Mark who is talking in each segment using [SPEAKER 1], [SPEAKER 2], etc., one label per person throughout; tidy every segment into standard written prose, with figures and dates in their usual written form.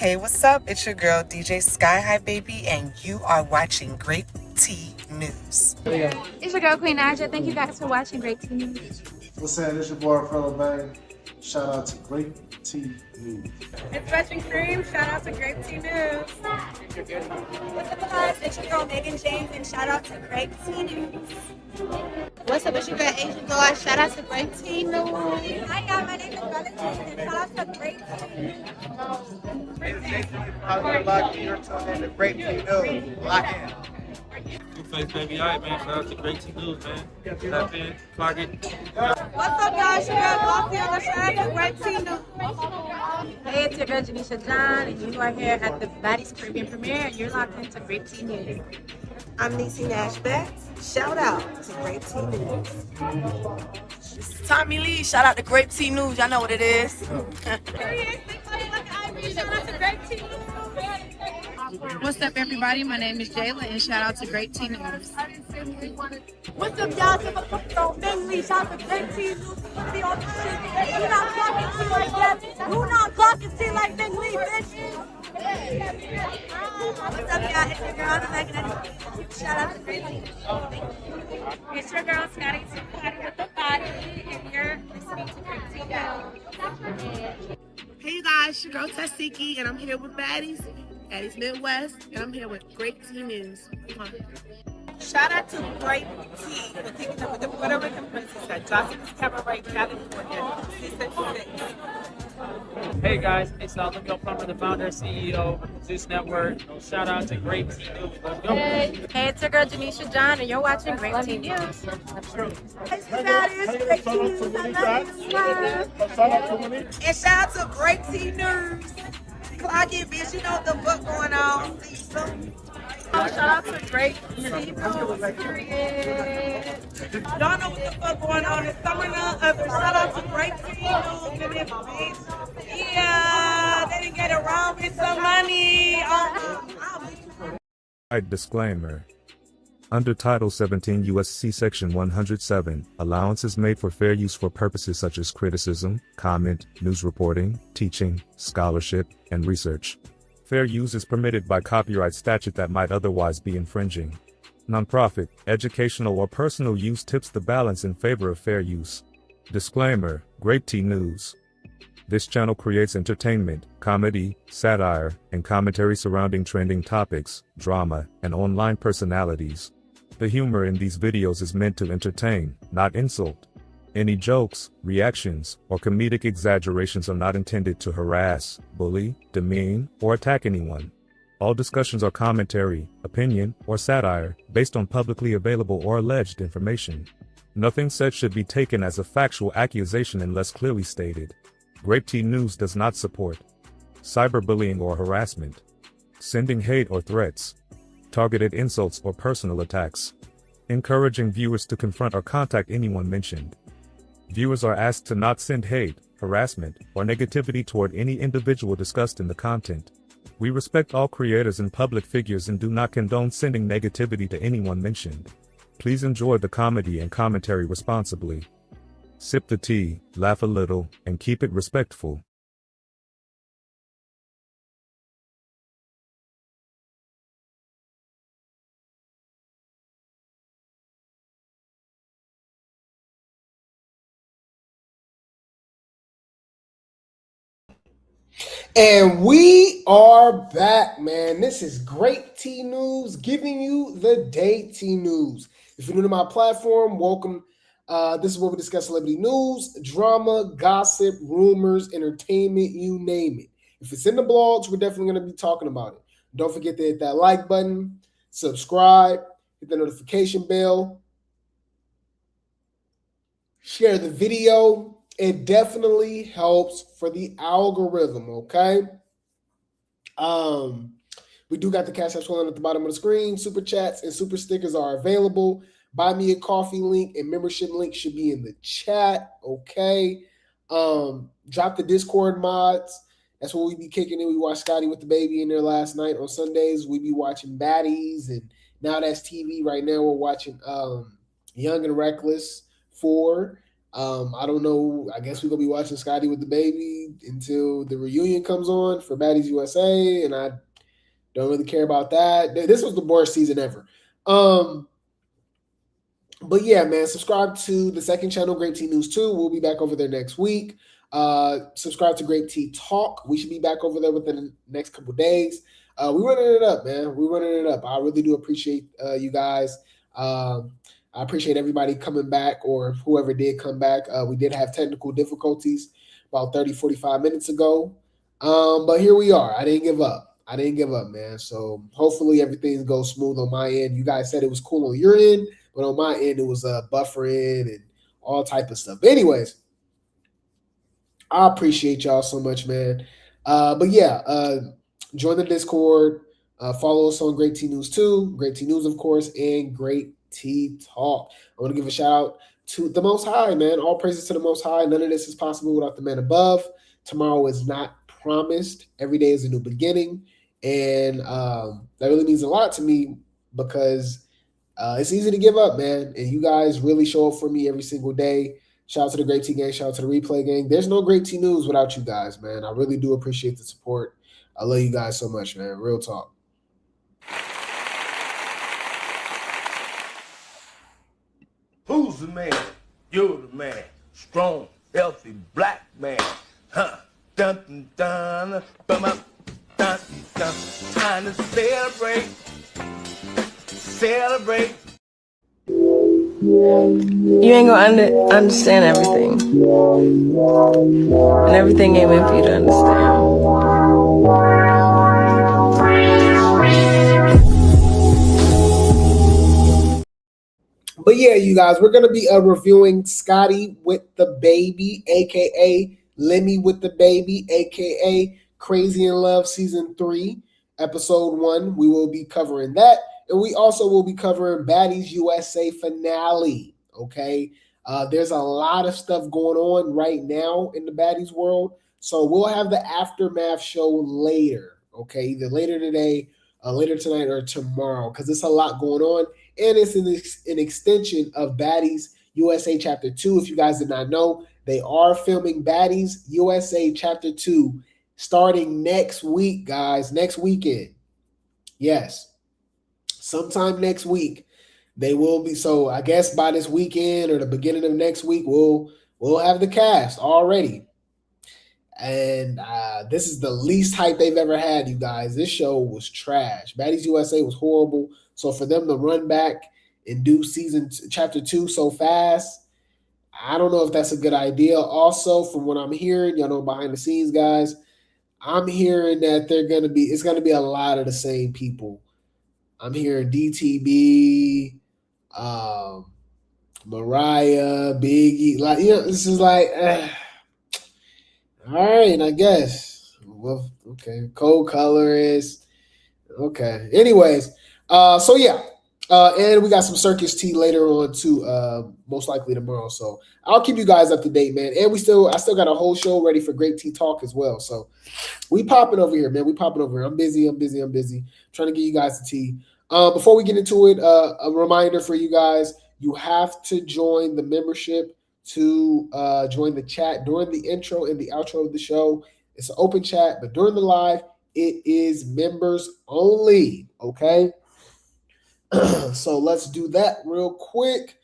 [SPEAKER 1] Hey, what's up? It's your girl, DJ Sky High Baby, and you are watching Grape Tea News.
[SPEAKER 2] It's your girl, Queen Aja. Thank you guys for watching Grape Tea News.
[SPEAKER 3] What's up? It's your boy, Fellow Bang. Shout out to Grape Tea News.
[SPEAKER 4] It's Russian Cream. Shout out to Grape Tea News. What's up, guys? It's your girl, Megan James, and shout out to Grape Tea News.
[SPEAKER 5] What's up? It's your girl, Asian Girl. Shout out to Grape Tea News.
[SPEAKER 4] Hi, y'all. My name is Valentine, and shout out to Grape Tea News.
[SPEAKER 6] The Grape Tea News. Lock in.
[SPEAKER 7] Two Face Baby, alright, man. Shout out to Grape Tea News, man. Tap in, clock it.
[SPEAKER 4] What's up, y'all? It's your girl, Glossy, and shout out to Grape Tea News.
[SPEAKER 2] Hey, it's your girl, Janisha John, and you are here at the Baddies Caribbean premiere, and you're locked into Grape Tea News.
[SPEAKER 8] I'm Niecy Nash Betts. Shout out to Grape Tea News. Tommie Lee, shout out to Grape Tea News. Y'all know what it is.
[SPEAKER 2] What's up, everybody? My name is Jayla, and shout out to Grape Tea News.
[SPEAKER 4] What's up, y'all? Give a fuck on Bentley. Shout out to Grape Tea News. Be on the shit. You not talking to like that. You not talking to like Bentley, bitch. What's up, y'all? It's your girl, Megan. Shout out to Grape Tea.
[SPEAKER 2] It's your girl, Scotty, with the body, and you're listening to Grape Tea News.
[SPEAKER 9] Hey you guys, your girl Tasiki, and I'm here with Baddies Midwest, and I'm here with Grape Tea News. Come on.
[SPEAKER 8] Shout out to Grape Tea for taking up with the Puerto Rican princess at Joseph's Cabaret, California.
[SPEAKER 7] Hey guys, it's Leo Plummer, the founder and CEO of Zeus Network. Shout out to Grape Tea News. Let's go.
[SPEAKER 2] Hey, it's your girl, Janisha John, and you're watching Grape Tea News.
[SPEAKER 8] And shout out to Grape Tea News. Clock it, bitch. You know what the fuck going on. See you soon.
[SPEAKER 2] Shout out to Grape Tea News, period.
[SPEAKER 8] Y'all know what the fuck going on. It's summer none other. Shout out to Grape Tea News. Give me a bitch. Yeah, they didn't get it wrong with some money.
[SPEAKER 10] Disclaimer. Under Title 17 U.S.C. Section 107, allowance is made for fair use for purposes such as criticism, comment, news reporting, teaching, scholarship, and research. Fair use is permitted by copyright statute that might otherwise be infringing. Nonprofit, educational, or personal use tips the balance in favor of fair use. Disclaimer, Grape Tea News. This channel creates entertainment, comedy, satire, and commentary surrounding trending topics, drama, and online personalities. The humor in these videos is meant to entertain, not insult. Any jokes, reactions, or comedic exaggerations are not intended to harass, bully, demean, or attack anyone. All discussions are commentary, opinion, or satire, based on publicly available or alleged information. Nothing said should be taken as a factual accusation unless clearly stated. Grape Tea News does not support cyberbullying or harassment, sending hate or threats, targeted insults or personal attacks, encouraging viewers to confront or contact anyone mentioned. Viewers are asked to not send hate, harassment, or negativity toward any individual discussed in the content. We respect all creators and public figures and do not condone sending negativity to anyone mentioned. Please enjoy the comedy and commentary responsibly. Sip the tea, laugh a little, and keep it respectful.
[SPEAKER 11] And we are back, man. This is Grape Tea News, giving you the day tea news. If you're new to my platform, welcome. This is where we discuss celebrity news, drama, gossip, rumors, entertainment, you name it. If it's in the blogs, we're definitely going to be talking about it. Don't forget to hit that like button, subscribe, hit the notification bell, share the video. It definitely helps for the algorithm, okay? We do got the Cash App scrolling at the bottom of the screen. Super chats and super stickers are available. Buy me a coffee link and membership link should be in the chat, okay? Drop the Discord mods. That's what we be kicking in. We watched Scotty with the baby in there last night. On Sundays, we be watching Baddies, and now that's TV. Right now, we're watching Young and Reckless 4. I don't know. I guess we're going to be watching Scotty with the baby until the reunion comes on for Baddies USA, and I don't really care about that. This was the worst season ever. But yeah, man, subscribe to the second channel, Grape Tea News 2. We'll be back over there next week. Subscribe to Grape Tea Talk. We should be back over there within the next couple of days. We're running it up, man. We're running it up. I really do appreciate you guys. I appreciate everybody coming back, or whoever did come back. We did have technical difficulties about 30, 45 minutes ago. But here we are. I didn't give up. Man. So hopefully everything goes smooth on my end. You guys said it was cool on your end, but on my end, it was buffering and all type of stuff. But anyways, I appreciate y'all so much, man. But yeah, join the Discord. Follow us on Grape Tea News 2, Grape Tea News, of course, and Grape Tea Talk. I want to give a shout out to the Most High, man. All praises to the Most High. None of this is possible without the man above. Tomorrow is not promised. Every day is a new beginning. And that really means a lot to me because it's easy to give up, man. And you guys really show up for me every single day. Shout out to the Grape Tea gang. Shout out to the Replay gang. There's no Grape Tea news without you guys, man. I really do appreciate the support. I love you guys so much, man. Real talk.
[SPEAKER 12] Who's the man? You're the man. Strong, healthy, black man. Huh? Dun dun dun. Bum up. Dun dun. Time to celebrate. Celebrate.
[SPEAKER 13] You ain't gonna understand everything. And everything ain't meant for you to understand.
[SPEAKER 11] But yeah, you guys, we're going to be reviewing Scotty with the Baby, a.k.a. Lemmy with the Baby, a.k.a. Crazy in Love Season 3, Episode 1. We will be covering that. And we also will be covering Baddies USA finale, okay? There's a lot of stuff going on right now in the Baddies world. So we'll have the aftermath show later, okay? Either later today, later tonight, or tomorrow, because there's a lot going on. And it's an extension of Baddies USA Chapter 2. If you guys did not know, they are filming Baddies USA Chapter 2 starting next week, guys. Next weekend. Yes. Sometime next week. They will be. So I guess by this weekend or the beginning of next week, we'll have the cast already. And this is the least hype they've ever had, you guys. This show was trash. Baddies USA was horrible. So for them to run back and do Chapter 2 so fast, I don't know if that's a good idea. Also, from what I'm hearing, y'all know behind the scenes, guys, I'm hearing that it's gonna be a lot of the same people. I'm hearing DTB, Mariah, Biggie, this is like, all right, I guess. Well, okay, Cold Colorist, okay. Anyways, so yeah, and we got some circus tea later on too, most likely tomorrow. So I'll keep you guys up to date, man. And I still got a whole show ready for Grape Tea Talk as well. So we popping over here, man. We popping over here. I'm busy. Trying to get you guys the tea. Before we get into it, a reminder for you guys: you have to join the membership to join the chat during the intro and the outro of the show. It's an open chat, but during the live, it is members only. Okay. So let's do that real quick.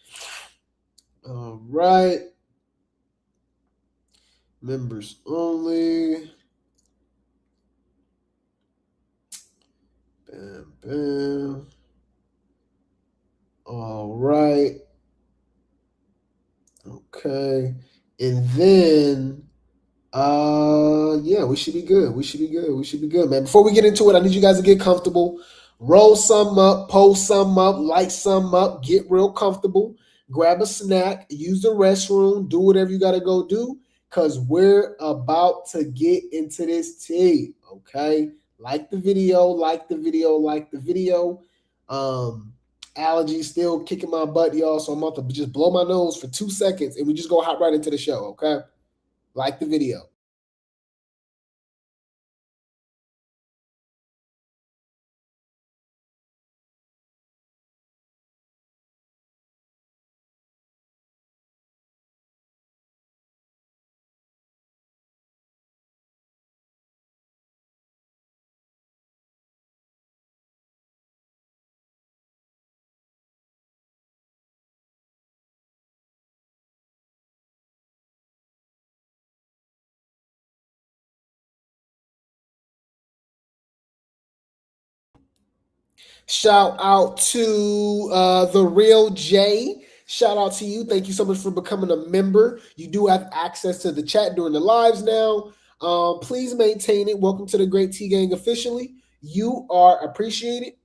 [SPEAKER 11] All right. Members only. Bam, bam. All right. Okay. And then, yeah, we should be good. We should be good, man. Before we get into it, I need you guys to get comfortable. Roll some up, post some up, light some up, get real comfortable, grab a snack, use the restroom, do whatever you got to go do, because we're about to get into this tea, okay? Like the video. Allergies still kicking my butt, y'all, so I'm about to just blow my nose for 2 seconds, and we just go hop right into the show, okay? Like the video. Shout out to The Real J. Shout out to you. Thank you so much for becoming a member. You do have access to the chat during the lives now. Please maintain it. Welcome to the Grape Tea Gang officially. You are appreciated.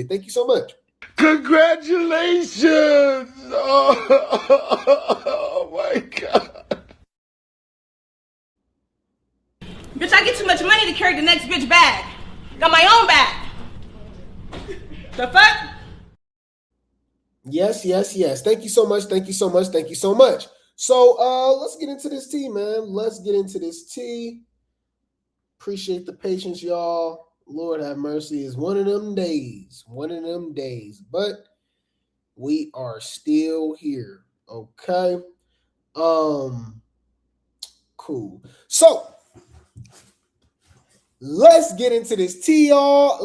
[SPEAKER 11] Thank you so much.
[SPEAKER 12] Congratulations! Oh my God.
[SPEAKER 8] Bitch, I get too much money to carry the next bitch bag. Got my own bag. The fuck?
[SPEAKER 11] Yes. Thank you so much. So let's get into this tea, man. Appreciate the patience, y'all. Lord have mercy. It's one of them days. But we are still here. Okay. Cool. So let's get into this tea, y'all.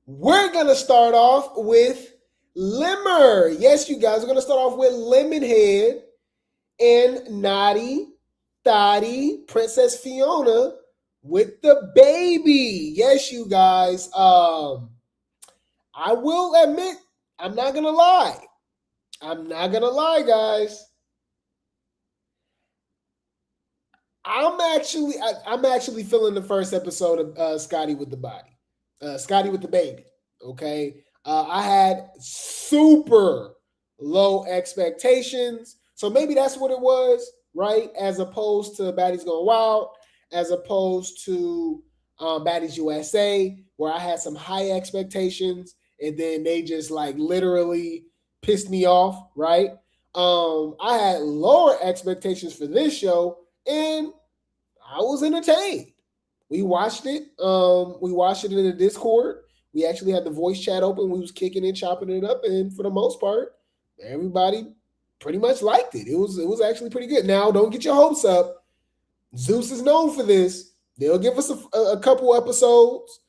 [SPEAKER 11] We're gonna start off with Limmer. Yes, you guys, we're gonna start off with Lemonhead and Naughty, Thotty, Princess Fiona with the baby. Yes, you guys. I will admit, I'm not gonna lie, guys. I'm actually feeling the first episode of Scotty with the baby. Okay, I had super low expectations, so maybe that's what it was, right? As opposed to Baddies Gone Wild, as opposed to Baddies USA, where I had some high expectations, and then they just like literally pissed me off, right? I had lower expectations for this show, and I was entertained. We watched it. We watched it in the Discord. We actually had the voice chat open. We was kicking it, chopping it up, and for the most part, everybody pretty much liked it. It was actually pretty good. Now, don't get your hopes up. Zeus is known for this. They'll give us a couple episodes,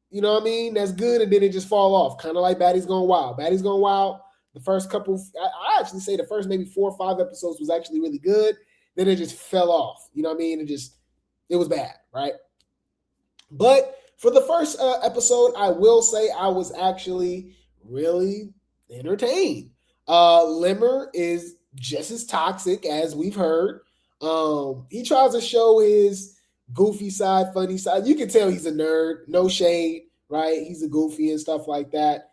[SPEAKER 11] you know what I mean, that's good, and then it just fall off, kind of like Baddies Gone Wild. Baddies Gone Wild, the first couple, I actually say the first maybe 4 or 5 episodes was actually really good. Then it just fell off, you know what I mean? It was bad, right? But for the first episode, I will say I was actually really entertained. Limmer is just as toxic as we've heard. He tries to show his goofy side, funny side. You can tell he's a nerd, no shade, right? He's a goofy and stuff like that.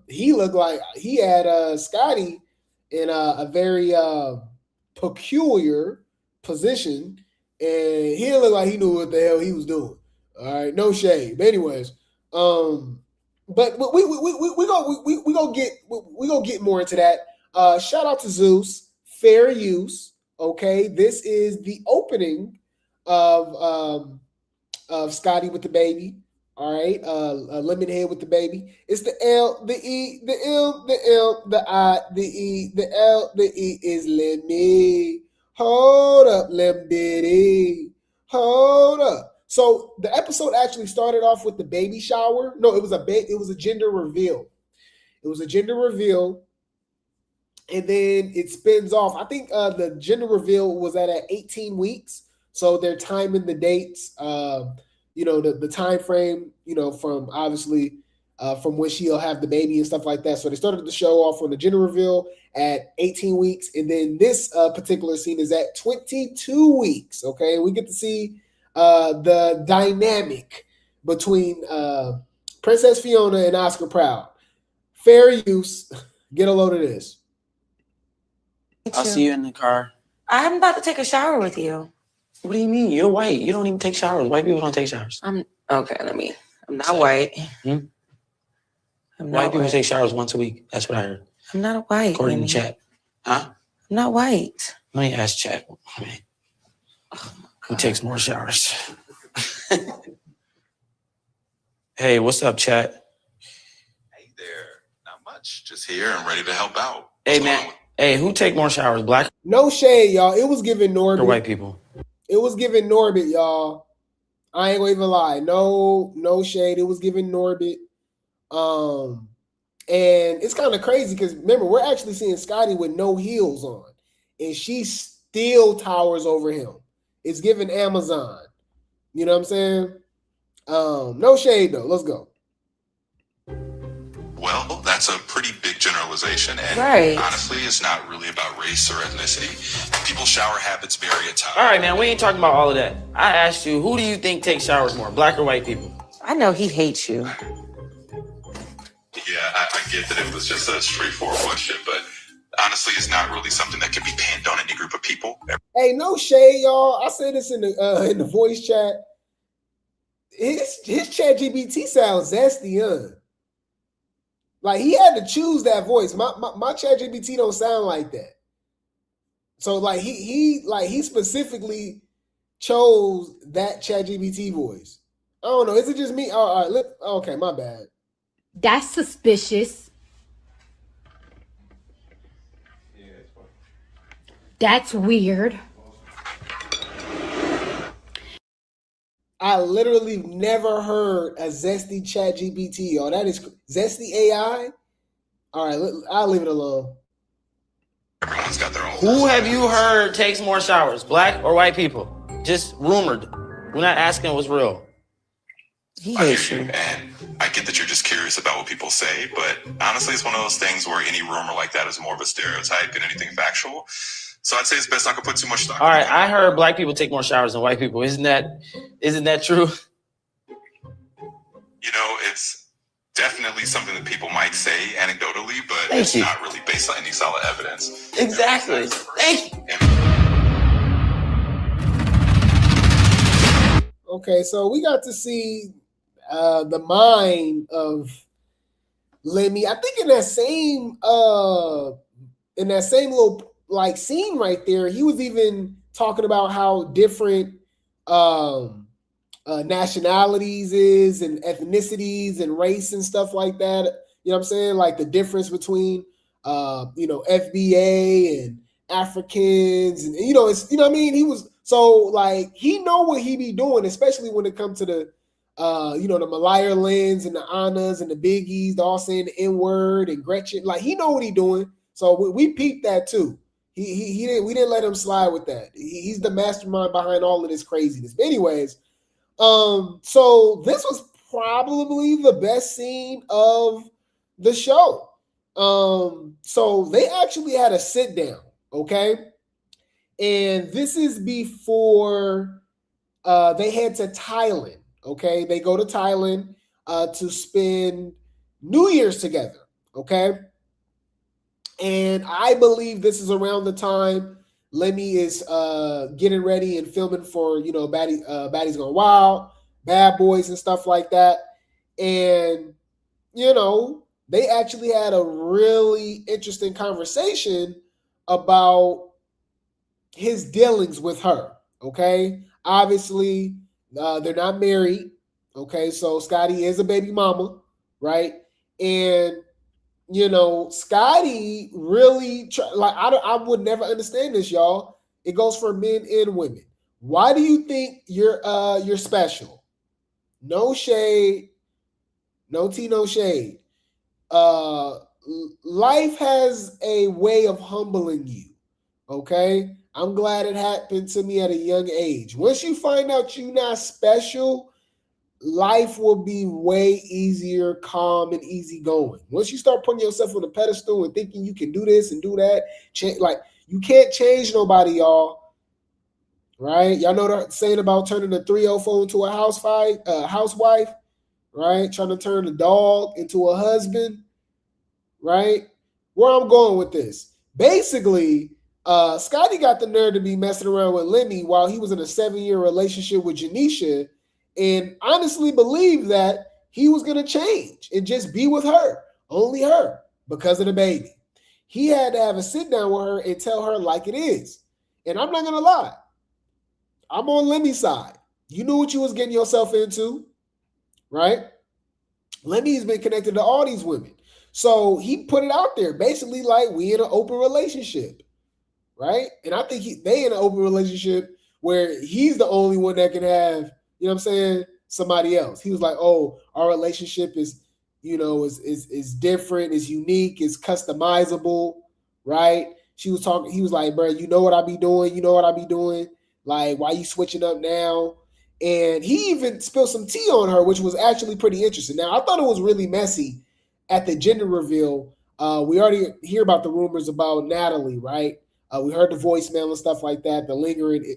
[SPEAKER 11] He looked like he had Scotty in a very peculiar position, and he looked like he knew what the hell he was doing. All right, no shade. But anyways, but we gonna get more into that. Shout out to Zeus, fair use. Okay, this is the opening of Scotty with the baby. All right, Lemonhead with the baby. It's the L, the E, the M, the L, the I, the E, the L, the E is Lemmy. Hold up, Lem Diddy. Hold up. So the episode actually started off with the baby shower. No, it was a gender reveal. It was a gender reveal, and then it spins off. I think the gender reveal was at 18 weeks. So they're timing the dates. The time frame, from obviously from when she'll have the baby and stuff like that. So they started the show off on the gender reveal at 18 weeks. And then this particular scene is at 22 weeks. Okay. We get to see the dynamic between Princess Fiona and Oscar Proud. Fair use. Get a load of this.
[SPEAKER 14] I'll see you in the car.
[SPEAKER 15] I'm about to take a shower with you.
[SPEAKER 14] What do you mean? You're white. You don't even take showers. White people don't take showers.
[SPEAKER 15] I'm not white.
[SPEAKER 14] White people take showers once a week. That's what I heard.
[SPEAKER 15] I'm not white.
[SPEAKER 14] According to chat. Huh?
[SPEAKER 15] I'm not white.
[SPEAKER 14] Let me ask chat. Who takes more showers? Hey, what's up, chat?
[SPEAKER 16] Hey there. Not much. Just here and ready to help out.
[SPEAKER 14] Hey, man. Hey, who take more showers? Black?
[SPEAKER 11] No shade, y'all. It was giving Norbit.
[SPEAKER 14] Or white people?
[SPEAKER 11] It was giving Norbit, y'all. I ain't gonna even lie. No shade. It was giving Norbit. And it's kind of crazy because remember, we're actually seeing Scotty with no heels on, and she still towers over him. It's giving Amazon. You know what I'm saying? No shade though. Let's go.
[SPEAKER 16] Well, that's a pretty big generalization, and honestly, it's not really about race or ethnicity. People's shower habits vary at times.
[SPEAKER 14] All right, man, we ain't talking about all of that. I asked you, who do you think takes showers more, black or white people?
[SPEAKER 15] I know he hates you.
[SPEAKER 16] Yeah, I get that it was just a straightforward question, but honestly, it's not really something that can be pinned on any group of people.
[SPEAKER 11] Hey, no shade, y'all. I say this in the voice chat. his chat GBT sounds zesty, huh? Like he had to choose that voice. My chat GBT don't sound like that. So like he specifically chose that chat GBT voice. I don't know. Is it just me? All right. Okay, my bad.
[SPEAKER 4] That's suspicious. That's weird.
[SPEAKER 11] I literally never heard a zesty chat GPT. Oh, that is zesty AI. All right, I'll leave it alone.
[SPEAKER 16] Everyone's got their own.
[SPEAKER 14] Who have you heard takes more showers, black or white people? Just rumored. We're not asking what's real.
[SPEAKER 16] I hear you, and I get that you're just curious about what people say, but honestly, it's one of those things where any rumor like that is more of a stereotype than anything factual. So I'd say it's best not to put too much stock.
[SPEAKER 14] All right, I heard black people take more showers than white people. Isn't that true?
[SPEAKER 16] You know, it's definitely something that people might say anecdotally, but it's not really based on any solid evidence.
[SPEAKER 14] Exactly. Thank you.
[SPEAKER 11] Okay, so we got to see the mind of Lemmy. I think in that same little like scene right there, he was even talking about how different nationalities is and ethnicities and race and stuff like that. You know what I'm saying? Like the difference between FBA and Africans and it's what I mean? He was so like he know what he be doing, especially when it comes to the the Malaya Lens and the Annas and the Biggies, they're all saying the N-word and Gretchen. Like he know what he doing. So we peeped that too. We didn't let him slide with that. He's the mastermind behind all of this craziness. But anyways, so this was probably the best scene of the show. So they actually had a sit down, okay? And this is before they head to Thailand, okay? They go to Thailand to spend New Year's together, okay? And I believe this is around the time Lemmy is getting ready and filming for, Baddies Gone Wild, Bad Boys and stuff like that. And, they actually had a really interesting conversation about his dealings with her, okay? Obviously, they're not married, okay? So Scotty is a baby mama, right? And Scotty really I would never understand this, y'all. It goes for men and women. Why do you think you're special? No shade, no tea, no shade. Life has a way of humbling you. Okay, I'm glad it happened to me at a young age. Once you find out you're not special, life will be way easier, calm, and easygoing. Once you start putting yourself on a pedestal and thinking you can do this and do that, you can't change nobody, y'all. Right? Y'all know the saying about turning a 304 into a housewife, right? Trying to turn a dog into a husband, right? Where I'm going with this. Basically, Scotty got the nerve to be messing around with Lemmy while he was in a 7-year relationship with Janisha, and honestly believed that he was going to change and just be with her, only her, because of the baby. He had to have a sit down with her and tell her like it is. And I'm not going to lie. I'm on Lemmy's side. You knew what you was getting yourself into, right? Lemmy's been connected to all these women. So he put it out there, basically like we in an open relationship, right? And I think they in an open relationship where he's the only one that can have, you know what I'm saying, somebody else. He was like, oh, our relationship is, is different, is unique, is customizable, right? She was talking, he was like, bro, you know what I be doing? You know what I be doing? Like, why you switching up now? And he even spilled some tea on her, which was actually pretty interesting. Now, I thought it was really messy at the gender reveal. We already hear about the rumors about Natalie, right? We heard the voicemail and stuff like that, the lingering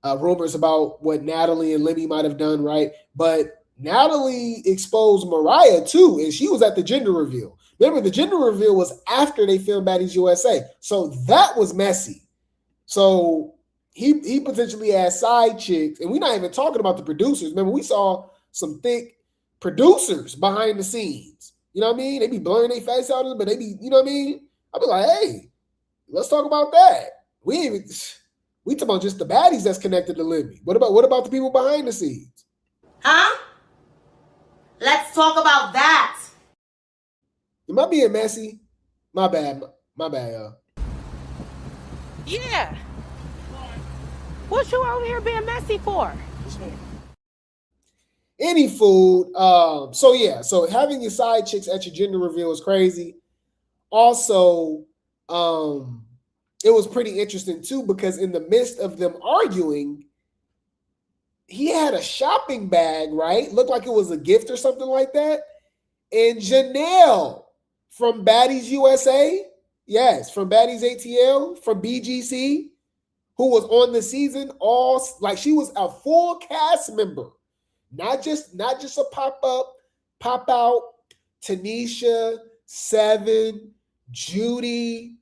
[SPEAKER 11] rumors about what Natalie and Lemmy might have done, right? But Natalie exposed Mariah too, and she was at the gender reveal. Remember, the gender reveal was after they filmed Baddies USA. So that was messy. So he potentially has side chicks, and we're not even talking about the producers. Remember, we saw some thick producers behind the scenes. You know what I mean? They be blurring their face out, but they be, you know what I mean? I be like, hey, let's talk about that. We talk about just the baddies that's connected to Libby. What about the people behind the scenes?
[SPEAKER 17] Huh? Let's talk about that.
[SPEAKER 11] Am I being messy? My bad, y'all.
[SPEAKER 4] Yeah. What you over here being messy for?
[SPEAKER 11] Any food. So having your side chicks at your gender reveal is crazy. Also, it was pretty interesting too, because in the midst of them arguing, he had a shopping bag, right? Looked like it was a gift or something like that. And Janelle from Baddies USA, yes, from Baddies ATL, from BGC, who was on the season, she was a full cast member, not just a pop-up, pop-out. Tanisha, Seven, Judy,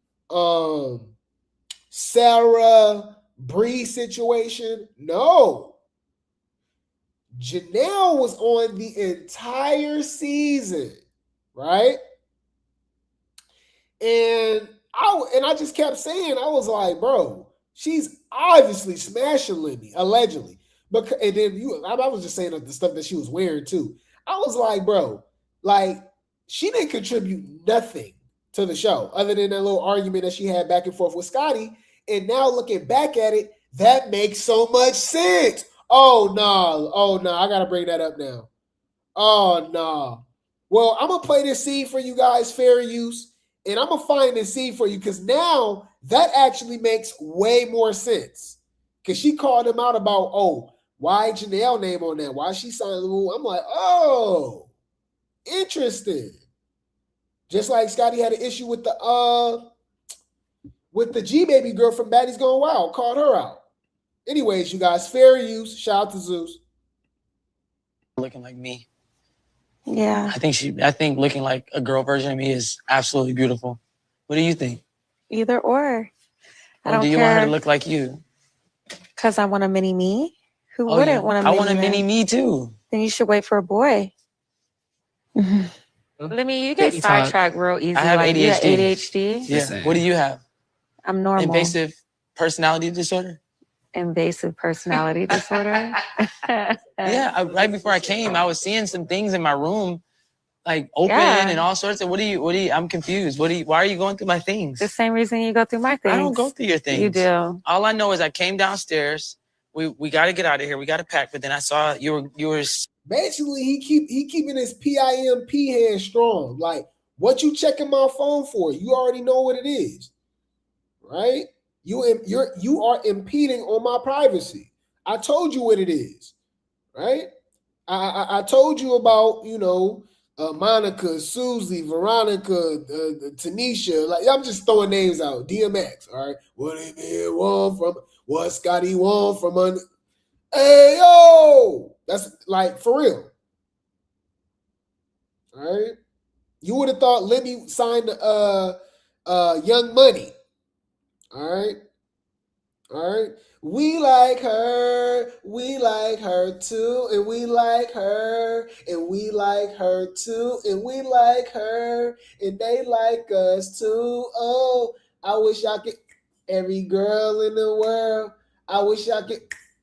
[SPEAKER 11] Sarah, Bree situation. No. Janelle was on the entire season, right? And I just kept saying, I was like, bro, she's obviously smashing Libby, allegedly. And then I was just saying the stuff that she was wearing too. I was like, bro, like, she didn't contribute nothing to the show other than that little argument that she had back and forth with Scotty. And now looking back at it, that makes so much sense. Oh no, I gotta bring that up now. Oh no. Well, I'm gonna play this scene for you guys, fair use, and I'm gonna find this scene for you because now that actually makes way more sense. Because she called him out about, oh, why Janelle name on that? Why she signed the rule? I'm like, oh, interesting. Just like Scotty had an issue with the G baby girl from Baddies Gone Wild, called her out. Anyways, you guys, fair use. Shout out to Zeus.
[SPEAKER 14] Looking like me.
[SPEAKER 15] Yeah.
[SPEAKER 14] I think looking like a girl version of me is absolutely beautiful. What do you think?
[SPEAKER 15] Either or.
[SPEAKER 14] Or do you want her to look like you?
[SPEAKER 15] Because I want a mini me. Who wouldn't want a mini
[SPEAKER 14] I want a mini me too.
[SPEAKER 15] Then you should wait for a boy.
[SPEAKER 18] Let me, you get sidetracked real easy.
[SPEAKER 14] I have
[SPEAKER 18] like,
[SPEAKER 14] ADHD.
[SPEAKER 18] you have ADHD?
[SPEAKER 14] Yeah. What do you have?
[SPEAKER 15] I'm normal.
[SPEAKER 14] Invasive personality disorder?
[SPEAKER 18] Invasive personality disorder?
[SPEAKER 14] Yeah. Right before I came, I was seeing some things in my room, like open and all sorts of, what do you, I'm confused. Why are you going through my things?
[SPEAKER 18] The same reason you go through my things.
[SPEAKER 14] I don't go through your things.
[SPEAKER 18] You do.
[SPEAKER 14] All I know is I came downstairs. We got to get out of here. We got to pack. But then I saw you were.
[SPEAKER 11] Basically, he keeping his PIMP hand strong. Like, what you checking my phone for? You already know what it is, right? You are impeding on my privacy. I told you what it is, right? I told you about, Monica, Susie, Veronica, Tanisha. Like, I'm just throwing names out. DMX, all right? What did man want from? What Scotty want from under? Hey, yo! That's like, for real. All right? You would have thought Libby signed Young Money. All right? All right? We like her too, and we like her, and we like her too, and we like her, and they like us too. Oh, I wish I could, every girl in the world. I wish I could,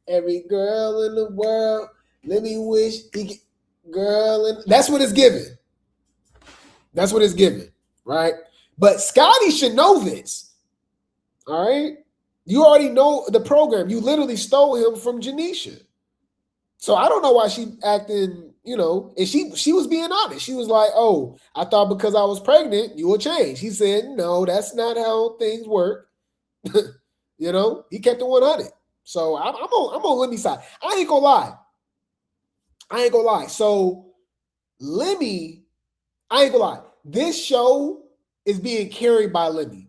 [SPEAKER 11] every girl in the world. Let me wish he could, girl in. That's what it's giving. That's what it's giving, right? But Scotty should know this, all right? You already know the program. You literally stole him from Janisha. So I don't know why she acting, and she was being honest. She was like, oh, I thought because I was pregnant, you would change. He said, no, that's not how things work. He kept it 100. So I'm on Limmy's side. I ain't gonna lie. So Lemmy, I ain't gonna lie. This show is being carried by Lemmy.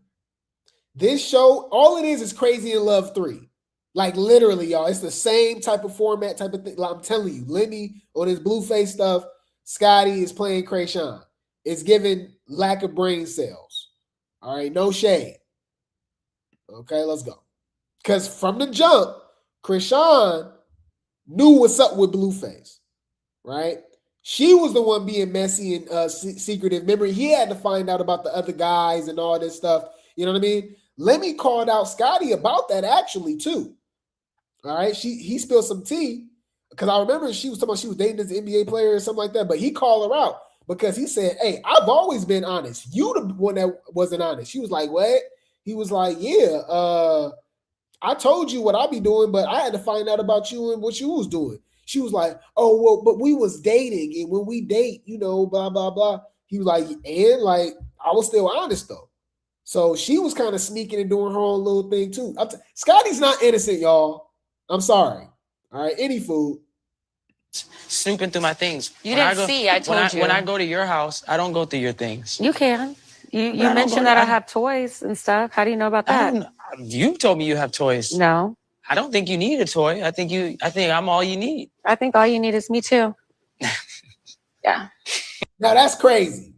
[SPEAKER 11] This show, all it is Crazy in Love 3. Like, literally, y'all. It's the same type of format, type of thing. Like, I'm telling you, Lemmy on his Blueface stuff, Scotty is playing Krayshawn. It's giving lack of brain cells. All right, no shade. Okay, let's go. Because from the jump, Krishan knew what's up with Blueface, right? She was the one being messy and secretive. Remember, he had to find out about the other guys and all this stuff. You know what I mean? Lemmy called out Scotty about that actually too. All right, he spilled some tea because I remember she was talking about she was dating this NBA player or something like that. But he called her out because he said, "Hey, I've always been honest. You the one that wasn't honest." She was like, "What?" He was like, "Yeah, I told you what I be doing, but I had to find out about you and what you was doing." She was like, "Oh, well, but we was dating, and when we date, you know, blah, blah, blah." He was like, and like, I was still honest though. So she was kind of sneaking and doing her own little thing too. Scotty's not innocent, y'all. I'm sorry. All right, any food.
[SPEAKER 14] Snooping through my things.
[SPEAKER 18] You didn't see, I told you.
[SPEAKER 14] When I go to your house, I don't go through your things.
[SPEAKER 18] You can. You mentioned that I have toys and stuff. How do you know about that?
[SPEAKER 14] You told me you have toys.
[SPEAKER 18] No.
[SPEAKER 14] I don't think you need a toy. I think I'm all you need.
[SPEAKER 18] I think all you need is me too. Yeah.
[SPEAKER 11] Now that's crazy.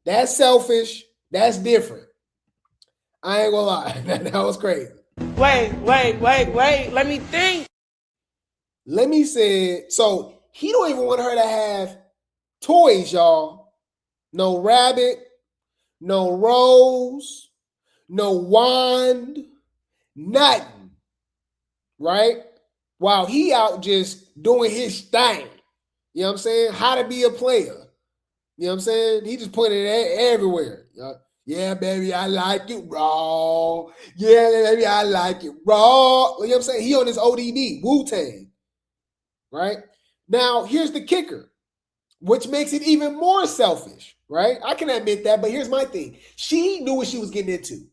[SPEAKER 11] That's selfish. That's different. I ain't gonna lie. That was crazy.
[SPEAKER 8] Wait. Let me think.
[SPEAKER 11] Lemmy said, so he don't even want her to have toys, y'all. No rabbit, no rose, no wand, nothing. Right? While he out just doing his thing. You know what I'm saying? How to be a player. You know what I'm saying? He just putting it everywhere. Yeah, baby, I like it raw. Yeah, baby, I like it raw. You know what I'm saying? He on his ODB, Wu-Tang. Right? Now, here's the kicker, which makes it even more selfish, right? I can admit that, but here's my thing. She knew what she was getting into.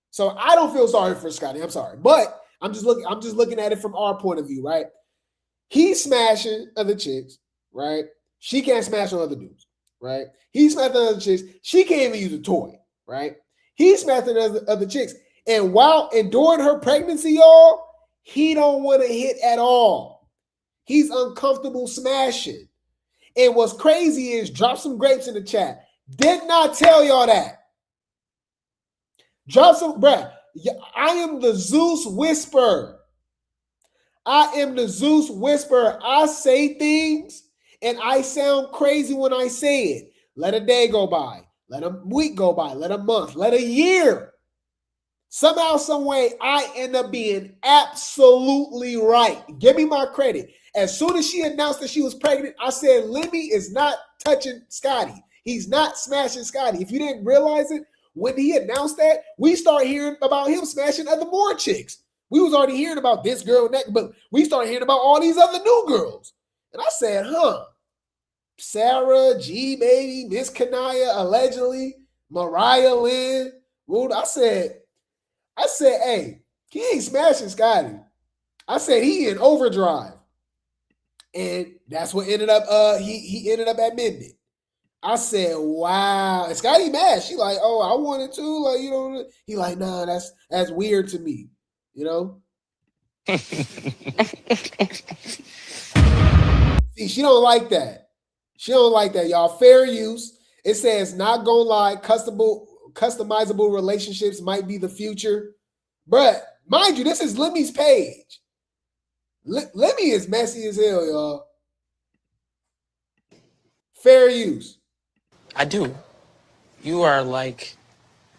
[SPEAKER 11] So I don't feel sorry for Scotty. I'm sorry. But I'm just looking at it from our point of view, right? He's smashing other chicks, right? She can't smash on other dudes, right? He's smashing other chicks. She can't even use a toy, right? He's smashing other chicks. And during her pregnancy, y'all, he don't want to hit at all. He's uncomfortable smashing. And what's crazy is, drop some grapes in the chat. Did not tell y'all that. Drop some, bruh. I am the Zeus whisperer. I am the Zeus whisperer. I say things and I sound crazy when I say it. Let a day go by. Let a week go by. Let a month. Let a year. Somehow, some way, I end up being absolutely right. Give me my credit. As soon as she announced that she was pregnant, I said, Lemmy is not touching Scotty. He's not smashing Scotty. If you didn't realize it, when he announced that, we started hearing about him smashing other more chicks. We was already hearing about this girl and that, but we started hearing about all these other new girls. And I said, Sarah, G Baby, Miss Kanaya, allegedly, Mariah Lynn. I said, hey, he ain't smashing Scotty. I said he in overdrive. And that's what ended up, he ended up admitting it. I said, wow. And Scotty mad. She like, oh, I wanted to. Like, you know, he like, nah, that's weird to me. You know? See, she don't like that. She don't like that, y'all. Fair use. It says, not gonna lie, customizable relationships might be the future. But mind you, this is Lemmy's page. Lemmy is messy as hell, y'all. Fair use.
[SPEAKER 14] I do. You are like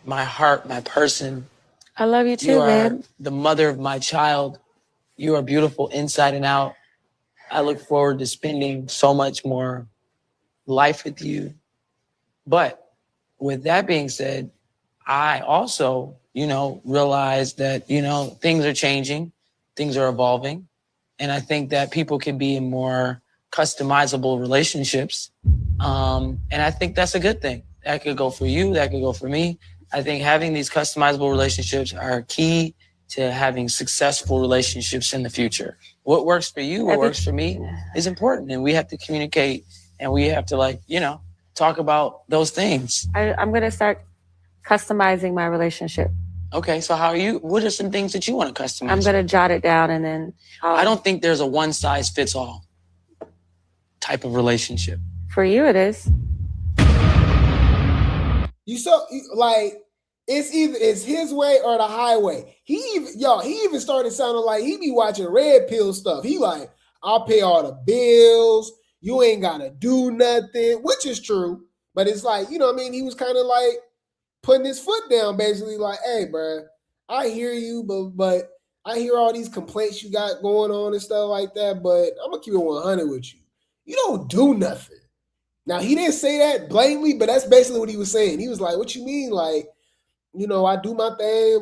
[SPEAKER 14] my heart, my person.
[SPEAKER 18] I love you too,
[SPEAKER 14] you are
[SPEAKER 18] man.
[SPEAKER 14] The mother of my child. You are beautiful inside and out. I look forward to spending so much more life with you. But with that being said, I also, realize that, things are changing, things are evolving. And I think that people can be in more customizable relationships. And I think that's a good thing. That could go for you, that could go for me. I think having these customizable relationships are key to having successful relationships in the future. What works for you, what works for me is important. And we have to communicate and we have to talk about those things.
[SPEAKER 18] I'm going to start customizing my relationship.
[SPEAKER 14] Okay, so what are some things that you want to customize?
[SPEAKER 18] I'm going to jot it down and then
[SPEAKER 14] I don't think there's a one size fits all type of relationship.
[SPEAKER 18] For you, it is.
[SPEAKER 11] It's it's his way or the highway. He even started sounding like he be watching red pill stuff. He like, I'll pay all the bills. You ain't gotta do nothing, which is true. But it's like, you know what I mean? He was kind of like putting his foot down, basically like, hey, bro, I hear you, but I hear all these complaints you got going on and stuff like that, but I'm gonna keep it 100 with you. You don't do nothing. Now, he didn't say that blatantly, but that's basically what he was saying. He was like, what you mean? Like, you know, I do my thing,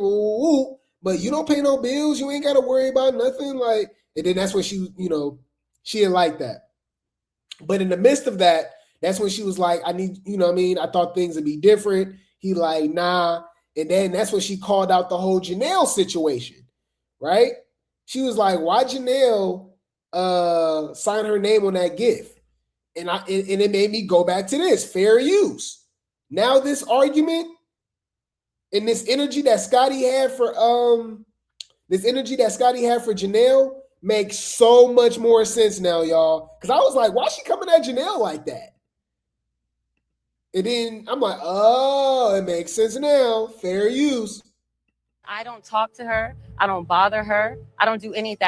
[SPEAKER 11] but you don't pay no bills. You ain't got to worry about nothing. Like, and then that's when she, you know, she didn't like that. But in the midst of that, that's when she was like, I need, you know what I mean? I thought things would be different. He like, nah. And then that's when she called out the whole Janelle situation, right? She was like, why Janelle sign her name on that gift? And it made me go back to this, fair use. Now this argument and this energy that Scotty had for Janelle makes so much more sense now, y'all. Because I was like, why is she coming at Janelle like that? And then I'm like, oh, it makes sense now. Fair use.
[SPEAKER 18] I don't talk to her. I don't bother her. I don't do any of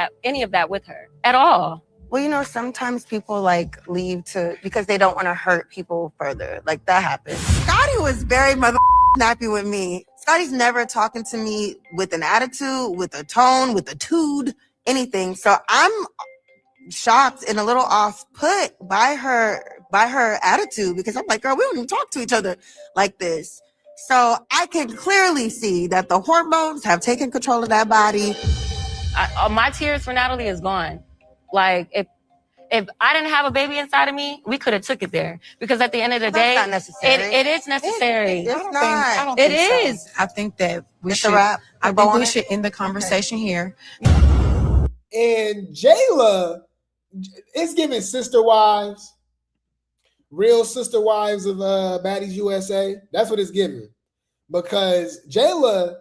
[SPEAKER 18] that with her at all.
[SPEAKER 19] Well, you know, sometimes people like leave because they don't want to hurt people further. Like that happens. Scotty was very snappy with me. Scotty's never talking to me with an attitude, with a tone, with a tude, anything. So I'm shocked and a little off put by her attitude, because I'm like, girl, we don't even talk to each other like this. So I can clearly see that the hormones have taken control of that body.
[SPEAKER 18] My tears for Natalie is gone. Like, if I didn't have a baby inside of me, we could have took it there. Because at the end of the day,
[SPEAKER 19] not necessary.
[SPEAKER 18] it is necessary.
[SPEAKER 19] I don't
[SPEAKER 18] It
[SPEAKER 19] think
[SPEAKER 18] is.
[SPEAKER 19] so.
[SPEAKER 20] I think that we
[SPEAKER 19] It's
[SPEAKER 20] should.
[SPEAKER 19] a wrap.
[SPEAKER 20] I think we should end the conversation here.
[SPEAKER 11] And Jayla is giving sister wives, real sister wives of Baddies USA. That's what it's giving, because Jayla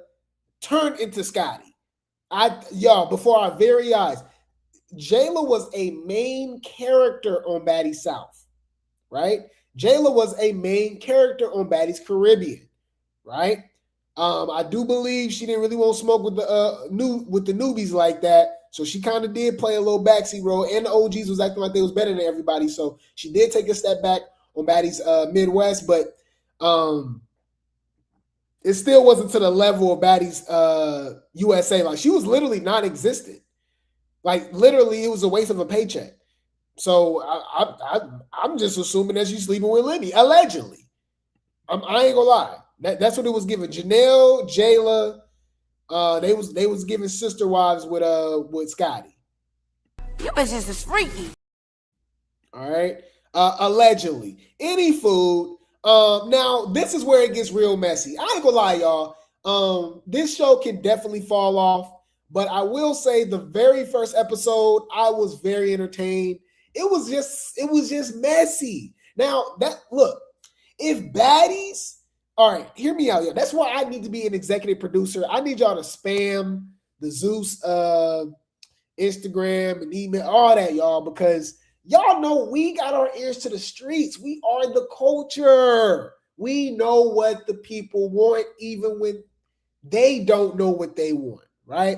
[SPEAKER 11] turned into Scotty. Before our very eyes, Jayla was a main character on Baddies South, right? Jayla was a main character on Baddies Caribbean, right? I do believe she didn't really want to smoke with the newbies like that. So she kind of did play a little backseat role, and the OGs was acting like they was better than everybody. So she did take a step back on Baddies Midwest, but it still wasn't to the level of Baddies USA. Like, she was literally non-existent. Like, literally, it was a waste of a paycheck. So I'm just assuming that she's sleeping with Libby, allegedly. I ain't gonna lie. That's what it was given. Janelle, Jayla, they was giving sister wives with Scotty.
[SPEAKER 19] You bitches is freaky.
[SPEAKER 11] All right. Allegedly. Any food. Now, this is where it gets real messy. I ain't gonna lie, y'all. This show can definitely fall off, but I will say the very first episode, I was very entertained. It was just messy. Now, if Baddies, all right, hear me out, y'all. That's why I need to be an executive producer. I need y'all to spam the Zeus Instagram and email, all that, y'all, because y'all know we got our ears to the streets. We are the culture. We know what the people want, even when they don't know what they want, right?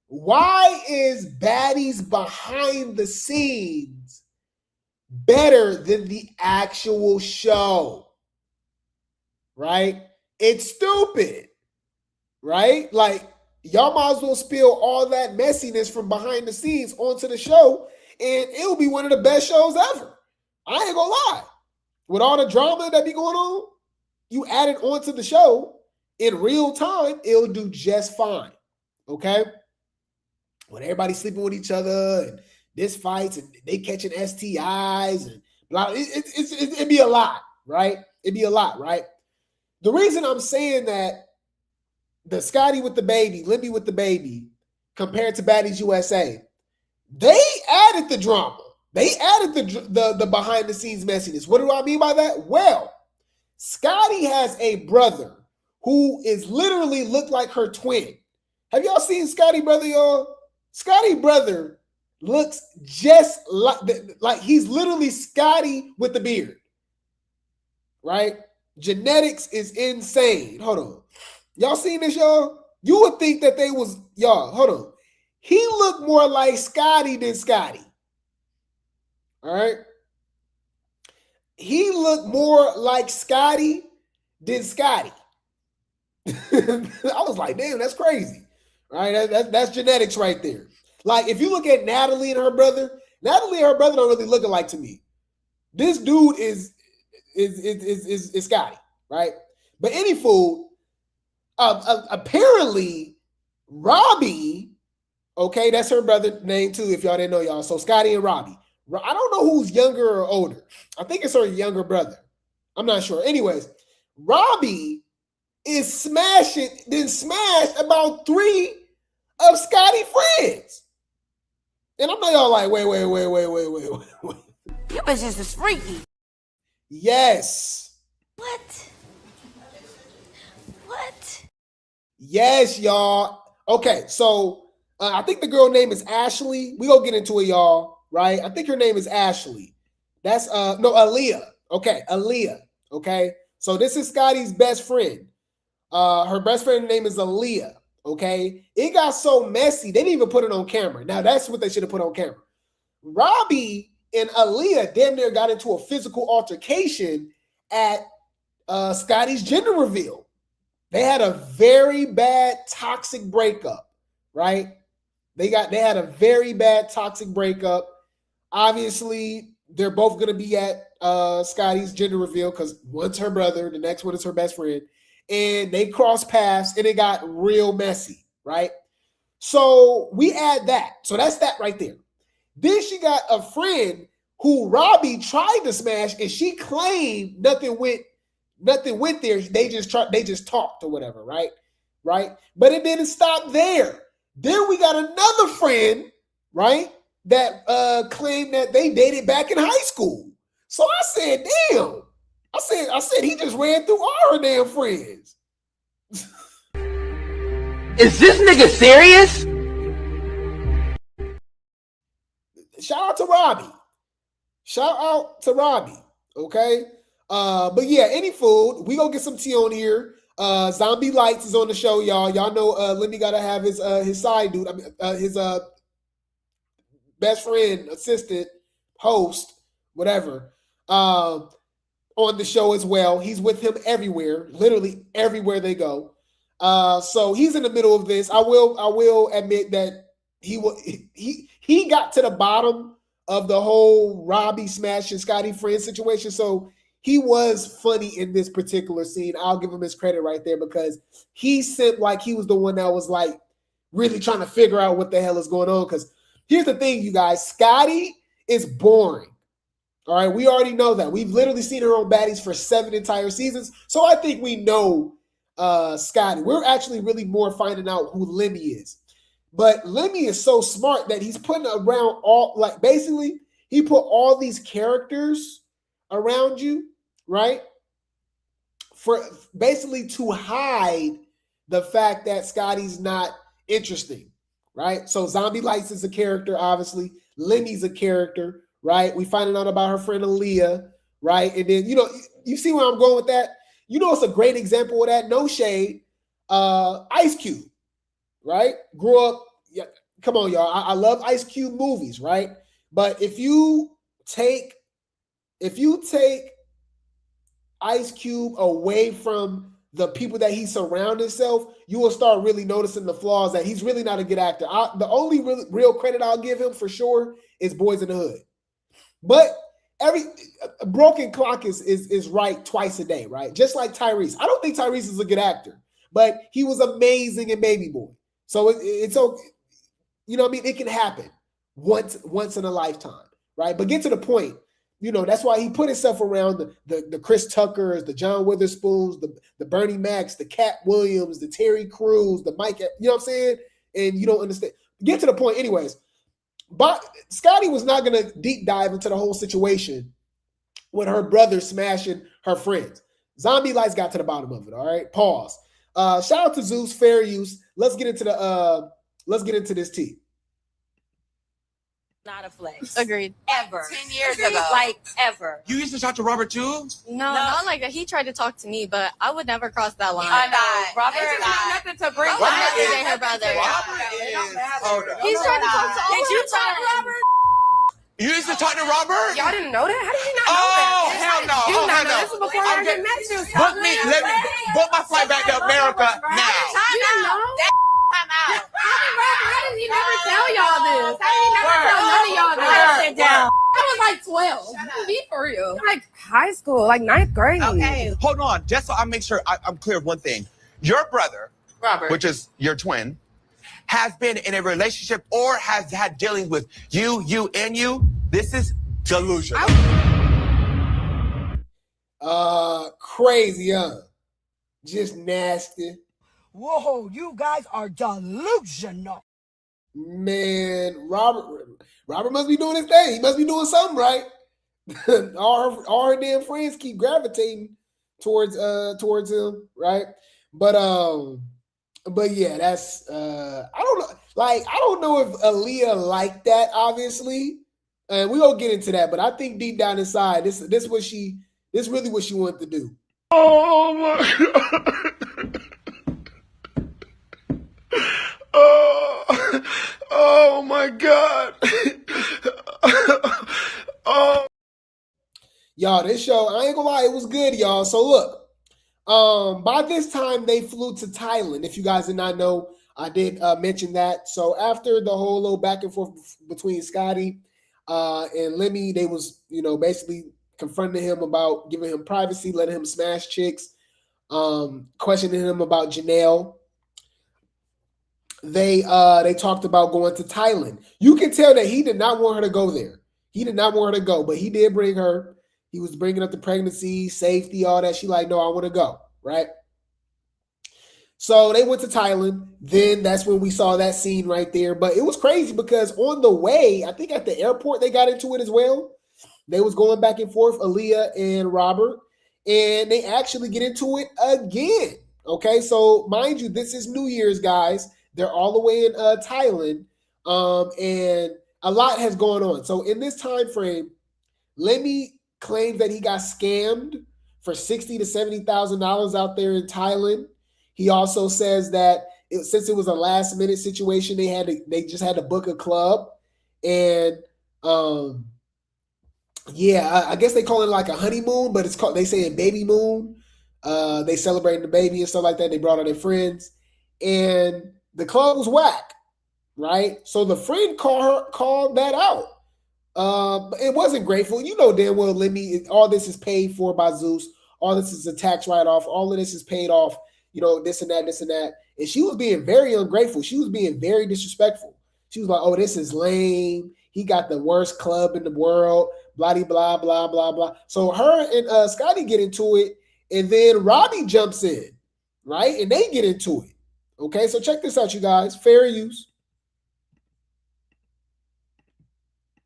[SPEAKER 11] Why is Baddies behind the scenes better than the actual show? Right? It's stupid, right? Like, y'all might as well spill all that messiness from behind the scenes onto the show, and it'll be one of the best shows ever. I ain't gonna lie. With all the drama that be going on, you add it onto the show in real time, it'll do just fine. Okay? When everybody's sleeping with each other and this fights and they catching STIs and blah, it'd be a lot, right? It'd be a lot, right? The reason I'm saying that the Scotty with the baby, Libby with the baby, compared to Baddies USA, they added the drama. They added the behind the scenes messiness. What do I mean by that? Well, Scotty has a brother who is literally looked like her twin. Have y'all seen Scotty brother, y'all? Scotty brother looks just like he's literally Scotty with the beard, right? Genetics is insane. Hold on. Y'all seen this, y'all? You would think that they was, y'all, hold on. He looked more like Scotty than Scotty. All right? He looked more like Scotty than Scotty. I was like, damn, that's crazy. Right? That's genetics right there. Like, if you look at Natalie and her brother don't really look alike to me. This dude is Scotty, right? But any fool, apparently Robbie, okay, that's her brother name too, if y'all didn't know, y'all. So Scotty and Robbie. I don't know who's younger or older. I think it's her younger brother. I'm not sure. Anyways, Robbie is smashed about 3 of Scotty friends. And I know y'all like, wait.
[SPEAKER 4] You bitches is freaky.
[SPEAKER 11] Yes.
[SPEAKER 4] What?
[SPEAKER 11] Yes, y'all. Okay, so I think the girl name is Ashley. We gonna get into it, y'all. Right? I think her name is Ashley. That's Aaliyah. Okay, Aaliyah. Okay, so this is Scotty's best friend. Her best friend name is Aaliyah. Okay, it got so messy they didn't even put it on camera. Now that's what they should have put on camera. Robbie and Aaliyah damn near got into a physical altercation at Scotty's gender reveal. They had a very bad toxic breakup, right? They had a very bad toxic breakup. Obviously, they're both going to be at Scotty's gender reveal because one's her brother, the next one is her best friend. And they crossed paths and it got real messy, right? So we add that. So that's that right there. Then she got a friend who Robbie tried to smash and she claimed nothing went there. They just talked or whatever, right? Right? But it didn't stop there. Then we got another friend, right? That claimed that they dated back in high school. So I said, damn. I said he just ran through all her damn friends.
[SPEAKER 6] Is this nigga serious?
[SPEAKER 11] Shout out to Robbie. Okay. But yeah, any food. We gonna get some tea on here. Zombie Lights is on the show, y'all. Y'all know Lemmy gotta have his side dude. His best friend, assistant, host, whatever. On the show as well. He's with him everywhere, literally everywhere they go. So he's in the middle of this. I will admit that he got to the bottom of the whole Robbie smashing Scotty friend situation. So he was funny in this particular scene. I'll give him his credit right there because he seemed like he was the one that was like really trying to figure out what the hell is going on. Because here's the thing, you guys, Scotty is boring. All right, we already know that. We've literally seen her on Baddies for 7 entire seasons. So I think we know Scotty. We're actually really more finding out who Lemmy is. But Lemmy is so smart that he's putting around basically he put all these characters around you, right? For basically to hide the fact that Scotty's not interesting, right? So Zombie Lights is a character, obviously. Lemmy's a character. Right, we finding out about her friend Aaliyah, right? And then you see where I'm going with that. It's a great example of that. No shade. Ice Cube, right? Grew up. Yeah, come on, y'all. I love Ice Cube movies, right? But if you take Ice Cube away from the people that he surrounds himself, you will start really noticing the flaws that he's really not a good actor. The only real credit I'll give him for sure is Boys in the Hood. But every broken clock is right twice a day, right? Just like Tyrese. I don't think Tyrese is a good actor, but he was amazing in Baby Boy. So it's okay. You know what I mean? It can happen once in a lifetime, right? But get to the point. That's why he put himself around the Chris Tuckers, the John Witherspoons, the Bernie Macs, the Cat Williams, the Terry Crews, the Mike. You know what I'm saying? And you don't understand. Get to the point, anyways. But Scotty was not going to deep dive into the whole situation with her brother smashing her friends. Zombie Lights got to the bottom of it. All right, pause. Shout out to Zeus, fair use. Let's get into this tea.
[SPEAKER 18] Not a flex.
[SPEAKER 15] Agreed.
[SPEAKER 18] Ever.
[SPEAKER 15] 10 years ago.
[SPEAKER 18] Like, ever.
[SPEAKER 6] You used to talk to Robert too?
[SPEAKER 15] No, not like that. He tried to talk to me, but I would never cross that line.
[SPEAKER 18] I know. Robert
[SPEAKER 15] nothing to bring.
[SPEAKER 6] Robert
[SPEAKER 15] Nothing
[SPEAKER 6] is-
[SPEAKER 15] her brother.
[SPEAKER 6] Hold up.
[SPEAKER 15] He's trying to talk to all
[SPEAKER 18] Did you
[SPEAKER 15] her
[SPEAKER 18] talk to
[SPEAKER 15] friends.
[SPEAKER 18] Robert?
[SPEAKER 6] You used to talk to Robert?
[SPEAKER 15] Y'all didn't know that? How did you not know
[SPEAKER 6] Oh,
[SPEAKER 15] that?
[SPEAKER 6] hell no.
[SPEAKER 15] You
[SPEAKER 6] Oh,
[SPEAKER 15] not
[SPEAKER 6] hell
[SPEAKER 15] know.
[SPEAKER 6] no.
[SPEAKER 15] This was before I even met you.
[SPEAKER 6] Book me. Let me book my flight back to America now.
[SPEAKER 15] You didn't know?
[SPEAKER 18] I'm out.
[SPEAKER 15] How did he never tell y'all this? How did he never tell none of y'all this?
[SPEAKER 18] Sit down.
[SPEAKER 15] I was like 12. Be for real. Like high school, like 9th grade.
[SPEAKER 6] Okay. Hold on. Just so I make sure I'm clear of one thing. Your brother,
[SPEAKER 18] Robert.
[SPEAKER 6] which is your twin, has been in a relationship or has had dealings with you. This is delusional.
[SPEAKER 11] Crazy, huh? Just nasty.
[SPEAKER 4] Whoa, you guys are delusional.
[SPEAKER 11] Man, Robert must be doing his thing. He must be doing something right. all her damn friends keep gravitating towards him, right? But yeah, that's I don't know. Like, I don't know if Aaliyah liked that, obviously. And we won't get into that, but I think deep down inside, this really what she wanted to do.
[SPEAKER 12] Oh my God. Oh my God. Oh.
[SPEAKER 11] Y'all, this show, I ain't gonna lie, it was good, y'all. So look, by this time they flew to Thailand. If you guys did not know, I did mention that. So after the whole little back and forth between Scotty and Lemmy, they was, basically confronting him about giving him privacy, letting him smash chicks, questioning him about Janelle. They talked about going to Thailand. You can tell that he did not want her to go there. He did not want her to go, but he did bring her. He was bringing up the pregnancy, safety, all that. She like, no, I want to go, right? So they went to Thailand. Then that's when we saw that scene right there. But it was crazy because on the way, I think at the airport, they got into it as well. They was going back and forth, Aaliyah and Robert, and they actually get into it again. Okay, so mind you, this is New Year's, guys. They're all the way in Thailand, and a lot has gone on. So in this time frame, Lemmy claims that he got scammed for $60,000 to $70,000 out there in Thailand. He also says that since it was a last minute situation, they just had to book a club, and I guess they call it like a honeymoon, but they say a baby moon. They celebrated the baby and stuff like that. They brought out their friends, and the club was whack, right? So the friend called that out. It wasn't grateful. You know damn well, Lemmy, all this is paid for by Zeus. All this is a tax write-off. All of this is paid off, this and that. And she was being very ungrateful. She was being very disrespectful. She was like, oh, this is lame. He got the worst club in the world, blah, blah, blah, blah, blah. So her and Scotty get into it, and then Robbie jumps in, right? And they get into it. Okay, so check this out, you guys. Fair use.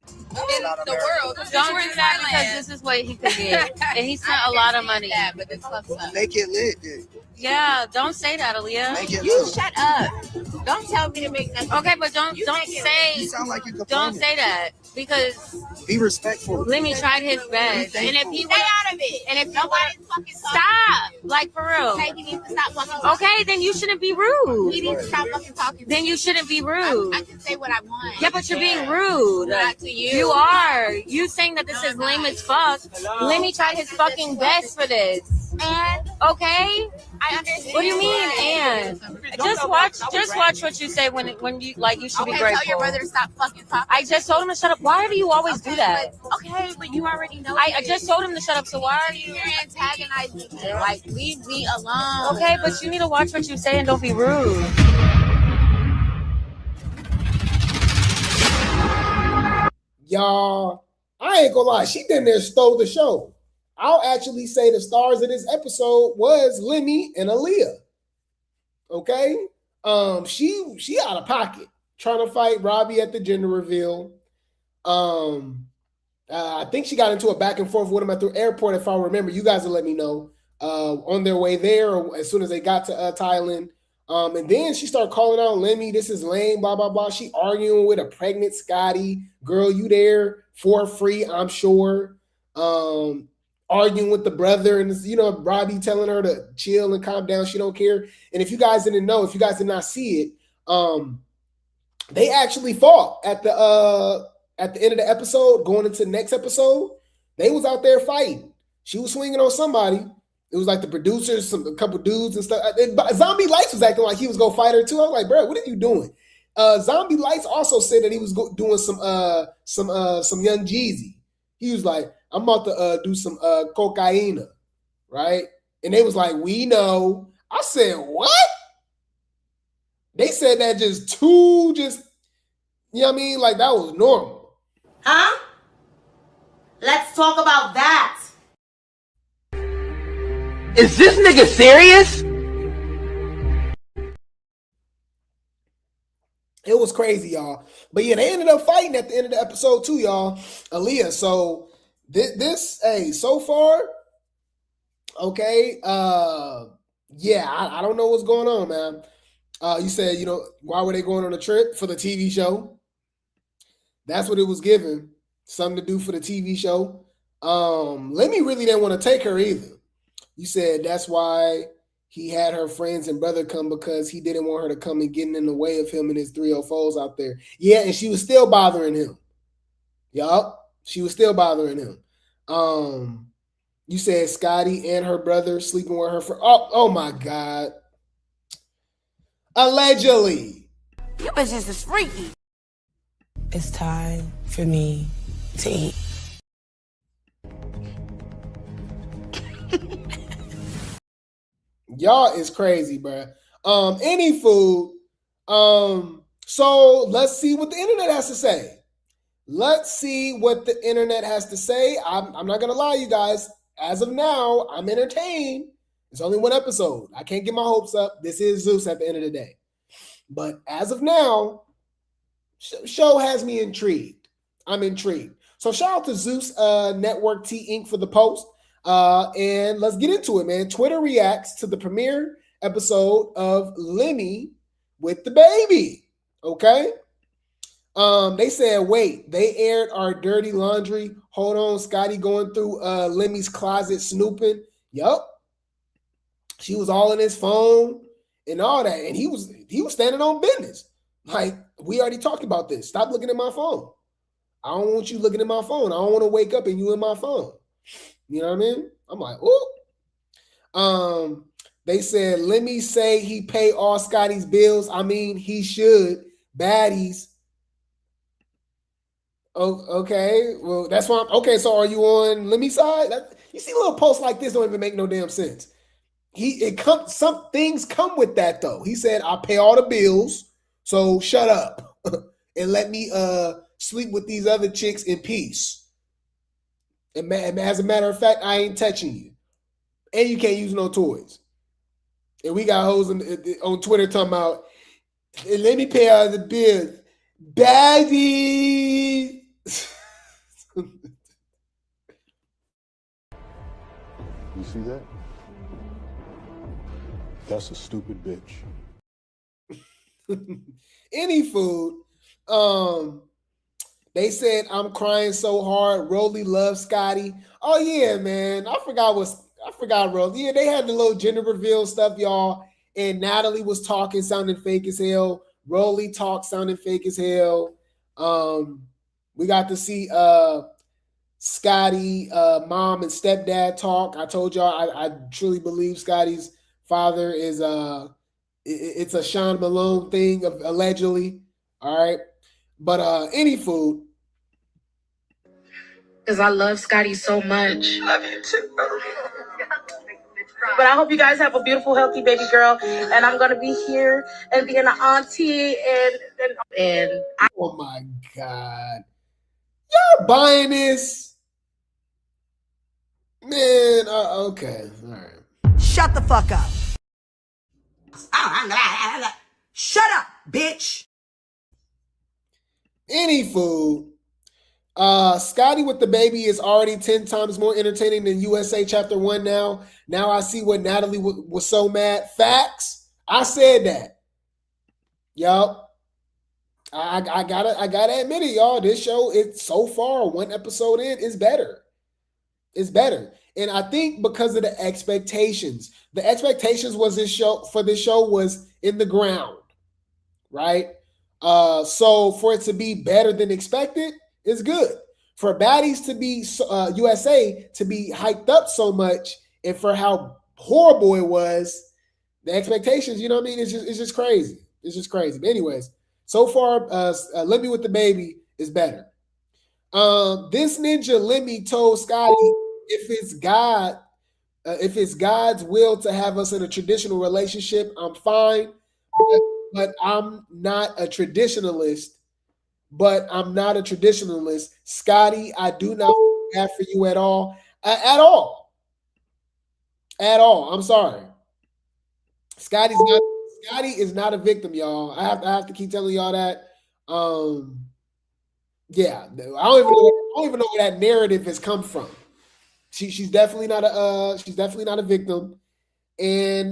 [SPEAKER 18] In the world. Don't do that because this is what he could get. And he spent a lot of money. Yeah, but it's
[SPEAKER 6] Make it lit, dude.
[SPEAKER 18] Yeah, don't say that, Aaliyah.
[SPEAKER 6] Make it
[SPEAKER 18] You
[SPEAKER 6] lit.
[SPEAKER 18] shut up. Don't tell me to make nothing. Okay, but don't say.
[SPEAKER 6] You sound like you're
[SPEAKER 18] Don't
[SPEAKER 6] complaining.
[SPEAKER 18] say that because
[SPEAKER 6] Be respectful.
[SPEAKER 18] Lemmy tried his best, and if he
[SPEAKER 17] Stay out of it.
[SPEAKER 18] and if
[SPEAKER 17] Nobody's fucking
[SPEAKER 18] stop, like for real.
[SPEAKER 17] Okay, he needs to stop fucking talking.
[SPEAKER 18] Okay, then you shouldn't be rude.
[SPEAKER 17] He needs to stop fucking talking.
[SPEAKER 18] Then you shouldn't be rude.
[SPEAKER 17] I can say what I want.
[SPEAKER 18] Yeah, but you're being rude.
[SPEAKER 17] Not to you.
[SPEAKER 18] You are. You saying that this is lame as fuck. Lemmy tried his fucking best for this.
[SPEAKER 17] And
[SPEAKER 18] okay,
[SPEAKER 17] I understand.
[SPEAKER 18] What do you mean? And just watch what you say when you like. You should be grateful.
[SPEAKER 17] Tell your brother to stop fucking talking.
[SPEAKER 18] I just told him to shut up. Why do you always do that?
[SPEAKER 17] But you already know.
[SPEAKER 18] I just told him to shut up. So why are you?
[SPEAKER 17] You're antagonizing me. Like, leave me alone.
[SPEAKER 18] Okay, but you need to watch what you say and don't be rude.
[SPEAKER 11] Y'all, I ain't gonna lie, she done there stole the show. I'll actually say the stars of this episode was Lemmy and Aaliyah. Okay? She out of pocket trying to fight Robbie at the gender reveal. I think she got into a back and forth with him at the airport, if I remember. You guys will let me know. On their way there, or as soon as they got to Thailand. And then she started calling out Lemmy, this is lame, blah, blah, blah. She arguing with a pregnant Scotty. Girl, you there for free, I'm sure. Arguing with the brother, and Robbie telling her to chill and calm down. She don't care. And if you guys didn't know, if you guys did not see it, they actually fought at the end of the episode, going into the next episode. They was out there fighting. She was swinging on somebody. It was like the producers, a couple dudes and stuff. Zombie Lights was acting like he was gonna fight her too. I was like, bro, what are you doing? Zombie Lights also said that he was doing some Young Jeezy. He was like, I'm about to do some cocaine, right? And they was like, we know. I said, what? They said that you know what I mean? Like that was normal.
[SPEAKER 21] Huh? Let's talk about that.
[SPEAKER 12] Is this nigga serious?
[SPEAKER 11] It was crazy, y'all. But yeah, they ended up fighting at the end of the episode too, y'all. Aaliyah. So so far, okay. Yeah, I don't know what's going on, man. You said, why were they going on a trip for the TV show? That's what it was given. Something to do for the TV show. Lemmy really didn't want to take her either. You said that's why he had her friends and brother come, because he didn't want her to come and getting in the way of him and his 304s out there. Yeah, and she was still bothering him. Yup, she was still bothering him. You said Scotty and her brother sleeping with her for oh my God. Allegedly.
[SPEAKER 4] You bitches is freaky.
[SPEAKER 22] It's time for me to eat.
[SPEAKER 11] Y'all is crazy, bro. Any food. So let's see what the internet has to say. Let's see what the internet has to say. I'm not gonna lie, you guys. As of now, I'm entertained. It's only one episode. I can't get my hopes up. This is Zeus at the end of the day. But as of now, show has me intrigued. I'm intrigued. So shout out to Zeus Network T Inc. for the post. And let's get into it, man. Twitter reacts to the premiere episode of Lemmy with the baby. Okay. They said, wait, they aired our dirty laundry. Hold on, Scotty going through Lemmy's closet snooping. Yup. She was all in his phone and all that. And he was standing on business. Like, we already talked about this. Stop looking at my phone. I don't want you looking at my phone. I don't want to wake up and you in my phone. You know what I mean? I'm like, ooh. They said, let me say he pay all Scotty's bills. I mean, he should. Baddies. Oh, okay. Well, that's why okay, so are you on Lemmy's side? You see little posts like this don't even make no damn sense. Some things come with that though. He said, I pay all the bills, so shut up and let me sleep with these other chicks in peace. And as a matter of fact, I ain't touching you. And you can't use no toys. And we got hoes on Twitter talking about, let me pay all the bills. Baddies.
[SPEAKER 23] You see that? That's a stupid bitch.
[SPEAKER 11] Any food. They said I'm crying so hard. Rolly loves Scotty. Oh yeah, man. I forgot Rolly. Yeah, they had the little gender reveal stuff, y'all. And Natalie was talking, sounding fake as hell. Rolly talked, sounding fake as hell. We got to see Scotty, mom and stepdad talk. I told y'all I truly believe Scotty's father is it's a Sean Malone thing, allegedly. All right. But any food.
[SPEAKER 24] Because I love Scotty so much.
[SPEAKER 21] Love you too. But I hope you guys have a beautiful, healthy baby girl. And I'm gonna be here and being an auntie and
[SPEAKER 11] oh my God. Y'all buying this? Man, okay. All right.
[SPEAKER 4] Shut the fuck up. Shut up, bitch.
[SPEAKER 11] Any food. Scotty with the baby is already 10 times more entertaining than USA Chapter 1 now. Now I see what Natalie was so mad. Facts. I said that. Yup. I gotta admit it, y'all. This show, it's so far, one episode in, is better. It's better. And I think because of the expectations was this show was in the ground, right? So for it to be better than expected is good. For Baddies to be USA to be hyped up so much, and for how horrible it was, the expectations, you know what I mean? It's just crazy. It's just crazy. But anyways, so far, Lemmy with the Baby is better. This ninja Lemmy told Scotty, if it's God's will to have us in a traditional relationship, I'm fine. But I'm not a traditionalist. Scotty, I do not have for you at all. At all. I'm sorry. Scotty is not a victim, y'all. I have to keep telling y'all that. Yeah, I don't even know where that narrative has come from. She's definitely not a victim, and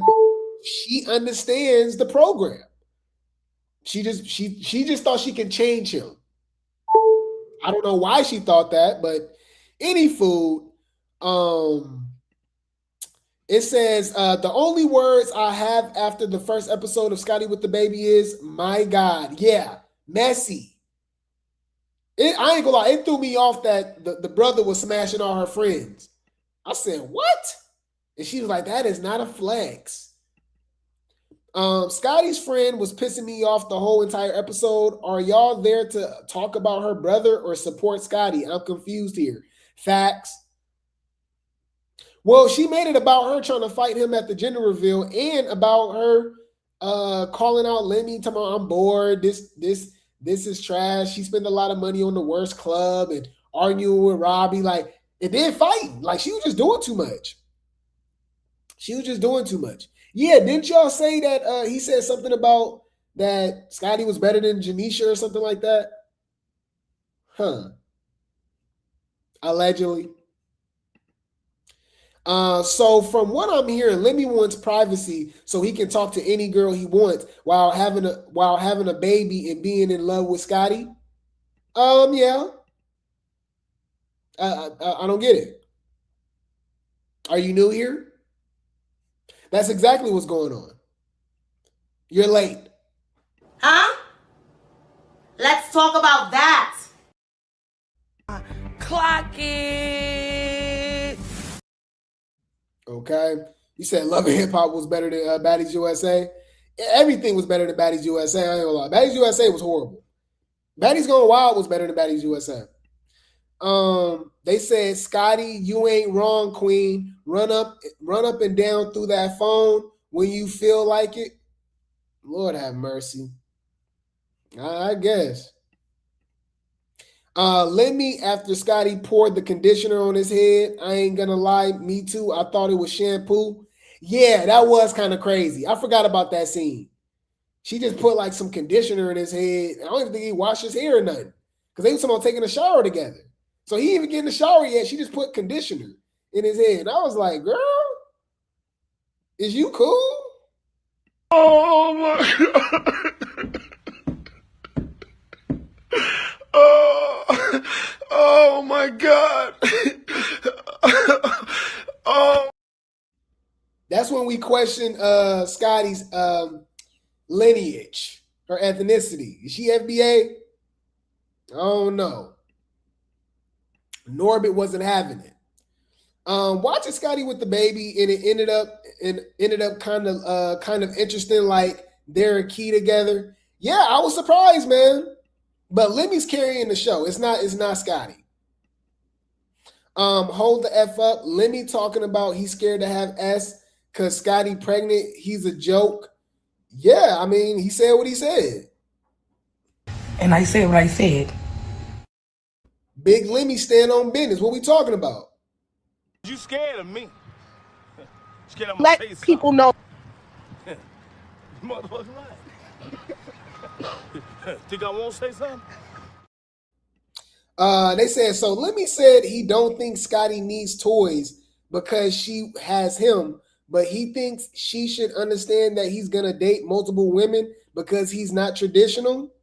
[SPEAKER 11] she understands the program. She just thought she can change him. I don't know why she thought that, but any food. It says the only words I have after the first episode of Scotty with the Baby is "my God." Yeah, messy. I ain't gonna lie, it threw me off that the brother was smashing all her friends. I said, what? And she was like, that is not a flex. Scotty's friend was pissing me off the whole entire episode. Are y'all there to talk about her brother or support Scotty? I'm confused here. Facts. Well, she made it about her trying to fight him at the gender reveal, and about her calling out Lemmy, talking about, I'm bored. This is trash. She spent a lot of money on the worst club and arguing with Robbie, like, and then fighting. Like, she was just doing too much. Yeah, didn't y'all say that he said something about that Scotty was better than Janisha or something like that? Huh. Allegedly. So from what I'm hearing, Lemmy wants privacy so he can talk to any girl he wants while having a baby and being in love with Scotty. Yeah. I don't get it. Are you new here? That's exactly what's going on. You're late.
[SPEAKER 21] Huh? Let's talk about that.
[SPEAKER 4] Clock it.
[SPEAKER 11] Okay. You said Love and Hip Hop was better than Baddies USA. Everything was better than Baddies USA. I ain't gonna lie. Baddies USA was horrible. Baddies Going Wild was better than Baddies USA. They said, Scotty, you ain't wrong, queen. Run up and down through that phone when you feel like it. Lord have mercy. I guess. Lemmy, after Scotty poured the conditioner on his head, I ain't gonna lie, me too. I thought it was shampoo. Yeah, that was kind of crazy. I forgot about that scene. She just put like some conditioner in his head. I don't even think he washed his hair or nothing, because they were talking about taking a shower together. So he didn't even get in the shower yet. She just put conditioner in his head. And I was like, girl, is you cool?
[SPEAKER 12] Oh my God. Oh my God. Oh.
[SPEAKER 11] That's when we question Scotty's lineage, her ethnicity. Is she FBA? I don't know. Norbit wasn't having it. Watching Scotty with the Baby, and it ended up kind of interesting, like they're a key together. Yeah, I was surprised, man. But Lemmy's carrying the show. It's not Scotty. Hold the F up. Lemmy talking about he's scared to have S because Scotty pregnant. He's a joke. Yeah, I mean, he said what he said.
[SPEAKER 22] And I said what I said.
[SPEAKER 11] Big Lemmy stand on business. What we talking about?
[SPEAKER 12] You scared of me? Scared of
[SPEAKER 21] Let people know.
[SPEAKER 12] Motherfucker, right? Think I won't say something?
[SPEAKER 11] They said, so Lemmy said he don't think Scotty needs toys because she has him, but he thinks she should understand that he's gonna date multiple women because he's not traditional.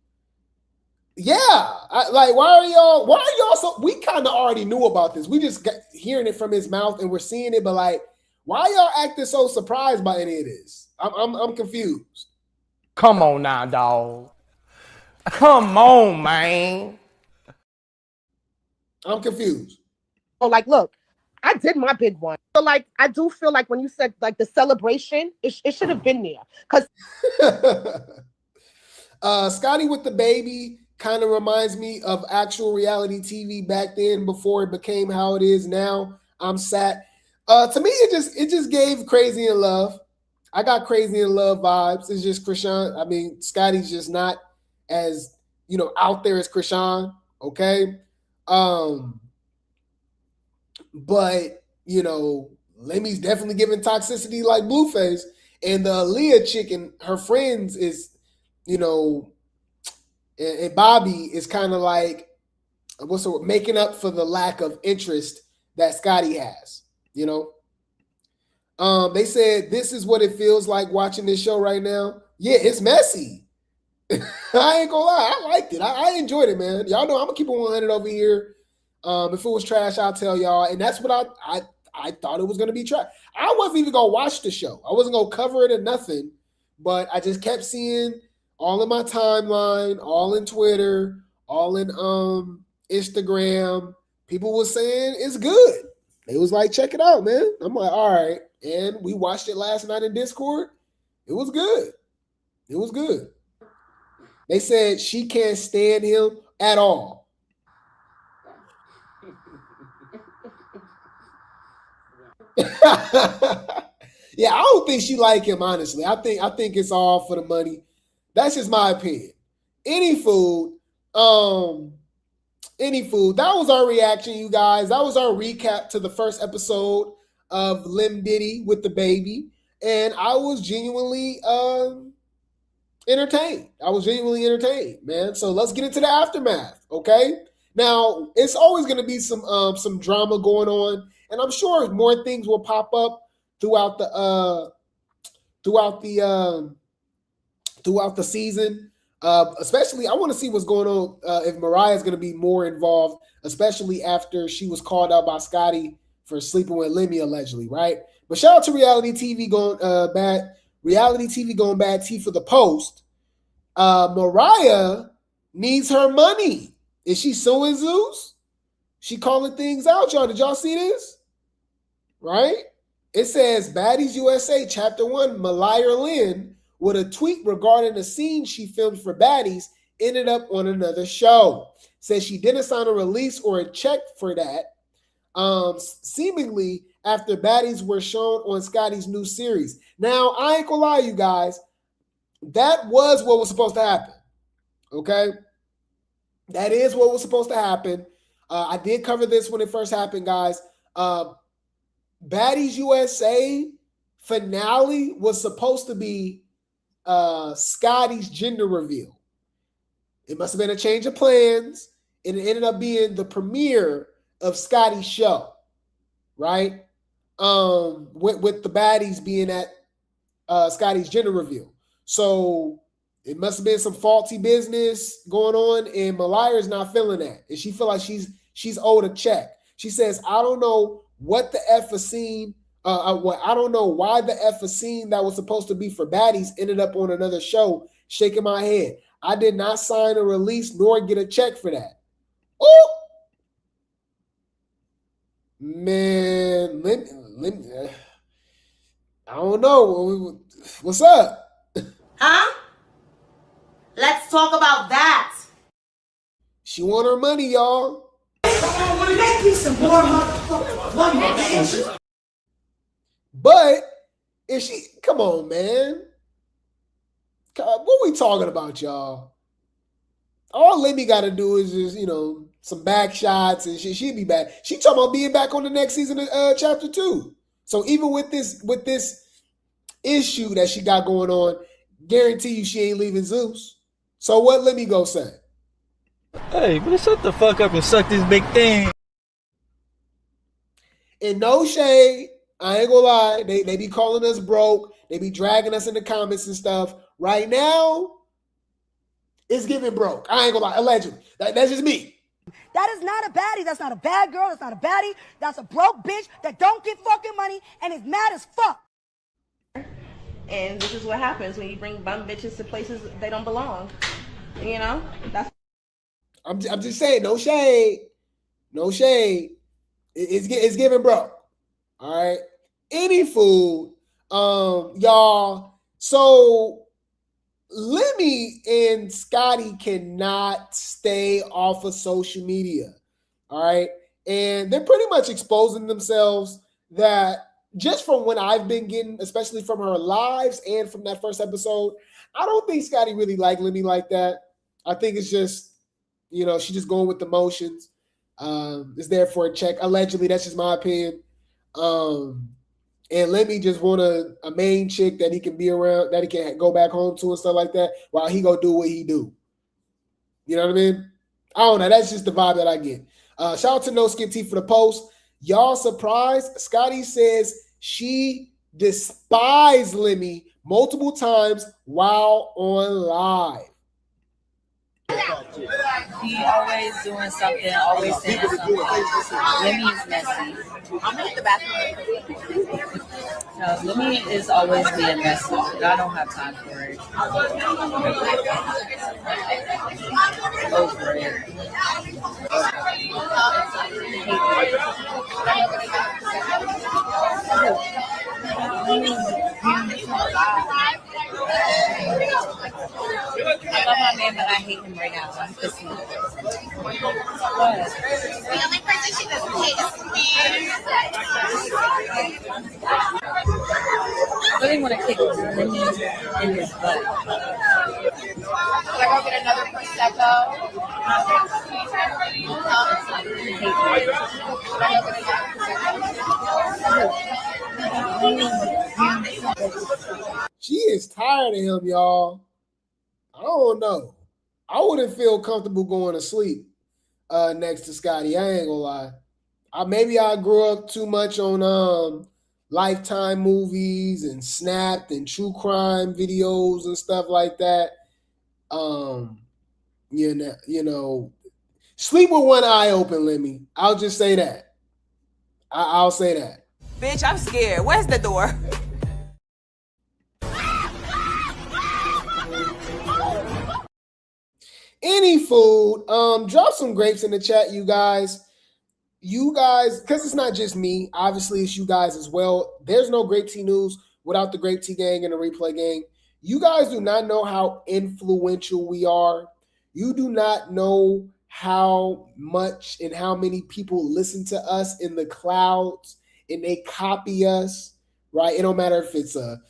[SPEAKER 11] Yeah, why are y'all so, we kind of already knew about this. We just got hearing it from his mouth and we're seeing it, but like, why y'all acting so surprised by any of this? I'm confused.
[SPEAKER 12] Come on now, dog. Come on, man.
[SPEAKER 11] I'm confused.
[SPEAKER 1] Oh, like, look, I did my big one. So, like, I do feel like when you said like the celebration, it should have been there. Cause
[SPEAKER 11] Scotty with the baby kind of reminds me of actual reality TV back then before it became how it is now. I'm sad. To me, it just gave Crazy in Love. I got Crazy in Love vibes. It's just Krishan. I mean, Scotty's just not as, out there as Krishan. Okay. But, Lemmy's definitely giving toxicity like Blueface. And the Leah chick and her friends is, and Bobby is kind of like, making up for the lack of interest that Scotty has, They said, this is what it feels like watching this show right now. Yeah, it's messy. I ain't gonna lie. I liked it. I enjoyed it, man. Y'all know I'm gonna keep it 100 over here. If it was trash, I'll tell y'all. And that's what I thought it was gonna be trash. I wasn't even gonna watch the show. I wasn't gonna cover it or nothing. But I just kept seeing all in my timeline, all in Twitter, all in Instagram. People were saying it's good. They was like, check it out, man. I'm like, all right. And we watched it last night in Discord. It was good. It was good. They said she can't stand him at all. Yeah, I don't think she like him, honestly. I think it's all for the money. That's just my opinion. Any food. That was our reaction, you guys. That was our recap to the first episode of Lim Diddy with the baby. And I was genuinely entertained. Man. So let's get into the aftermath, okay? Now, it's always going to be some drama going on, and I'm sure more things will pop up throughout the season. Especially, I want to see what's going on if Mariah's going to be more involved, especially after she was called out by Scotty for sleeping with Lemmy allegedly, right? But shout out to reality TV going bad. Reality TV going bad. T for the post. Mariah needs her money. Is she suing Zeus? She calling things out, y'all. Did y'all see this? Right? It says Baddies USA Chapter 1, Malaya Lynn, with a tweet regarding a scene she filmed for Baddies, ended up on another show. Says she didn't sign a release or a check for that. Seemingly after Baddies were shown on Scotty's new series. Now, I ain't gonna lie, you guys. That was what was supposed to happen. Okay? That is what was supposed to happen. I did cover this when it first happened, guys. Baddies USA finale was supposed to be Scotty's gender reveal. It must have been a change of plans, and it ended up being the premiere of Scotty's show, right? With the baddies being at Scotty's gender reveal. So it must have been some faulty business going on, and Malaya's not feeling that, and she feel like she's owed a check. She says, I don't know what the F a scene. I don't know why the F a scene that was supposed to be for Baddies ended up on another show. Shaking my head. I did not sign a release nor get a check for that. Oh, man, I don't know. What's up?
[SPEAKER 21] Huh? Let's talk about that.
[SPEAKER 11] She want her money, y'all.
[SPEAKER 21] Make me some more motherfucking money.
[SPEAKER 11] But if she, come on, man. What we talking about, y'all? All Lemmy got to do is just, some back shots and she'll be back. She talking about being back on the next season of Chapter 2. So even with this issue that she got going on, guarantee you she ain't leaving Zeus. So what Lemmy go say?
[SPEAKER 3] Hey, but shut the fuck up and suck this big thing.
[SPEAKER 11] And no shade I ain't gonna lie. They be calling us broke. They be dragging us in the comments and stuff. Right now, it's giving broke. I ain't gonna lie. Allegedly. That's just me.
[SPEAKER 4] That is not a baddie. That's not a bad girl. That's not a baddie. That's a broke bitch that don't get fucking money and is mad as fuck.
[SPEAKER 2] And this is what happens when you bring bum bitches to places they don't belong. You know? That's.
[SPEAKER 11] I'm just saying, no shade. No shade. It's giving broke. All right. Any food. Y'all. So Lemmy and Scotty cannot stay off of social media. All right. And they're pretty much exposing themselves that just from when I've been getting, especially from her lives and from that first episode, I don't think Scotty really liked Lemmy like that. I think it's just, you know, she's just going with the motions. It's there for a check. Allegedly, that's just my opinion. And Lemmy just want a main chick that he can be around, that he can go back home to and stuff like that, while he go do what he do. You know what I mean? I don't know. That's just the vibe that I get. Shout out to No Skip T for the post. Y'all surprised? Scotty says she despised Lemmy multiple times while on live.
[SPEAKER 17] He always doing something, always saying something. Lemmy is messy. I'm gonna hit the bathroom. No, Lemmy is always being messy, and I don't have time for it. Over it. I love my man, but I hate him right now. I'm pissing me off. The only person she doesn't hate is me. I really want to kick Lemmy in his butt. Should I go get another Prosecco?
[SPEAKER 11] She is tired of him, y'all. I don't know. I wouldn't feel comfortable going to sleep next to Scotty. I ain't gonna lie. Maybe I grew up too much on Lifetime movies and Snapped and true crime videos and stuff like that. You know, sleep with one eye open, Lemmy. I'll just say that. I'll say that.
[SPEAKER 5] Bitch, I'm scared. Where's the door?
[SPEAKER 11] Any food. Drop some grapes in the chat, you guys. You guys, because it's not just me. Obviously, it's you guys as well. There's no Grape Tea News without the Grape Tea gang and the Replay gang. You guys do not know how influential we are. You do not know how much and how many people listen to us in the clouds and they copy us, right? It don't matter if it's a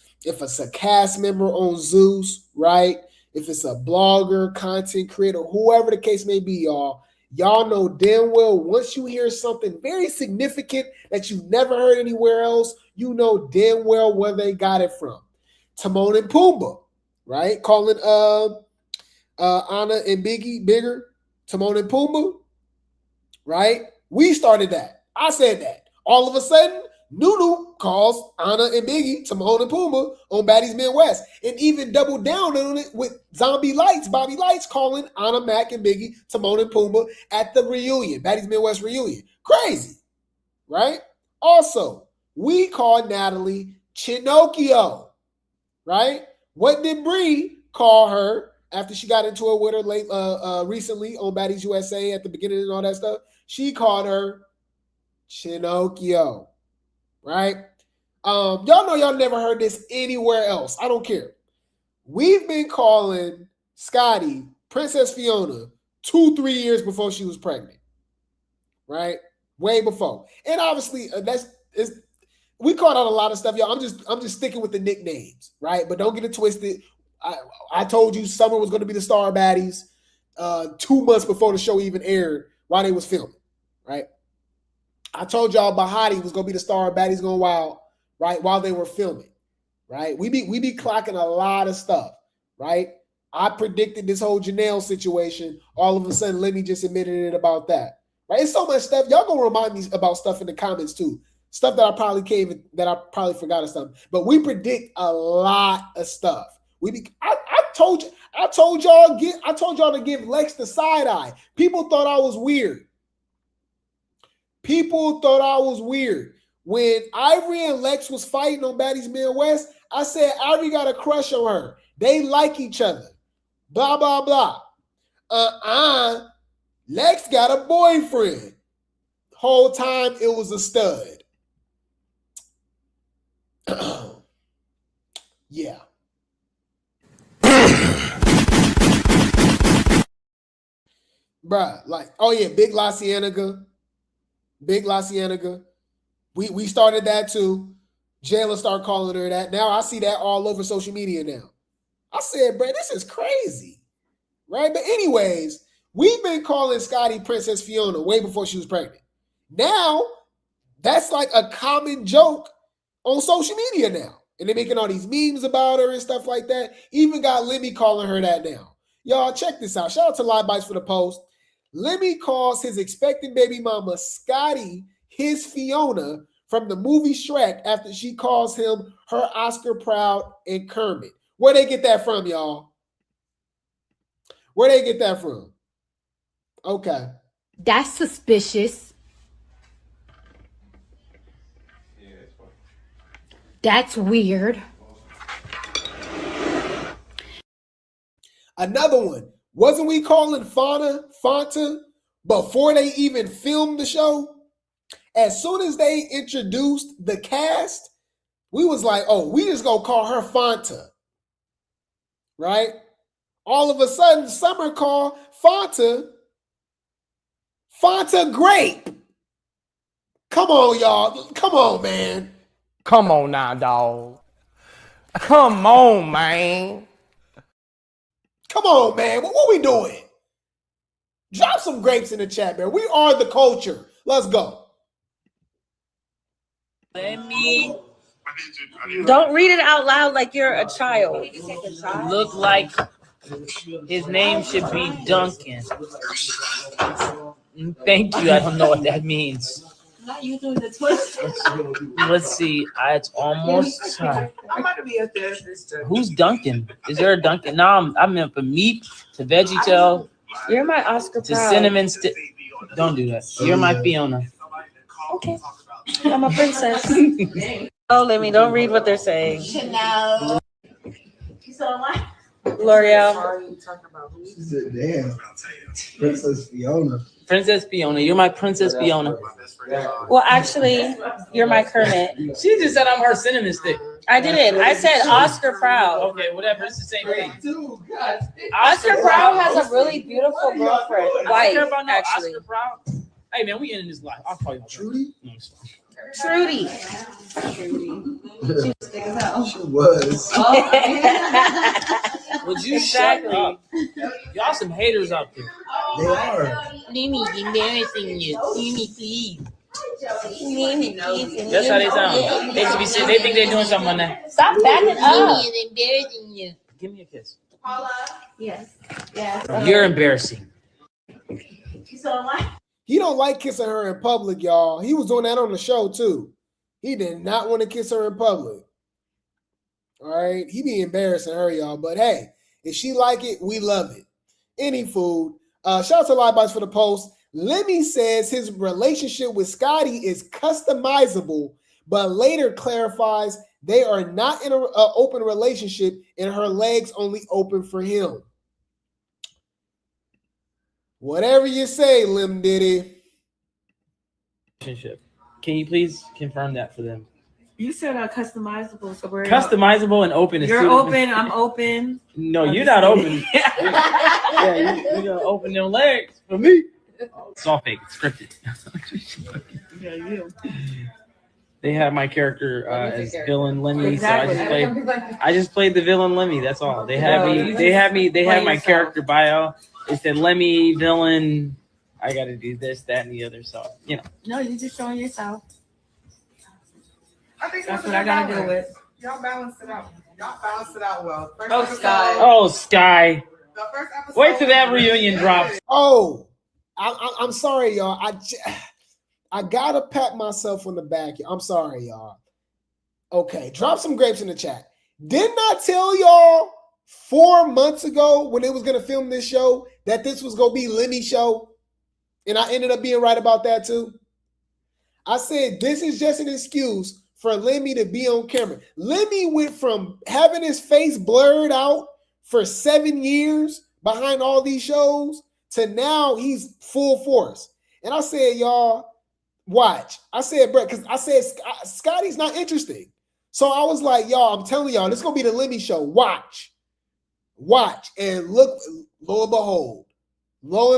[SPEAKER 11] cast member on Zeus, right? If it's a blogger, content creator, whoever the case may be, y'all know damn well once you hear something very significant that you've never heard anywhere else, you know damn well where they got it from. Timon and Pumbaa, right? Calling Anna and Biggie bigger. Timon and Pumbaa, right? We started that. I said that. All of a sudden, Nunu calls Anna and Biggie, Timon and Pumbaa on Baddies Midwest, and even doubled down on it with Bobby Lights calling Anna Mac and Biggie, Timon and Pumbaa at the reunion, Baddies Midwest reunion. Crazy, right? Also, we called Natalie Chinocchio, right? What did Bree call her after she got into it with her recently on Baddies USA at the beginning and all that stuff? She called her Chinocchio. Right? Y'all know y'all never heard this anywhere else. I don't care. We've been calling Scotty Princess Fiona 2-3 years before she was pregnant. Right? Way before. And obviously we called out a lot of stuff, y'all. I'm just sticking with the nicknames, right? But don't get it twisted. I told you Summer was going to be the star of Baddies 2 months before the show even aired while they was filming, right? I told y'all Bahati was gonna be the star of Baddies Gone Wild, right? While they were filming, right? We be clocking a lot of stuff, right? I predicted this whole Janelle situation. All of a sudden, Lemmy just admitted it about that, right? It's so much stuff. Y'all gonna remind me about stuff in the comments too. Stuff that I probably forgot or something. But we predict a lot of stuff. I told y'all to give Lex the side eye. People thought I was weird. When Ivory and Lex was fighting on Baddies Midwest, I said Ivory got a crush on her. They like each other. Blah, blah, blah. Lex got a boyfriend. Whole time it was a stud. Yeah. Bruh, like, oh yeah, Big La Cienega. We started that too. Jayla started calling her that. Now I see that all over social media now. I said, bruh, this is crazy. Right? But anyways, we've been calling Scotty Princess Fiona way before she was pregnant. Now, that's like a common joke on social media now. And they're making all these memes about her and stuff like that. Even got Lemmy calling her that now. Y'all, check this out. Shout out to Live Bites for the post. Lemmy calls his expecting baby mama Scotty his Fiona from the movie Shrek after she calls him her Oscar Proud and Kermit. Where they get that from, y'all? Where they get that from? Okay.
[SPEAKER 7] That's suspicious. That's weird.
[SPEAKER 11] Another one. Wasn't we calling Fanta before they even filmed the show? As soon as they introduced the cast, we was like, oh, we just gonna call her Fanta. Right? All of a sudden, Summer called Fanta Grape. Come on, y'all. Come on, man.
[SPEAKER 12] Come on now, dog. Come on, man.
[SPEAKER 11] Come on, man. What we doing? Drop some grapes in the chat, man. We are the culture. Let's go.
[SPEAKER 17] Don't read it out loud like you're a child.
[SPEAKER 9] Look like his name should be Duncan. Thank you. I don't know what that means.
[SPEAKER 17] Not you doing the twist.
[SPEAKER 9] Let's see. It's almost time.
[SPEAKER 17] I'm about to be a therapist.
[SPEAKER 9] Who's Duncan? Is there a Duncan? No, I meant from meat to veggie tail.
[SPEAKER 17] You're my Oscar
[SPEAKER 9] to
[SPEAKER 17] Proud.
[SPEAKER 9] cinnamon stick. Don't do that. You're my Fiona.
[SPEAKER 17] Okay. I'm a princess. Oh, Lemmy, don't read what they're saying.
[SPEAKER 15] Chanel. You saw mine?
[SPEAKER 17] L'Oreal.
[SPEAKER 10] She said, damn. Princess Fiona.
[SPEAKER 9] Princess Fiona. You're my Princess Fiona.
[SPEAKER 17] Well, actually, you're my Kermit.
[SPEAKER 9] She just said I'm her cinnamon stick.
[SPEAKER 17] I didn't. I said Oscar Proud.
[SPEAKER 9] Okay, whatever. It's the same thing.
[SPEAKER 17] Oscar Proud has a really beautiful girlfriend. Wife, actually.
[SPEAKER 9] Oscar Proud. Hey, man, we ending this live. I'll call you Trudy. No,
[SPEAKER 17] Trudy.
[SPEAKER 10] She was.
[SPEAKER 9] Would you shut up? Y'all some haters out there.
[SPEAKER 10] They are.
[SPEAKER 9] Mimi, embarrassing you. Mimi, please.
[SPEAKER 17] Mimi, please.
[SPEAKER 9] That's how they sound. They should be sitting. They think they're doing something on that.
[SPEAKER 17] Stop backing up.
[SPEAKER 9] Mimi is embarrassing you. Give me a kiss.
[SPEAKER 15] Paula? Yes. Yes.
[SPEAKER 9] You're embarrassing.
[SPEAKER 15] You saw mine?
[SPEAKER 11] He don't like kissing her in public, y'all. He was doing that on the show, too. He did not want to kiss her in public. All right? He be embarrassing her, y'all. But, hey, if she like it, we love it. Any food. Shout out to Live Bites for the post. Lemmy says his relationship with Scotty is customizable, but later clarifies they are not in an open relationship and her legs only open for him. Whatever you say, Lim Diddy.
[SPEAKER 9] Relationship. Can you please confirm that for them?
[SPEAKER 17] You said customizable, so we're
[SPEAKER 9] Customizable and open. Is
[SPEAKER 17] You're
[SPEAKER 9] two
[SPEAKER 17] open.
[SPEAKER 9] different-
[SPEAKER 17] I'm open.
[SPEAKER 9] No, you're not open. Yeah, you gonna open them legs for me. It's all fake. It's scripted.
[SPEAKER 17] Yeah, you.
[SPEAKER 9] They have my character as villain Lemmy,
[SPEAKER 17] Exactly.
[SPEAKER 9] so I just played the villain Lemmy. That's all. They have me. They have my
[SPEAKER 17] yourself.
[SPEAKER 9] character bio. It said Lemmy villain. I got to do this, that, and the other. So
[SPEAKER 17] No, you're just showing yourself.
[SPEAKER 8] I think
[SPEAKER 17] That's what I gotta deal with.
[SPEAKER 8] Y'all balanced it out. Y'all balanced it out well. First
[SPEAKER 17] Oh,
[SPEAKER 8] episode-
[SPEAKER 17] Sky.
[SPEAKER 9] Oh, Sky.
[SPEAKER 8] The first episode.
[SPEAKER 9] Wait till that reunion drops.
[SPEAKER 11] Oh, I'm sorry, y'all. I gotta pat myself on the back. I'm sorry, y'all. Okay, drop some grapes in the chat. Didn't I tell y'all 4 months ago when they was gonna film this show that this was gonna be Lemmy's show? And I ended up being right about that too. I said this is just an excuse for Lemmy to be on camera. Lemmy went from having his face blurred out for 7 years behind all these shows to now he's full force. And I said, y'all, watch. I said, bro, because I said Scotty's not interesting. So I was like, y'all, I'm telling y'all, this is going to be the Lemmy show. Watch. And look, lo and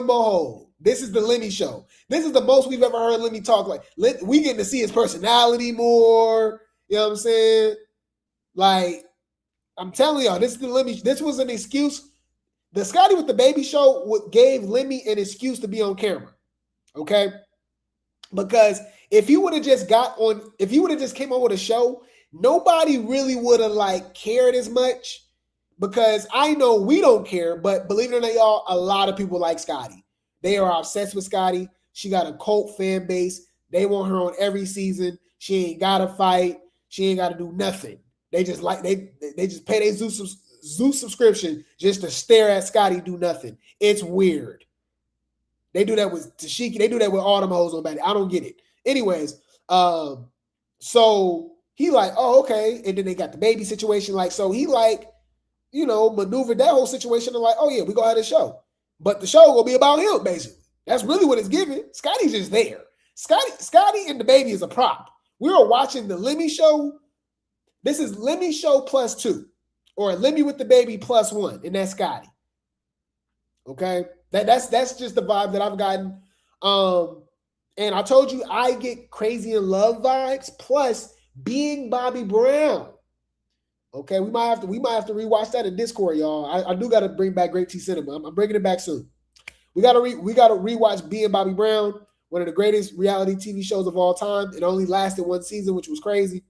[SPEAKER 11] behold, this is the Lemmy show. This is the most we've ever heard Lemmy talk. Like, we getting to see his personality more. You know what I'm saying? Like, I'm telling y'all, this is the Lemmy. This was an excuse. The Scotty with the Baby show gave Lemmy an excuse to be on camera. Okay? Because if he would have just came on with a show, nobody really would have like cared as much. Because I know we don't care, but believe it or not, y'all, a lot of people like Scotty. They are obsessed with Scotty. She got a cult fan base. They want her on every season. She ain't gotta fight. She ain't gotta do nothing. They just like they just pay their Zeus subscription just to stare at Scotty do nothing. It's weird. They do that with Tashiki. They do that with all them hoes on Baddies. I don't get it. Anyways, so he like, oh, okay. And then they got the baby situation. Like, so he like, you know, maneuvered that whole situation and like, oh yeah, we gonna have a show. But the show will be about him, basically. That's really what it's giving. Scotty's just there. Scotty and the baby is a prop. We are watching the Lemmy show. This is Lemmy show +2, or Lemmy with the baby +1, and that's Scotty. Okay, that's just the vibe that I've gotten. And I told you I get crazy in love vibes plus being Bobby Brown. Okay, we might have to rewatch that in Discord, y'all. I do got to bring back Grape Tea Cinema. I'm bringing it back soon. We got to rewatch Being Bobby Brown, one of the greatest reality TV shows of all time. It only lasted 1 season, which was crazy.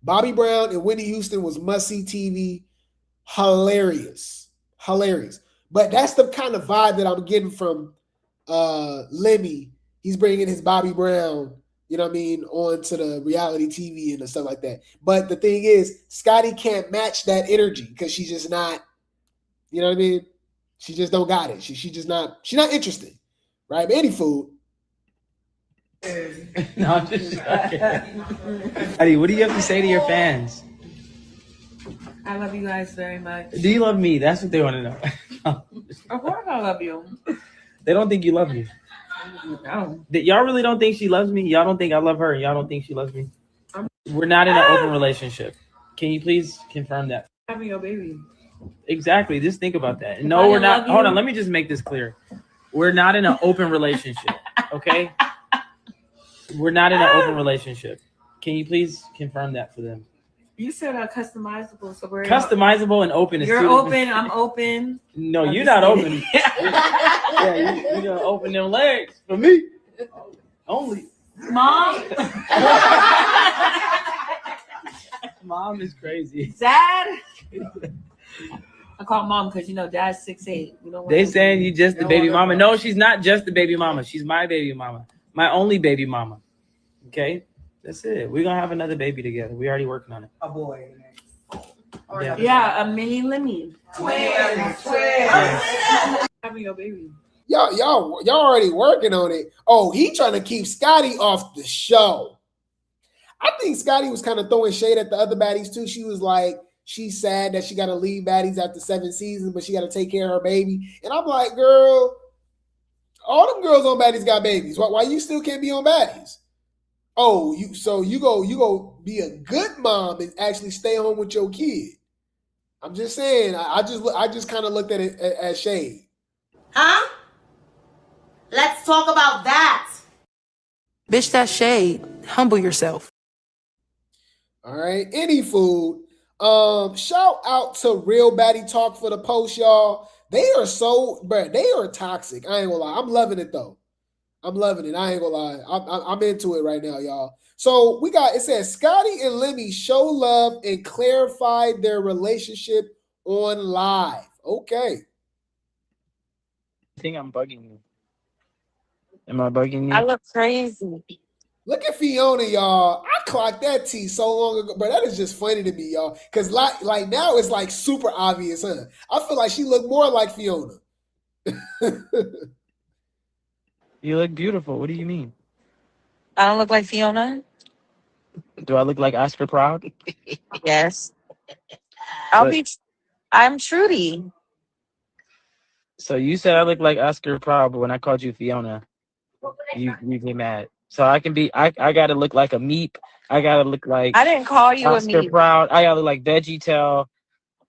[SPEAKER 11] Bobby Brown and Whitney Houston was must-see TV. Hilarious. But that's the kind of vibe that I'm getting from Lemmy. He's bringing his Bobby Brown, you know what I mean, onto the reality TV and stuff like that. But the thing is, Scotty can't match that energy because she's just not, you know what I mean? She just don't got it. She's not interested, right? But any food.
[SPEAKER 9] No, I'm just joking. Eddie, what do you have to say to your fans?
[SPEAKER 17] I love you guys very much.
[SPEAKER 9] Do you love me? That's what they want to know.
[SPEAKER 17] Of course I love you.
[SPEAKER 9] They don't think you love me.
[SPEAKER 17] No.
[SPEAKER 9] Y'all really don't think she loves me? Y'all don't think I love her? Y'all don't think she loves me? We're not in an open relationship. Can you please confirm that?
[SPEAKER 17] Having your baby.
[SPEAKER 9] Exactly. Just think about that. No, we're not. Hold on. Let me just make this clear. We're not in an open relationship. Okay? We're not in an open relationship. Can you please confirm that for them?
[SPEAKER 17] You said customizable, so we're
[SPEAKER 9] customizable and open.
[SPEAKER 17] You're open. I'm open.
[SPEAKER 9] No, you're not open. Yeah, you're gonna open them legs for me. Only.
[SPEAKER 17] Mom.
[SPEAKER 9] Mom is crazy.
[SPEAKER 17] Dad. I call mom because you know dad's 6'8".
[SPEAKER 9] They saying you just the baby mama. No, she's not just the baby mama. She's my baby mama. My only baby mama. Okay? That's it. We're gonna have another baby together. We already working on it.
[SPEAKER 10] A boy.
[SPEAKER 17] Yeah, a mini Lemmy. Twins. Having your baby.
[SPEAKER 11] Y'all already working on it. Oh, he trying to keep Scotty off the show. I think Scotty was kind of throwing shade at the other baddies too. She was like, she's sad that she got to leave Baddies after 7 seasons, but she got to take care of her baby. And I'm like, girl, all them girls on Baddies got babies. Why you still can't be on Baddies? Oh, you go be a good mom and actually stay home with your kid. I'm just saying. I just kind of looked at it as shade.
[SPEAKER 13] Huh? Let's talk about that.
[SPEAKER 14] Bitch, that's shade. Humble yourself.
[SPEAKER 11] All right. Any food. Shout out to Real Baddie Talk for the post, y'all. They are they are toxic. I ain't gonna lie. I'm loving it though. I'm loving it. I ain't gonna lie. I'm into it right now, y'all. So it says Scotty and Lemmy show love and clarified their relationship on live. Okay.
[SPEAKER 9] I think I'm bugging you. Am I bugging you?
[SPEAKER 18] I look crazy.
[SPEAKER 11] Look at Fiona, y'all. I clocked that T so long ago, but that is just funny to me, y'all. Because like now it's like super obvious, huh? I feel like she looked more like Fiona.
[SPEAKER 9] You look beautiful. What do you mean?
[SPEAKER 18] I don't look like Fiona.
[SPEAKER 9] Do I look like Oscar Proud?
[SPEAKER 18] Yes.
[SPEAKER 9] But-
[SPEAKER 18] I'm Trudy.
[SPEAKER 9] So you said I look like Oscar Proud, but when I called you Fiona, you get mad. So I can be. I gotta look like a Meep. I gotta look like.
[SPEAKER 18] I didn't call you
[SPEAKER 9] Oscar
[SPEAKER 18] a Meep.
[SPEAKER 9] Proud. I gotta look like Veggie Tail.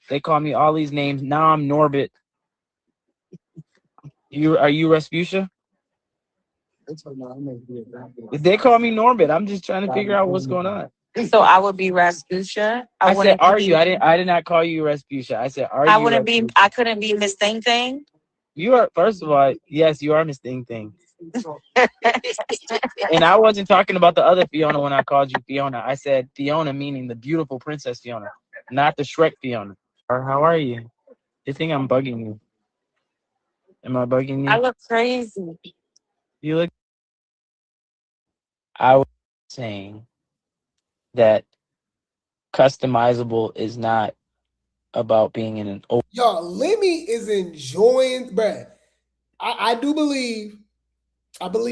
[SPEAKER 9] They call me all these names. Now I'm Norbit. Are you Respucia? They call me Norbit. I'm just trying to figure out what's going on.
[SPEAKER 18] So I would be Rasputia.
[SPEAKER 9] I said, are you? I did not call you Respucia. I said, are you?
[SPEAKER 18] I wouldn't be. I couldn't be Miss Thing Thing.
[SPEAKER 9] You are. First of all, yes, you are Miss Thing Thing. And I wasn't talking about the other Fiona when I called you Fiona. I said Fiona, meaning the beautiful Princess Fiona, not the Shrek Fiona. Or how are you? You think I'm bugging you? Am I bugging you?
[SPEAKER 18] I look crazy.
[SPEAKER 9] You look. I was saying that customizable is not about being in an open.
[SPEAKER 11] Y'all, Lemmy is enjoying, bruh. I believe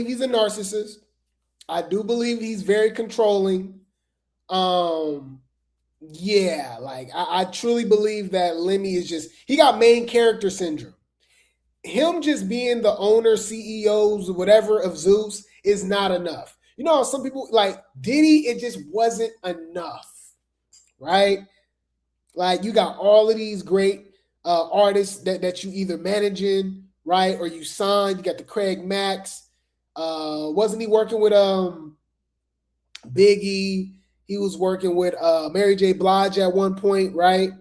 [SPEAKER 11] he's a narcissist. I do believe he's very controlling. Yeah, like I truly believe that Lemmy is he got main character syndrome. Him just being the owner, CEOs, whatever of Zeus is not enough. You know, some people like Diddy, it just wasn't enough, right? Like you got all of these great artists that you either managing, right, or you signed. You got the Craig Max. Wasn't he working with Biggie? He was working with Mary J. Blige at one point, right?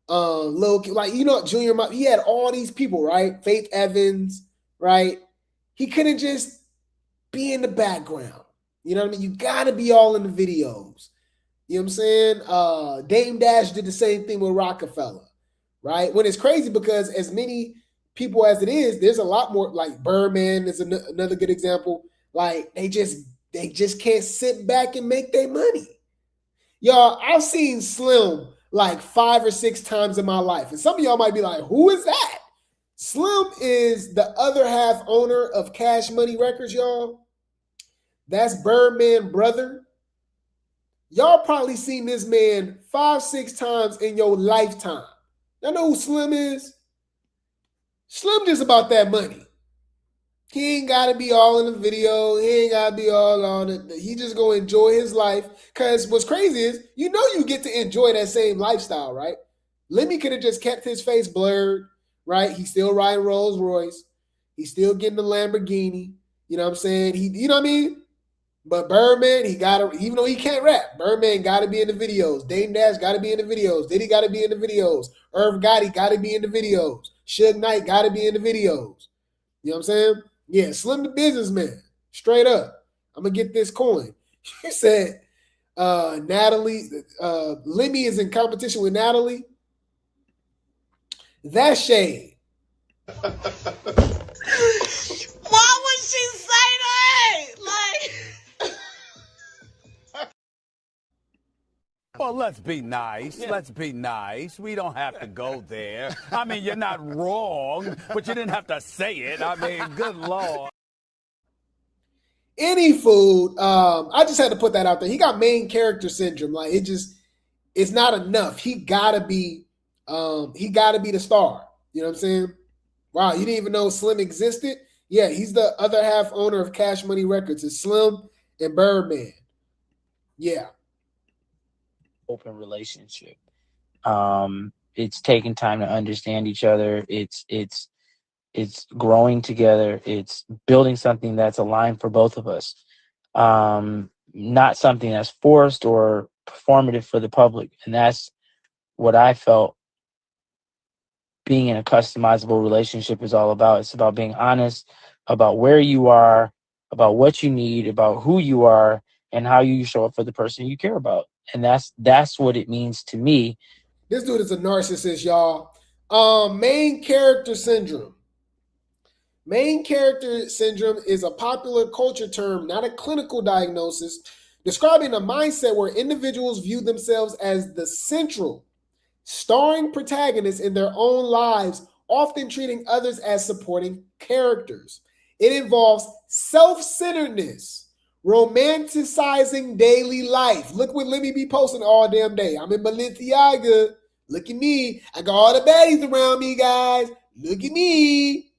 [SPEAKER 11] Like Junior, he had all these people, right? Faith Evans, right? He couldn't just be in the background. You know what I mean? You got to be all in the videos. You know what I'm saying? Dame Dash did the same thing with Rockefeller, right? When it's crazy because as many people as it is, there's a lot more. Like Birdman is another good example. Like they just can't sit back and make their money. Y'all, I've seen Slim like 5 or 6 times in my life, and some of y'all might be like, "Who is that?" Slim is the other half owner of Cash Money Records, y'all. That's Birdman brother. Y'all probably seen this man 5, 6 times in your lifetime. Y'all know who Slim is? Slim just about that money. He ain't got to be all in the video. He ain't got to be all on it. He just going to enjoy his life. Because what's crazy is, you get to enjoy that same lifestyle, right? Lemmy could have just kept his face blurred, right? He's still riding Rolls Royce. He's still getting the Lamborghini. You know what I'm saying? You know what I mean? But Birdman, he got to, even though he can't rap, Birdman got to be in the videos. Dame Dash got to be in the videos. Diddy got to be in the videos. Irv Gotti got to be in the videos. Suge Knight got to be in the videos. You know what I'm saying? Yeah, Slim the businessman. Straight up. I'm going to get this coin. You said Natalie, Lemmy is in competition with Natalie. That's shade.
[SPEAKER 8] Why would she say that? Like,
[SPEAKER 6] well, let's be nice. Yeah. Let's be nice. We don't have to go there. I mean, you're not wrong, but you didn't have to say it. I mean, good Lord.
[SPEAKER 11] Any food, I just had to put that out there. He got main character syndrome. Like it's not enough. He gotta be the star. You know what I'm saying? Wow, you didn't even know Slim existed? Yeah, he's the other half owner of Cash Money Records. It's Slim and Birdman. Yeah.
[SPEAKER 9] Open relationship. It's taking time to understand each other. It's growing together. It's building something that's aligned for both of us. Not something that's forced or performative for the public. And that's what I felt being in a customizable relationship is all about. It's about being honest about where you are, about what you need, about who you are, and how you show up for the person you care about. And that's what it means to me.
[SPEAKER 11] This dude is a narcissist, y'all. Main character syndrome. Main character syndrome is a popular culture term, not a clinical diagnosis, describing a mindset where individuals view themselves as the central, starring protagonists in their own lives, often treating others as supporting characters. It involves self-centeredness, romanticizing daily life. Look what Lemmy be posting all damn day. I'm in Balenciaga. Look at me. I got all the baddies around me, guys. Look at me.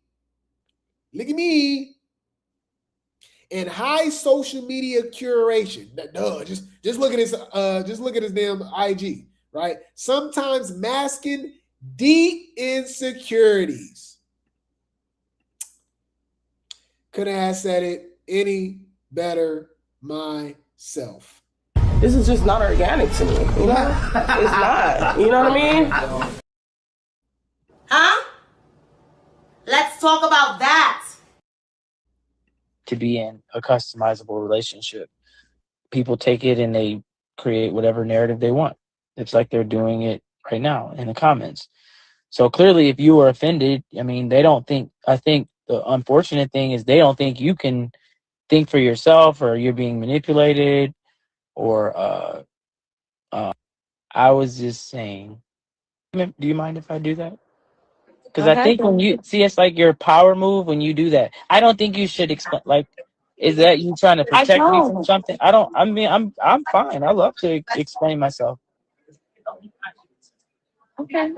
[SPEAKER 11] Look at me. And high social media curation. Duh, just look at his damn IG, right? Sometimes masking deep insecurities. Couldn't have said it any better myself.
[SPEAKER 8] This is just not organic to me, you know? It's not. You know what I mean?
[SPEAKER 13] Huh? Let's talk about that.
[SPEAKER 9] To be in a customizable relationship, people take it and they create whatever narrative they want. It's like they're doing it right now in the comments. So clearly, if you are offended, I mean, they don't think, I think the unfortunate thing is they don't think you can think for yourself, or you're being manipulated, or I was just saying, do you mind if I do that? Because I think when you see, it's like your power move when you do that. I don't think you should explain. Like, is that you trying to protect me from something? I don't. I mean, I'm fine. I love to explain myself.
[SPEAKER 18] Okay.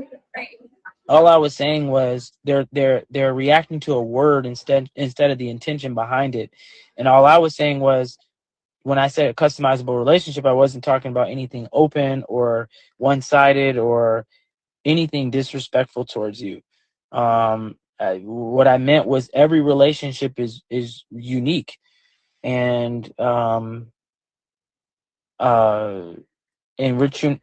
[SPEAKER 9] All I was saying was they're reacting to a word instead of the intention behind it. And all I was saying was, when I said a customizable relationship, I wasn't talking about anything open or one-sided or anything disrespectful towards you. What I meant was every relationship is unique, and we're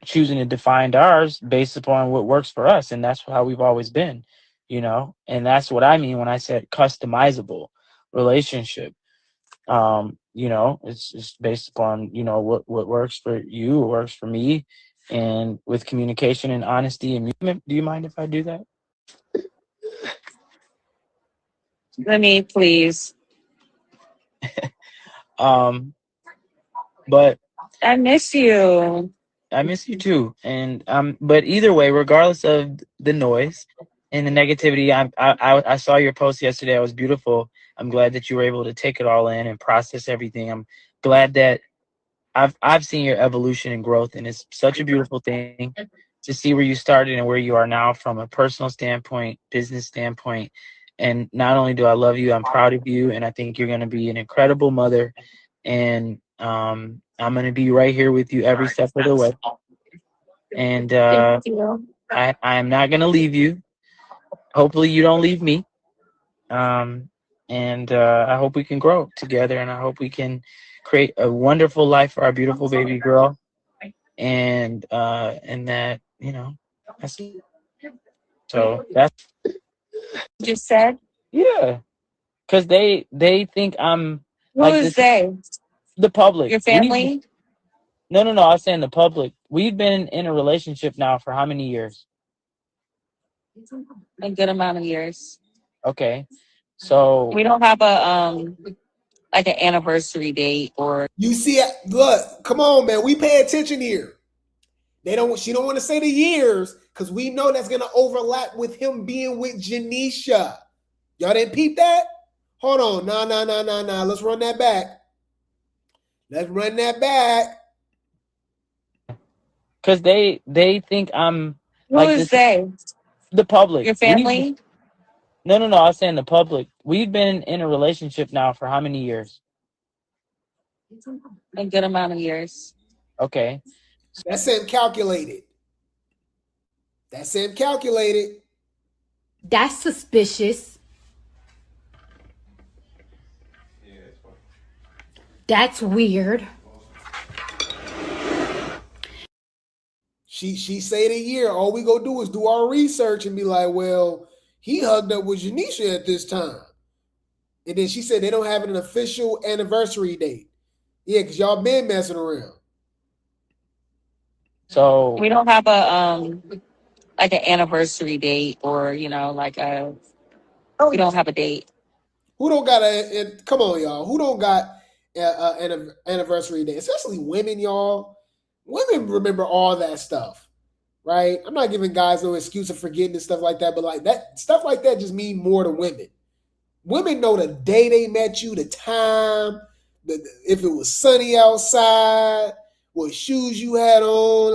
[SPEAKER 9] choosing to define ours based upon what works for us, and that's how we've always been, you know. And that's what I mean when I said customizable relationship. You know, it's just based upon, you know, what works for you, what works for me, and with communication and honesty. And do you mind if I do that?
[SPEAKER 18] Let me, please.
[SPEAKER 9] But
[SPEAKER 18] I miss you.
[SPEAKER 9] I miss you too. And but either way, regardless of the noise and the negativity, I saw your post yesterday. It was beautiful. I'm glad that you were able to take it all in and process everything. I'm glad that I've seen your evolution and growth, and it's such a beautiful thing to see where you started and where you are now from a personal standpoint, business standpoint. And not only do I love you, I'm proud of you, and I think you're going to be an incredible mother. And I'm going to be right here with you every step of the way. And I am not going to leave you. Hopefully you don't leave me. And I hope we can grow together, and I hope we can create a wonderful life for our beautiful baby girl. And that, you know, that's it. So that's
[SPEAKER 18] Just said?
[SPEAKER 9] Yeah. Because they think I'm
[SPEAKER 18] Who
[SPEAKER 9] like
[SPEAKER 18] is
[SPEAKER 9] this.
[SPEAKER 18] they?
[SPEAKER 9] The public.
[SPEAKER 18] Your family?
[SPEAKER 9] No, I was saying the public. We've been in a relationship now for how many years?
[SPEAKER 18] A good amount of years.
[SPEAKER 9] Okay. So
[SPEAKER 18] we don't have a like an anniversary date or
[SPEAKER 11] You see, look, come on, man. We pay attention here. She don't want to say the years because we know that's gonna overlap with him being with Janisha. Y'all didn't peep that? Hold on. Nah. Let's run that back.
[SPEAKER 9] Because they think I'm
[SPEAKER 18] Who
[SPEAKER 9] like
[SPEAKER 18] is
[SPEAKER 9] this.
[SPEAKER 18] they?
[SPEAKER 9] The public.
[SPEAKER 18] Your family?
[SPEAKER 9] No, I was saying the public. We've been in a relationship now for how many years?
[SPEAKER 18] A good amount of years.
[SPEAKER 9] Okay.
[SPEAKER 11] That's him calculated.
[SPEAKER 7] That's suspicious. That's weird.
[SPEAKER 11] She say it a year. All we go do is do our research and be like, well, he hugged up with Janisha at this time. And then she said they don't have an official anniversary date. Yeah, because y'all been messing around.
[SPEAKER 9] So
[SPEAKER 18] we don't have a like an anniversary date or, you know, like we don't have a date.
[SPEAKER 11] Who don't got come on, y'all. Who don't got an anniversary day? Especially women, y'all. Women remember all that stuff, right? I'm not giving guys no excuse of forgetting and stuff like that, but like that stuff like that just mean more to women. Women know the day they met you, the time, if it was sunny outside, what shoes you had on,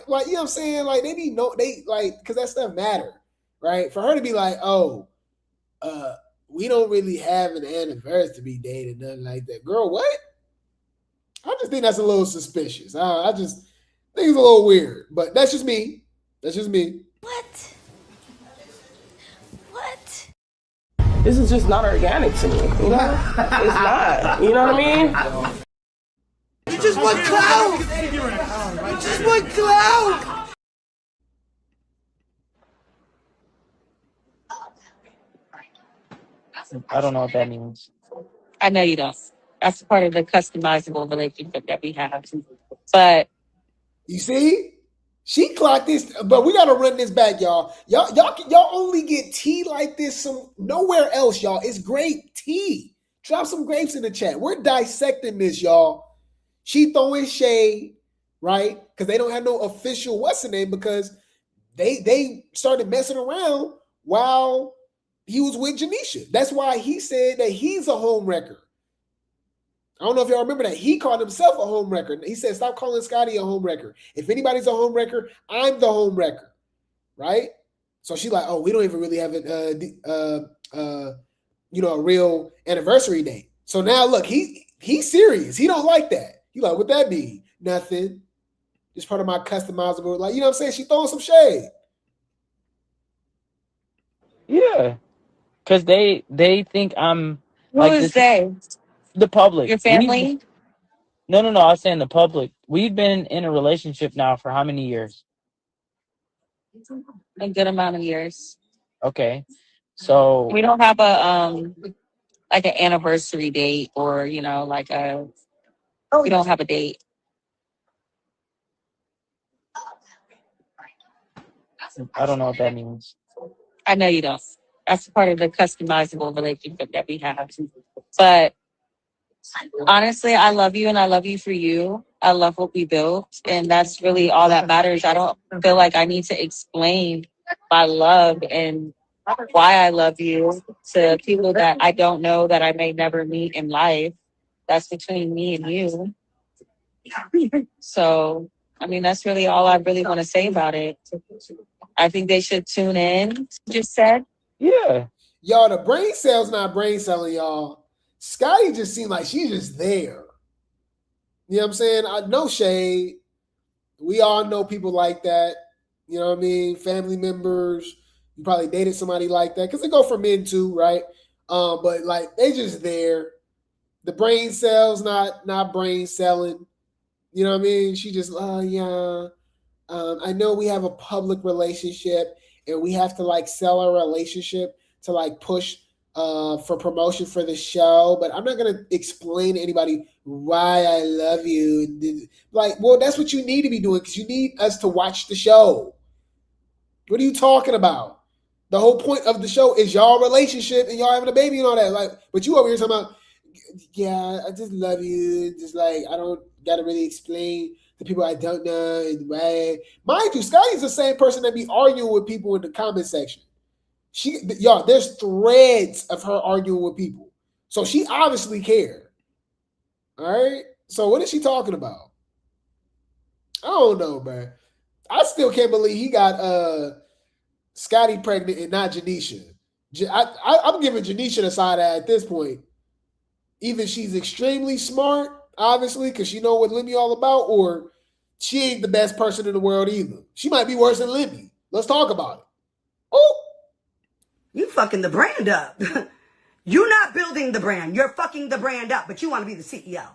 [SPEAKER 11] like you know what I'm saying? Like they because that stuff matter, right? For her to be like, oh, we don't really have an anniversary date or nothing like that. Girl, what? I just think that's a little suspicious. I just think it's a little weird, but that's just me. That's just me.
[SPEAKER 2] What? This is just not organic to me, you know? It's not. You know what I mean?
[SPEAKER 12] You just want clout! You just want clout!
[SPEAKER 9] I don't know what that means.
[SPEAKER 18] I know you don't. That's part of the customizable relationship that we have. But
[SPEAKER 11] you see, she clocked this, but we gotta run this back, y'all. Y'all only get tea like this nowhere else, y'all. It's grape tea. Drop some grapes in the chat. We're dissecting this, y'all. She throwing shade, right? Because they don't have no official what's the name because they started messing around while he was with Janisha. That's why he said that he's a homewrecker. I don't know if y'all remember that. He called himself a homewrecker. He said, stop calling Scotty a homewrecker. If anybody's a homewrecker, I'm the homewrecker, right? So she's like, oh, we don't even really have a real anniversary date. So now look, he's serious. He don't like that. He like, what that mean? Nothing. Just part of my customizable, like, you know what I'm saying? She throwing some shade.
[SPEAKER 9] Yeah. Because they think I'm
[SPEAKER 18] who
[SPEAKER 9] like
[SPEAKER 18] is they?
[SPEAKER 9] The public.
[SPEAKER 18] Your family?
[SPEAKER 9] No. I was saying the public. We've been in a relationship now for how many years?
[SPEAKER 18] A good amount of years.
[SPEAKER 9] Okay. So
[SPEAKER 18] we don't have like an anniversary date or, we don't have a date.
[SPEAKER 9] I don't know what that means.
[SPEAKER 18] I know you don't. That's part of the customizable relationship that we have. But honestly, I love you and I love you for you. I love what we built. And that's really all that matters. I don't feel like I need to explain my love and why I love you to people that I don't know, that I may never meet in life. That's between me and you. So, that's really all I really want to say about it. I think they should tune in, just said.
[SPEAKER 9] Yeah.
[SPEAKER 11] Y'all, the brain cell's not brain celling, y'all. Scotty just seemed like she's just there. You know what I'm saying? No shade. We all know people like that. You know what I mean? Family members. You probably dated somebody like that. Because they go for men too, right? But like they just there. The brain cell's not brain celling. You know what I mean? She just, yeah. I know we have a public relationship and we have to like sell our relationship to like push for promotion for the show, but I'm not going to explain to anybody why I love you. Like, well, that's what you need to be doing because you need us to watch the show. What are you talking about? The whole point of the show is y'all relationship and y'all having a baby and all that. Like, but you over here talking about, yeah, I just love you. Just like, I don't got to really explain to people I don't know. Mind you, Scotty's the same person that be arguing with people in the comment section. There's threads of her arguing with people. So she obviously cared. All right. So what is she talking about? I don't know, man. I still can't believe he got Scotty pregnant and not Janisha. I'm giving Janisha the side eye at this point. Either she's extremely smart, obviously, because she know what Lemmy all about, or she ain't the best person in the world either. She might be worse than Lemmy. Let's talk about it. Oh.
[SPEAKER 16] You fucking the brand up. You're not building the brand. You're fucking the brand up, but you want to be the CEO.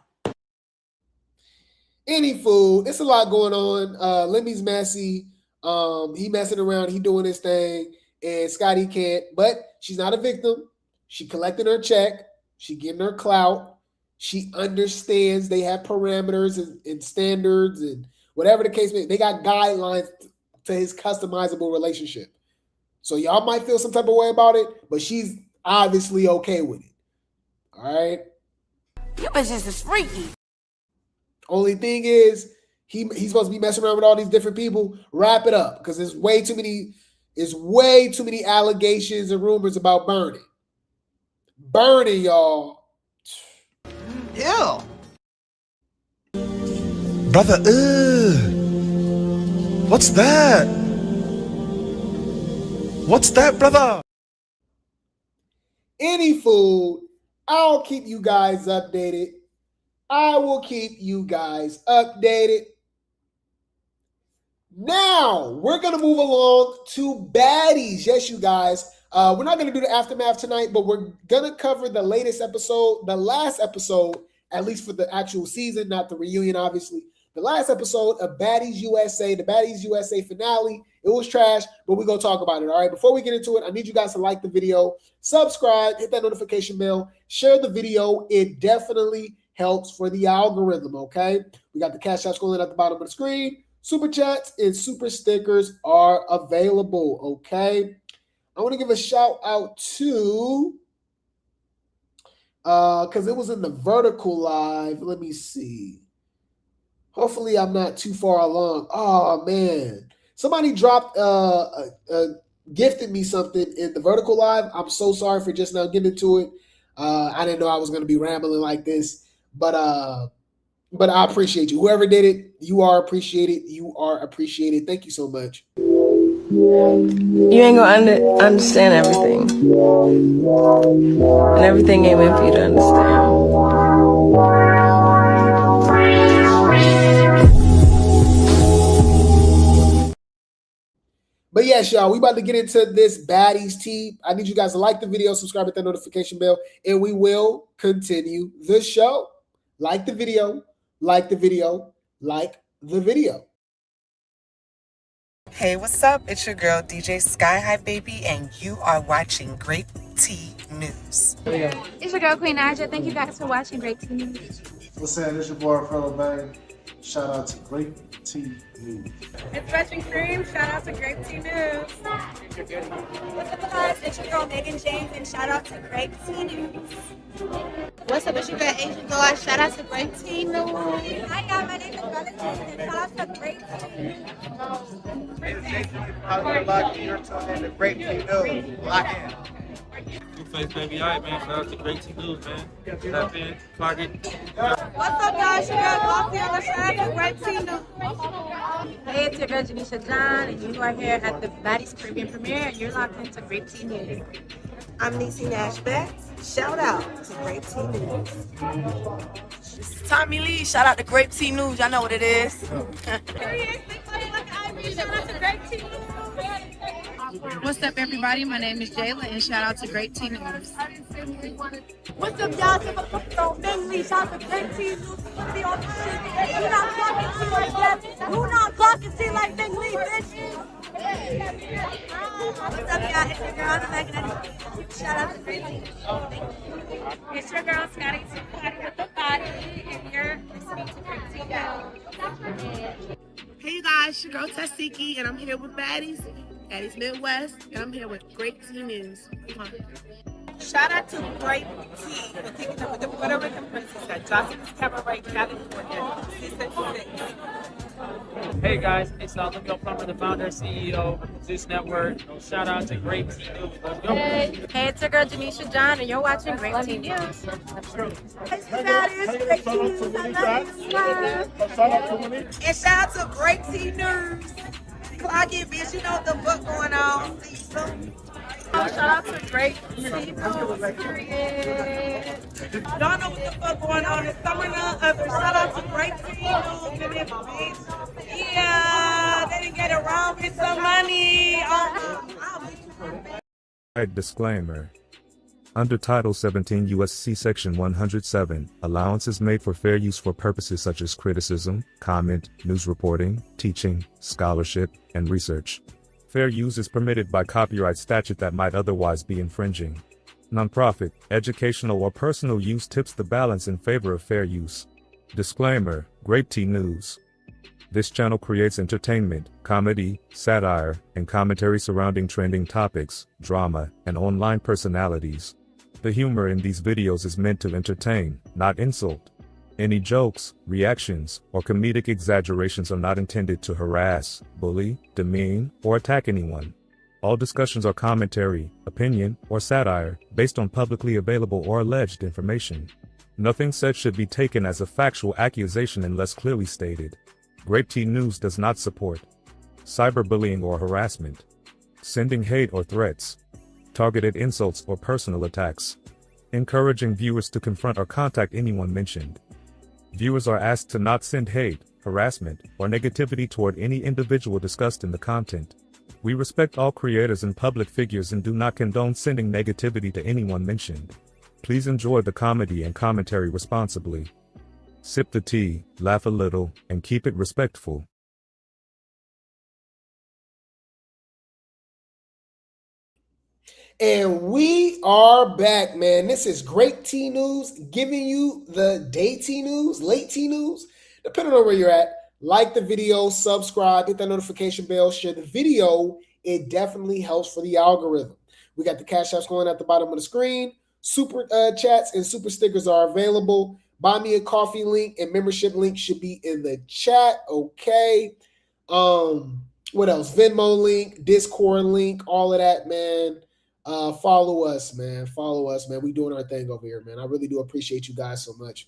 [SPEAKER 11] Any fool. It's a lot going on. Lemmy's messy. He messing around. He doing his thing. And Scotty can't. But she's not a victim. She collecting her check. She getting her clout. She understands they have parameters and standards and whatever the case may be. They got guidelines to his customizable relationship. So y'all might feel some type of way about it, but she's obviously okay with it. All right.
[SPEAKER 4] You bitches is freaky.
[SPEAKER 11] Only thing is, he's supposed to be messing around with all these different people. Wrap it up, because there's way too many allegations and rumors about burning. Burning, y'all.
[SPEAKER 4] Ew.
[SPEAKER 19] Brother, what's that? What's that, brother?
[SPEAKER 11] Any food, I'll keep you guys updated. I will keep you guys updated. Now, we're going to move along to Baddies. Yes, you guys. We're not going to do the aftermath tonight, but we're going to cover the latest episode, the last episode, at least for the actual season, not the reunion, obviously. The last episode of Baddies USA, the Baddies USA finale. It was trash, but we're going to talk about it, all right? Before we get into it, I need you guys to like the video, subscribe, hit that notification bell, share the video. It definitely helps for the algorithm, okay? We got the cash app scrolling at the bottom of the screen. Super chats and super stickers are available, okay? I want to give a shout out to, because it was in the vertical live. Let me see. Hopefully I'm not too far along. Oh, man. Somebody dropped, gifted me something in the vertical live. I'm so sorry for just now getting into it. I didn't know I was going to be rambling like this. But I appreciate you. Whoever did it, you are appreciated. You are appreciated. Thank you so much.
[SPEAKER 20] You ain't gonna understand everything. And everything ain't meant for you to understand.
[SPEAKER 11] But yes, y'all, we about to get into this Baddies tea. I need you guys to like the video, subscribe, hit that notification bell, and we will continue the show. Like the video, like the video, like the video.
[SPEAKER 23] Hey, what's up? It's your girl, DJ Sky High Baby, and you are watching Grape Tea News.
[SPEAKER 15] It's your girl, Queen Aja. Thank you guys for watching Grape Tea News.
[SPEAKER 24] What's up? It's your boy, Fellow Bang. Shout out to Grape Tea News.
[SPEAKER 8] It's Fresh and Cream. Shout out to Grape Tea News.
[SPEAKER 4] What's up, guys? It's your girl, Megan James, and shout out to Grape Tea News.
[SPEAKER 2] What's up? It's your girl, Asian Girl. Shout out to Grape Tea News.
[SPEAKER 4] Hi, y'all. My name is Valentine, and shout out to Grape Tea.
[SPEAKER 24] You're tuned in to Grape Tea News. Lock in.
[SPEAKER 9] Face baby, all right, man. Shout out to Grape Tea News, man. Tap in, clock it.
[SPEAKER 8] What's up, guys? Your girl, Coffee on the Side for Grape Tea News.
[SPEAKER 15] Hey, it's your girl, Janisha John, and you are here at the Baddies Caribbean premiere, and you're locked into Grape Tea News.
[SPEAKER 21] I'm Niecy Nash Betts. Shout out to Grape Tea News.
[SPEAKER 14] This is Tommie Lee. Shout out to Grape Tea News. Y'all know what it is.
[SPEAKER 15] What's up, everybody? My name is Jayla, and shout out to Grape Tea News.
[SPEAKER 4] What's up, y'all? Don't make me shout to Grape Tea News. Be on the shit. You not talking to like that. You not talking to like Big Lee, bitch. What's up, y'all? It's your girl, Megan. Shout out to Grape Tea.
[SPEAKER 15] It's your girl, Scotty, with the body, and you're listening to Grape Tea News.
[SPEAKER 25] Hey, you guys, your girl Tasiki, and I'm here with Baddies Midwest, and I'm here with Grape Tea News. Come on.
[SPEAKER 21] Shout out to Grape Tea for kicking up with the Puerto Rican princess at Johnson's Cabaret, California.
[SPEAKER 9] Hey guys, it's Leo Plummer, the founder and CEO of Zeus Network. Shout out to Grape Tea News. Let's go.
[SPEAKER 15] Hey, it's your girl, Janisha John, and you're watching Grape Tea News.
[SPEAKER 21] And shout out to Grape Tea News. Clock it, bitch. You know what the fuck going on. See you soon.
[SPEAKER 8] Shout out to Grape Tea News. Y'all know what the fuck going on. It's summer now. Shout out to Grape Tea News. Bitch. Yeah, they didn't get around with some money.
[SPEAKER 26] Disclaimer. Under Title 17 U.S.C. Section 107, allowance is made for fair use for purposes such as criticism, comment, news reporting, teaching, scholarship, and research. Fair use is permitted by copyright statute that might otherwise be infringing. Nonprofit, educational, or personal use tips the balance in favor of fair use. Disclaimer, Grape Tea News. This channel creates entertainment, comedy, satire, and commentary surrounding trending topics, drama, and online personalities. The humor in these videos is meant to entertain, not insult. Any jokes, reactions, or comedic exaggerations are not intended to harass, bully, demean, or attack anyone. All discussions are commentary, opinion, or satire, based on publicly available or alleged information. Nothing said should be taken as a factual accusation unless clearly stated. Grape Tea News does not support cyberbullying or harassment, sending hate or threats, targeted insults or personal attacks, encouraging viewers to confront or contact anyone mentioned. Viewers are asked to not send hate, harassment, or negativity toward any individual discussed in the content. We respect all creators and public figures and do not condone sending negativity to anyone mentioned. Please enjoy the comedy and commentary responsibly. Sip the tea, laugh a little, and keep it respectful.
[SPEAKER 11] And we are back, man. This is Grape Tea News, giving you the day tea news, late tea news, depending on where you're at. Like the video, subscribe, hit that notification bell, share the video. It definitely helps for the algorithm. We got the cash apps going at the bottom of the screen. Super chats and super stickers are available. Buy me a coffee link and membership link should be in the chat. Okay. What else? Venmo link, Discord link, all of that, man. Follow us, man. Follow us, man. We doing our thing over here, man. I really do appreciate you guys so much.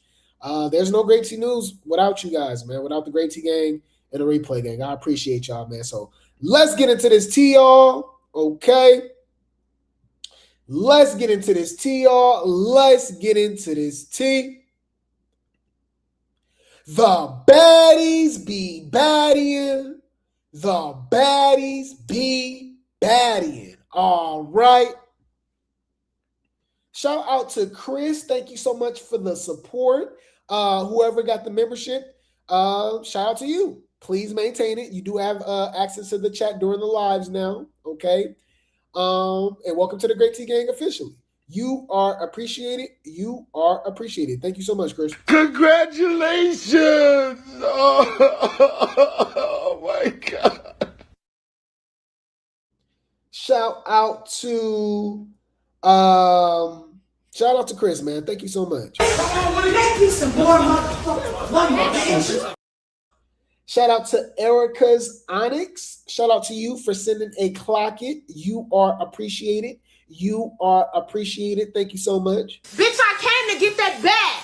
[SPEAKER 11] There's no Grape Tea News without you guys, man. Without the Grape Tea gang and the replay gang. I appreciate y'all, man. So let's get into this tea, y'all. Okay. Let's get into this tea, y'all. Let's get into this tea. The baddies be baddying. The baddies be baddying. All right. Shout out to Chris. Thank you so much for the support. Whoever got the membership, shout out to you. Please maintain it. You do have access to the chat during the lives now. Okay. And welcome to the Grape Tea Gang officially. You are appreciated. You are appreciated. Thank you so much, Chris.
[SPEAKER 12] Congratulations! Oh my God.
[SPEAKER 11] Shout out to Chris, man. Thank you so much. Shout out to Erica's Onyx. Shout out to you for sending a clock it. You are appreciated. You are appreciated. Thank you so much.
[SPEAKER 13] Bitch, I came to get that bag.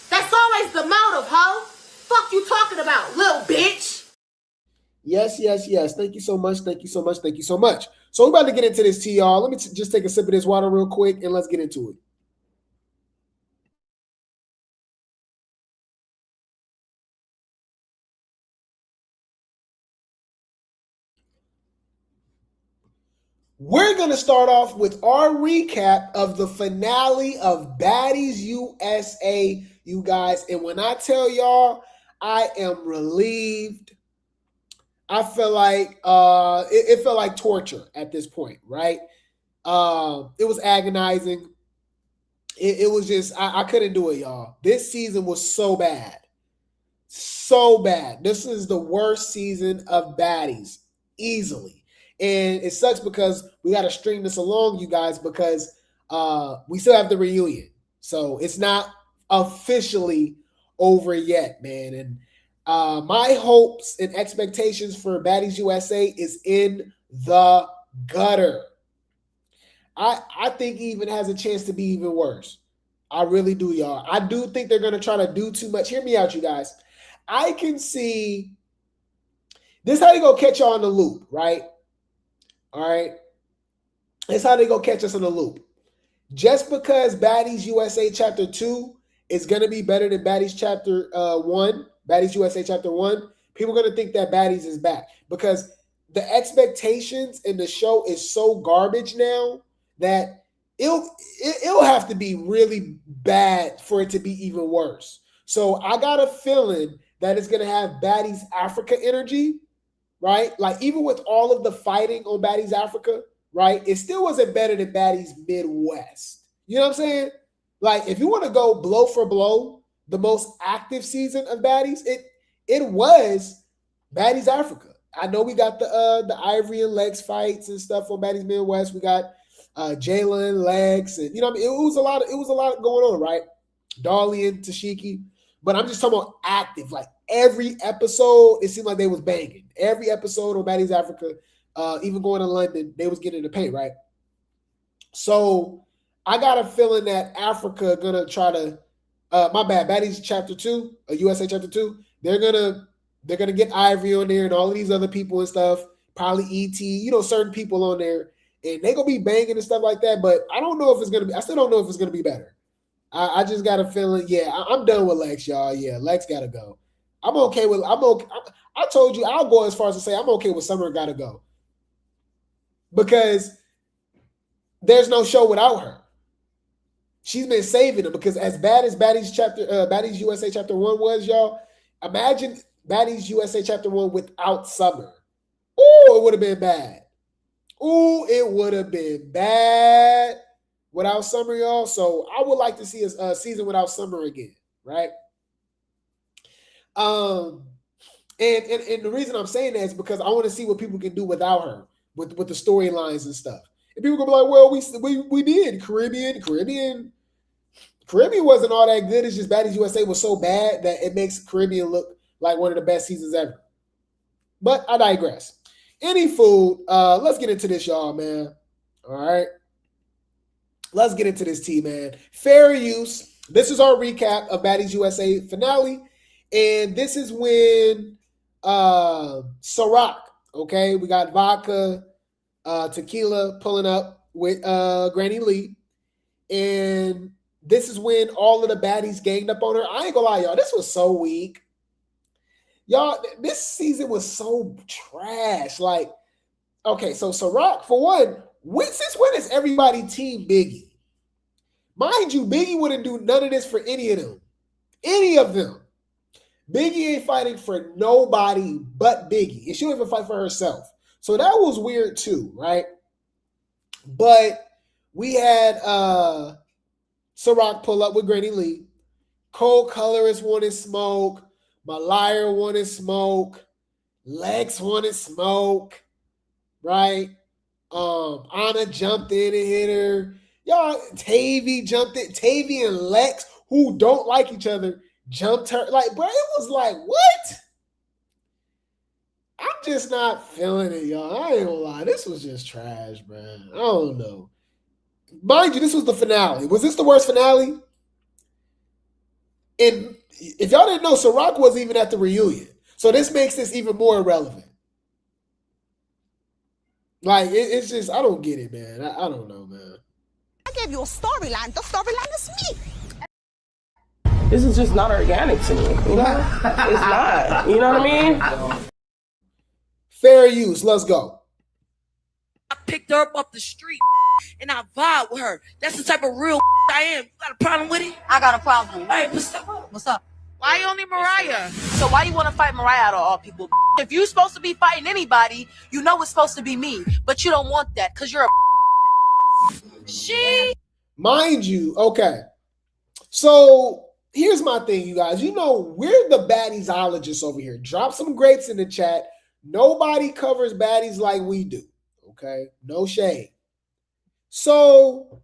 [SPEAKER 13] That's always the motive, ho. Fuck you talking about, little bitch.
[SPEAKER 11] Yes, yes, yes. Thank you so much. Thank you so much. Thank you so much. So we're about to get into this tea, y'all. Let me just take a sip of this water real quick and let's get into it. We're going to start off with our recap of the finale of Baddies USA, you guys. And when I tell y'all, I am relieved. I feel like it felt like torture at this point, right? It was agonizing. It was just, I couldn't do it, y'all. This season was so bad. So bad. This is the worst season of Baddies, easily. And it sucks because we got to string this along, you guys, because we still have the reunion. So it's not officially over yet, man. And my hopes and expectations for Baddies USA is in the gutter. I think even has a chance to be even worse. I really do, y'all. I do think they're going to try to do too much. Hear me out, you guys. I can see this is how they go catch y'all in the loop, right? All right. That's how they go catch us in the loop. Just because Baddies USA Chapter 2 is going to be better than Baddies Chapter 1, Baddies USA Chapter 1, people are going to think that Baddies is back because the expectations in the show is so garbage now that it'll have to be really bad for it to be even worse. So I got a feeling that it's going to have Baddies Africa energy, right? Like even with all of the fighting on Baddies Africa, right? It still wasn't better than Baddies Midwest. You know what I'm saying? Like if you want to go blow for blow, the most active season of Baddies, it was Baddies Africa. I know we got the Ivory and Legs fights and stuff on Baddies Midwest. We got Jalen, Lex, and you know what I mean? It was a lot going on, right? Dolly and Tashiki. But I'm just talking about active. Like every episode, it seemed like they was banging. Every episode on Baddies Africa, even going to London, they was getting in the paint, right? So I got a feeling that Africa gonna try to Baddies Chapter 2, USA Chapter 2, they're gonna get Ivory on there and all of these other people and stuff, probably ET, you know, certain people on there, and they gonna be banging and stuff like that. But I don't know if it's gonna be, I still don't know if it's gonna be better. I just got a feeling, I'm done with Lex, y'all. Yeah, Lex gotta go. I told you I'll go as far as to say I'm okay with Summer gotta go. Because there's no show without her. She's been saving them, because as bad as Baddies USA Chapter 1 was, y'all, imagine Baddies USA Chapter 1 without Summer. Ooh, it would have been bad. Ooh, it would have been bad without Summer, y'all. So I would like to see a season without Summer again, right? And the reason I'm saying that is because I want to see what people can do without her, with the storylines and stuff. And people gonna be like, well, we did Caribbean wasn't all that good. It's just Baddies USA was so bad that it makes Caribbean look like one of the best seasons ever. But I digress. Any food, let's get into this, y'all, man. All right. Let's get into this tea, man. Fair use. This is our recap of Baddies USA finale. And this is when Ciroc, okay? We got vodka, tequila pulling up with Granny Lee. And this is when all of the baddies ganged up on her. I ain't gonna lie, y'all. This was so weak. Y'all, this season was so trash. Like, okay, so Ciroc, for one, since when is everybody team Biggie? Mind you, Biggie wouldn't do none of this for any of them. Any of them. Biggie ain't fighting for nobody but Biggie. And she don't even fight for herself. So that was weird too, right? But we had Ciroc pull up with Granny Lee. Cold Colorist wanted smoke. Malaya wanted smoke. Lex wanted smoke. Right? Anna jumped in and hit her. Y'all, Tavy jumped in. Tavy and Lex, who don't like each other, jumped her. Like, bro, it was like, what? I'm just not feeling it, y'all. I ain't gonna lie. This was just trash, man. I don't know. Mind you, this was the finale. Was this the worst finale? And if y'all didn't know, Ciroc wasn't even at the reunion. So this makes this even more irrelevant. Like, it's just, I don't get it, man. I don't know, man.
[SPEAKER 1] I gave you a storyline. The storyline is me.
[SPEAKER 14] This is just not organic to me. You know? It's not. You know what I mean?
[SPEAKER 11] Fair use. Let's go.
[SPEAKER 8] I picked her up off the street and I vibe with her. That's the type of real I am. You got a problem with it?
[SPEAKER 1] I got a problem.
[SPEAKER 8] Hey, what's up?
[SPEAKER 1] What's up?
[SPEAKER 8] Why you only Mariah?
[SPEAKER 1] So why you want to fight Mariah out of all people? If you're supposed to be fighting anybody, you know it's supposed to be me. But you don't want that because you're a she.
[SPEAKER 11] Mind you, okay. So here's my thing, you guys. You know, we're the baddiesologists over here. Drop some grapes in the chat. Nobody covers baddies like we do. Okay? No shade. So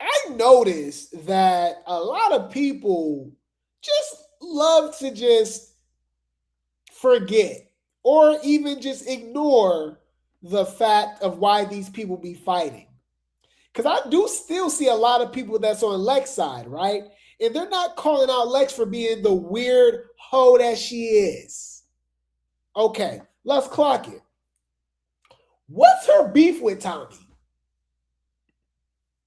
[SPEAKER 11] I noticed that a lot of people just love to just forget or even just ignore the fact of why these people be fighting. Because I do still see a lot of people that's on Lex's side, right? And they're not calling out Lex for being the weird hoe that she is. Okay, let's clock it. What's her beef with Tommie?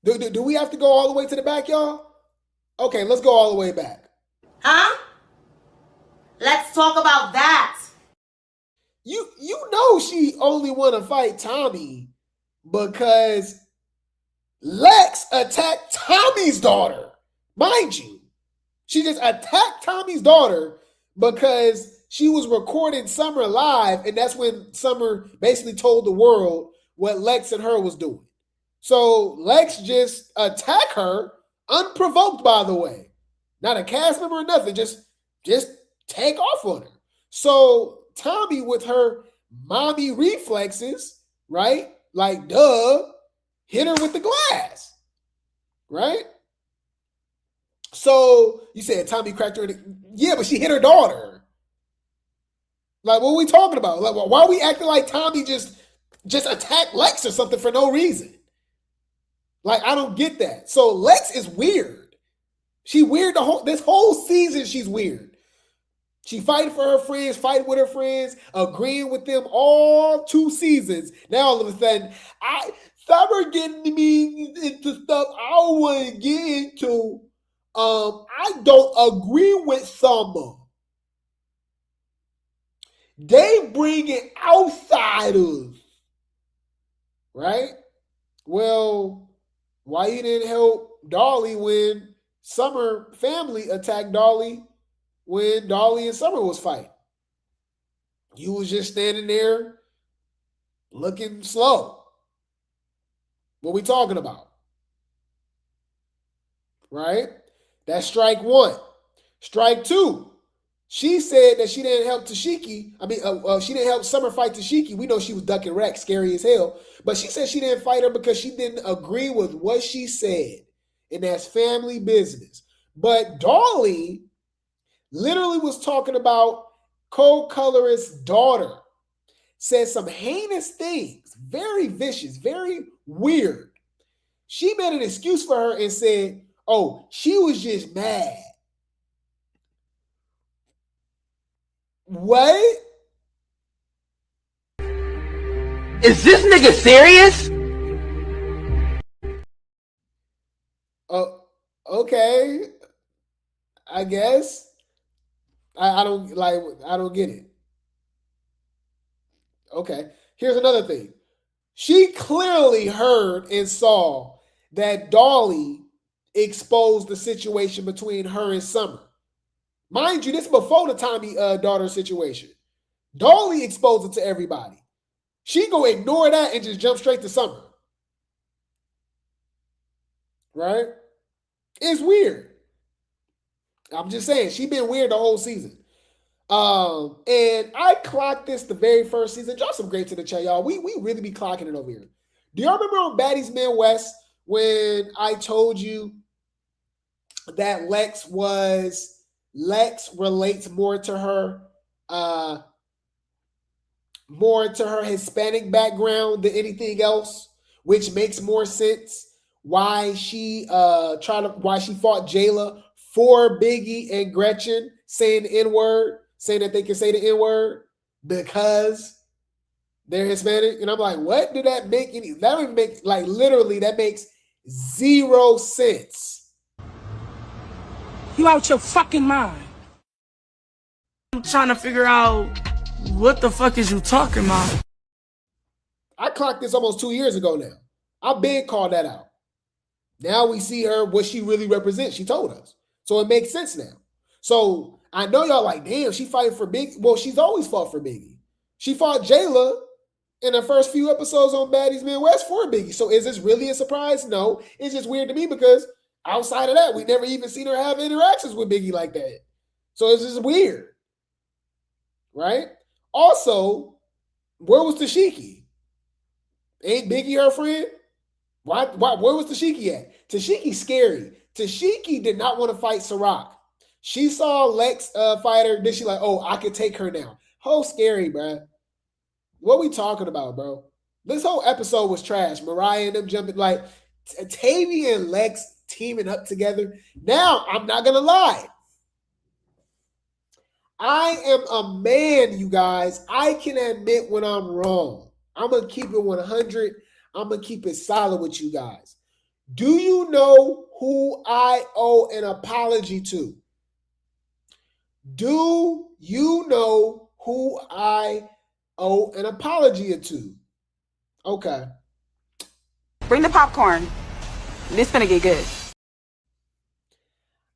[SPEAKER 11] Do we have to go all the way to the back, y'all? Okay, let's go all the way back.
[SPEAKER 13] Huh? Let's talk about that.
[SPEAKER 11] You know she only want to fight Tommie because Lex attacked Tommie's daughter. Mind you, she just attacked Tommie's daughter because she was recording Summer live, and that's when Summer basically told the world what Lex and her was doing. So Lex just attacked her, unprovoked, by the way. Not a cast member or nothing, just take off on her. So Tommie, with her mommy reflexes, right? Like, duh, hit her with the glass, right? So you said Tommie cracked her. Yeah, but she hit her daughter. Like, what are we talking about? Like, why are we acting like Tommie just attacked Lex or something for no reason? Like, I don't get that. So Lex is weird. She weird this whole season. She's weird. She fighting for her friends, fighting with her friends, agreeing with them all 2 seasons. Now all of a sudden, Summer getting me into stuff I don't want to get into. I don't agree with Summer. They bringing outsiders, right? Well, why you didn't help Dolly when Summer family attacked Dolly when Dolly and Summer was fighting? You was just standing there looking slow. What we talking about? Right? That's strike 1. Strike 2. She said that she didn't help Tashiki. She didn't help Summer fight Tashiki. We know she was ducking Rex, scary as hell. But she said she didn't fight her because she didn't agree with what she said. And that's family business. But Dolly literally was talking about co-colorist's daughter. Said some heinous things. Very vicious. Very weird. She made an excuse for her and said, oh, she was just mad. What?
[SPEAKER 12] Is this nigga serious?
[SPEAKER 11] Okay. I guess. I don't get it. Okay. Here's another thing. She clearly heard and saw that Dolly exposed the situation between her and Summer. Mind you, this is before the Tommie daughter situation. Dolly exposed it to everybody. She go ignore that and just jump straight to Summer. Right? It's weird. I'm just saying, she been weird the whole season. And I clocked this the very first season. Drop some grapes in the chat, y'all. We really be clocking it over here. Do y'all remember on Baddies Midwest when I told you that Lex relates more to her Hispanic background than anything else, which makes more sense why she fought Jayla for Biggie and Gretchen saying the N-word, saying that they can say the N-word because they're Hispanic. And I'm like, what did that make any? That don't even make, like, literally, that makes 0 sense.
[SPEAKER 8] You out your fucking mind. I'm trying to figure out what the fuck is you talking about.
[SPEAKER 11] I clocked this almost 2 years ago now. I've been called that out. Now we see her, what she really represents. She told us. So it makes sense now. So I know y'all like, damn, she fighting for Biggie. Well, she's always fought for Biggie. She fought Jayla in the first few episodes on Baddies Midwest for Biggie. So is this really a surprise? No. It's just weird to me because outside of that, we never even seen her have interactions with Biggie like that. So it's just weird. Right? Also, where was Tashiki? Ain't Biggie her friend? Why? Where was Tashiki at? Tashiki's scary. Tashiki did not want to fight Ciroc. She saw Lex fight her. Then she like, oh, I could take her now. How scary, bro. What we talking about, bro? This whole episode was trash. Mariah and them jumping, like, Tavy and Lex teaming up together. Now, I'm not going to lie. I am a man, you guys. I can admit when I'm wrong. I'm going to keep it 100. I'm going to keep it solid with you guys. Do you know who I owe an apology to? Do you know who I owe an apology to? Okay.
[SPEAKER 3] Bring the popcorn. This finna get good.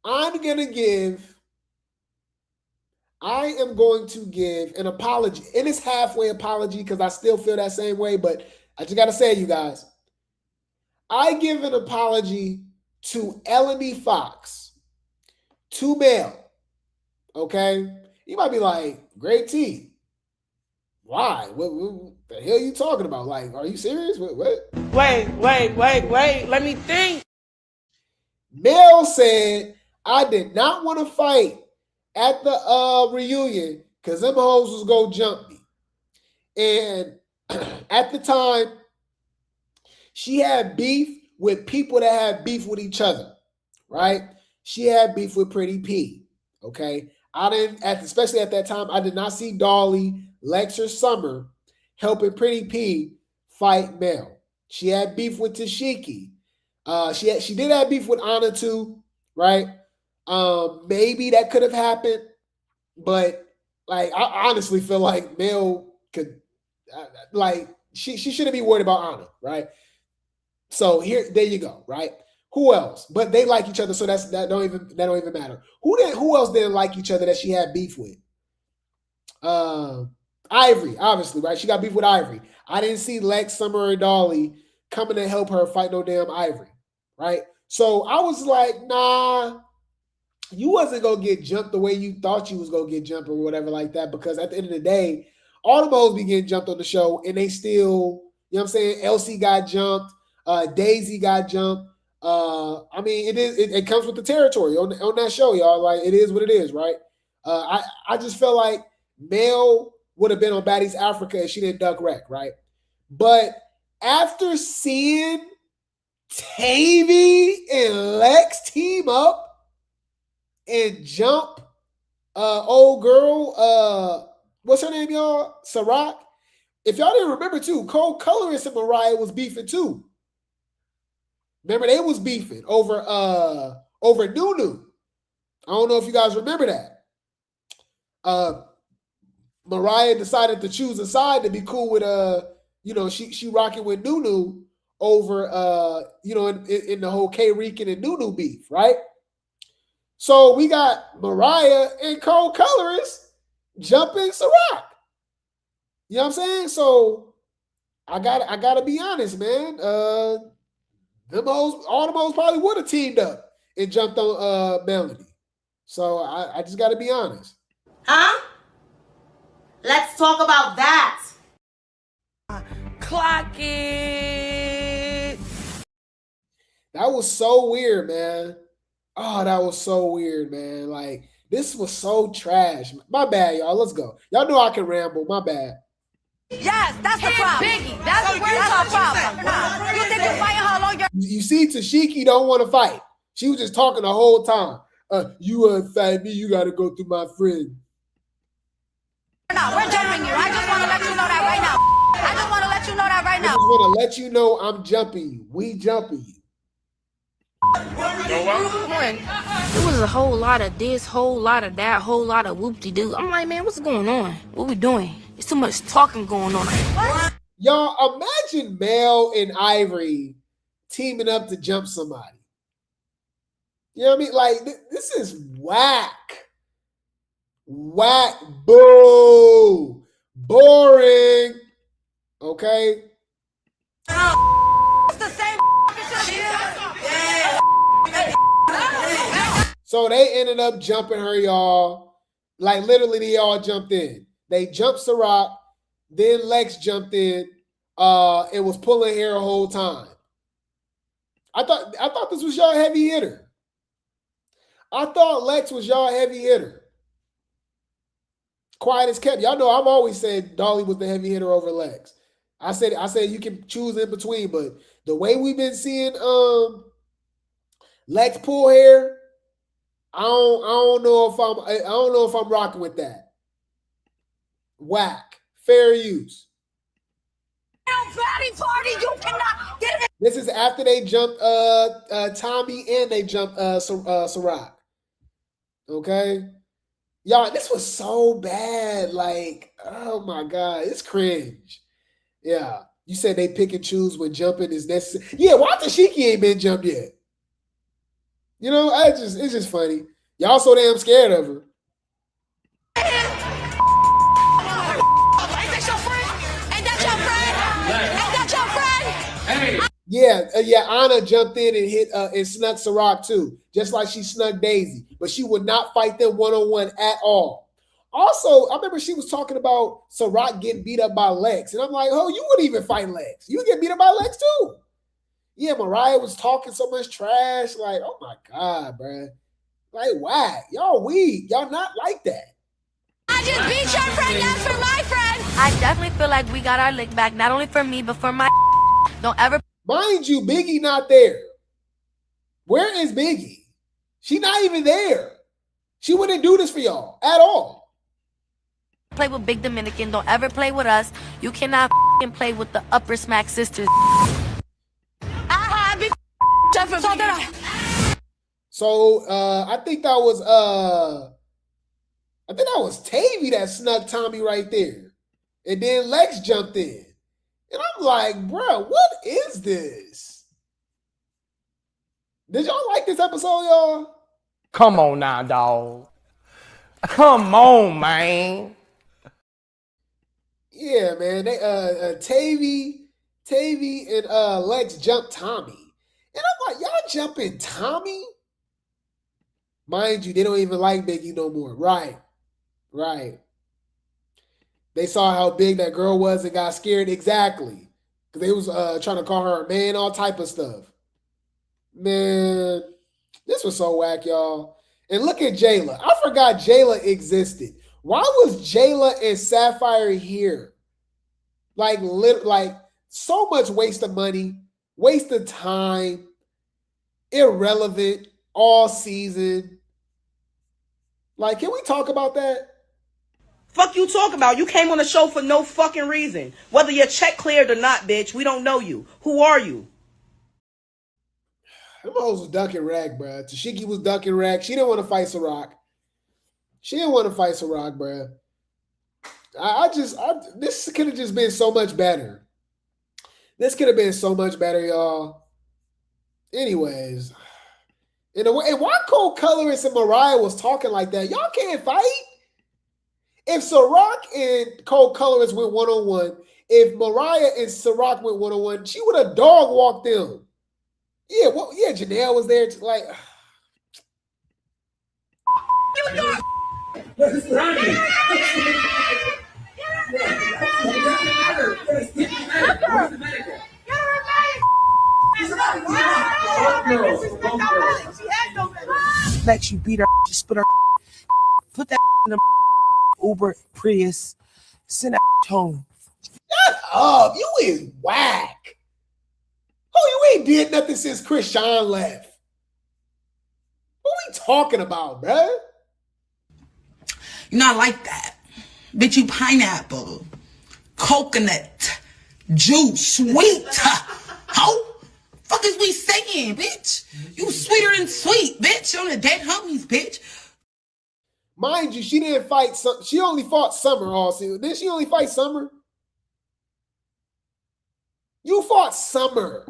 [SPEAKER 11] I am going to give an apology. And it's halfway apology because I still feel that same way, but I just got to say, you guys, I give an apology to Eleni Fox, to male. Okay? You might be like, Grape Tea. Why? What the hell are you talking about? Like, are you serious? What?
[SPEAKER 14] Wait. Let me think.
[SPEAKER 11] Mel said, I did not want to fight at the reunion because them hoes was going to jump me. And at the time, she had beef with people that had beef with each other, right? She had beef with Pretty P, okay? Especially at that time, I did not see Dolly, Lex, or Summer helping Pretty P fight Mel. She had beef with Tashiki. She did have beef with Anna too, right? Maybe that could have happened, but like I honestly feel like Mel could, she shouldn't be worried about Anna, right? So there you go, right? Who else? But they like each other, so that don't even matter. Who else didn't like each other that she had beef with? Ivory, obviously, right? She got beef with Ivory. I didn't see Lex, Summer, or Dolly coming to help her fight no damn Ivory, right? So I was like, nah, you wasn't gonna get jumped the way you thought you was gonna get jumped or whatever like that, because at the end of the day, all the hoes be getting jumped on the show, and they still, you know what I'm saying? Elsie got jumped, Daisy got jumped. I mean, it comes with the territory on that show, y'all. Like, it is what it is, right? I just felt like Mel would have been on Baddies Africa if she didn't duck wreck, right? But after seeing Tavy and Lex team up and jump old girl, what's her name, y'all? Ciroc. If y'all didn't remember too, Cole Colorist and Mariah was beefing too. Remember, they was beefing over Nunu. I don't know if you guys remember that. Mariah decided to choose a side to be cool with she rocking with Nunu over in the whole K-Rican and Nunu beef, right? So we got Mariah and Cole Colorist jumping Ciroc. You know what I'm saying? So I gotta be honest, man. All the hoes probably would have teamed up and jumped on Melody. So I just gotta be honest.
[SPEAKER 13] Huh? Let's talk about that.
[SPEAKER 14] Clock it.
[SPEAKER 11] That was so weird, man. Oh, that was so weird, man. Like, this was so trash. My bad, y'all. Let's go. Y'all know I can ramble. My bad.
[SPEAKER 4] Yes, that's the problem. Biggie. That's our problem. You think you're fighting her alone?
[SPEAKER 11] You see, Tashiki don't want to fight. She was just talking the whole time. You want to fight me, you got to go through my friend.
[SPEAKER 4] No, we're jumping you. I just want to let you know that right now. I just want to let you know that right now.
[SPEAKER 11] I just want to let you know I'm jumping you. We jumping you.
[SPEAKER 15] It was a whole lot of this, whole lot of that, whole lot of whoop-de-doo. I'm like, man, what's going on? What we doing? There's too much talking going on. What?
[SPEAKER 11] Y'all, imagine Mel and Ivory teaming up to jump somebody. You know what I mean? Like, this is whack. Whack. Boo. Boring. Okay?
[SPEAKER 4] It's the same
[SPEAKER 11] So they ended up jumping her, y'all. Like, literally, they all jumped in. They jumped Ciroc, then Lex jumped in, and was pulling hair the whole time. I thought this was y'all heavy hitter. I thought Lex was y'all heavy hitter. Quiet as kept. Y'all know I've always said Dolly was the heavy hitter over Lex. I said you can choose in between, but the way we've been seeing Lex pull hair, I don't know if I'm rocking with that. Whack. Fair use.
[SPEAKER 4] Party, you cannot get it.
[SPEAKER 11] This is after they jumped Tommie and they jumped Ciroc. Okay? Y'all, this was so bad. Like, oh my God, it's cringe. Yeah. You said they pick and choose when jumping is necessary. Yeah, why Tashiki ain't been jumped yet? You know, it's just funny. Y'all so damn scared of her. Yeah, Anna jumped in and hit and snuck Ciroc too, just like she snuck Daisy, but she would not fight them one-on-one at all. Also, I remember she was talking about Ciroc getting beat up by Lex, and I'm like, oh, you wouldn't even fight Lex. You would get beat up by Lex too. Yeah, Mariah was talking so much trash. Like, oh my God, bro. Like, whack. Y'all weak. Y'all not like that.
[SPEAKER 4] I just beat your friend, not for my friend. I definitely feel like we got our lick back, not only for me, but for my. Don't ever.
[SPEAKER 11] Mind you, Biggie not there. Where is Biggie? She not even there. She wouldn't do this for y'all at all.
[SPEAKER 4] Play with Big Dominican. Don't ever play with us. You cannot play with the Upper Smack sisters.
[SPEAKER 11] So I think that was Tavy that snuck Tommie right there. And then Lex jumped in. And I'm like, bro, what is this? Did y'all like this episode, y'all?
[SPEAKER 5] Come on now, dog. Come on, man.
[SPEAKER 11] Yeah, man. They Tavy and Lex jumped Tommie. And I'm like, y'all jumping Tommie? Mind you, they don't even like Biggie no more. Right. They saw how big that girl was and got scared. Exactly. Because they was trying to call her a man, all type of stuff. Man, this was so whack, y'all. And look at Jayla. I forgot Jayla existed. Why was Jayla and Sapphire here? Like so much waste of money, waste of time, irrelevant all season. Like, can we talk about that?
[SPEAKER 2] Fuck you talk about? You came on the show for no fucking reason. Whether your check cleared or not, bitch, we don't know you. Who are you?
[SPEAKER 11] Them hoes was ducking Rag, bruh. Tashiki was ducking Rag. She didn't want to fight Ciroc. Bruh. This could have just been so much better. This could have been so much better, y'all. Anyways. And why Cold Colorist and Mariah was talking like that? Y'all can't fight. If Ciroc and Cold Colorist went one-on-one, if Mariah and Ciroc went one-on-one, she would have dog walked them. Yeah, Janelle was there. Like,
[SPEAKER 5] Let you beat her, just put her, put that in the Uber Prius, send that home.
[SPEAKER 11] Shut up. You is whack. Oh, you ain't did nothing since Chris Sean left. What we talking about, bruh?
[SPEAKER 6] You're not like that. Bitch, you pineapple, coconut, juice, sweet. How? Fuck is we saying, bitch? You sweeter than sweet, bitch. On the dead homies, bitch.
[SPEAKER 11] Mind you, she didn't fight. She only fought Summer all season. Didn't she only fight Summer? You fought Summer.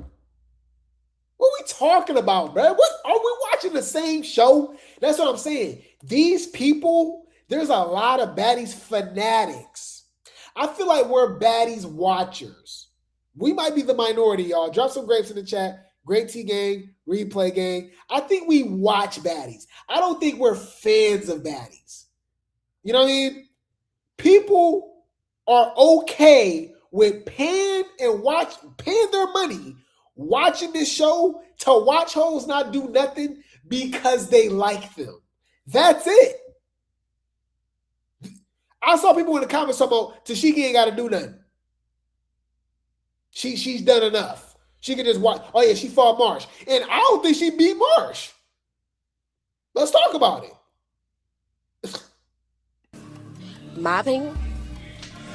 [SPEAKER 11] What are we talking about, bro? What are we watching the same show? That's what I'm saying. These people, there's a lot of Baddies fanatics. I feel like we're Baddies watchers. We might be the minority, y'all. Drop some grapes in the chat. Grape Tea gang, replay gang. I think we watch Baddies. I don't think we're fans of Baddies. You know what I mean? People are okay with paying their money watching this show to watch hoes not do nothing because they like them. That's it. I saw people in the comments talking about Tashiki ain't got to do nothing. She's done enough. She can just watch. Oh yeah, she fought Marsh, and I don't think she beat Marsh. Let's talk about it.
[SPEAKER 15] My opinion,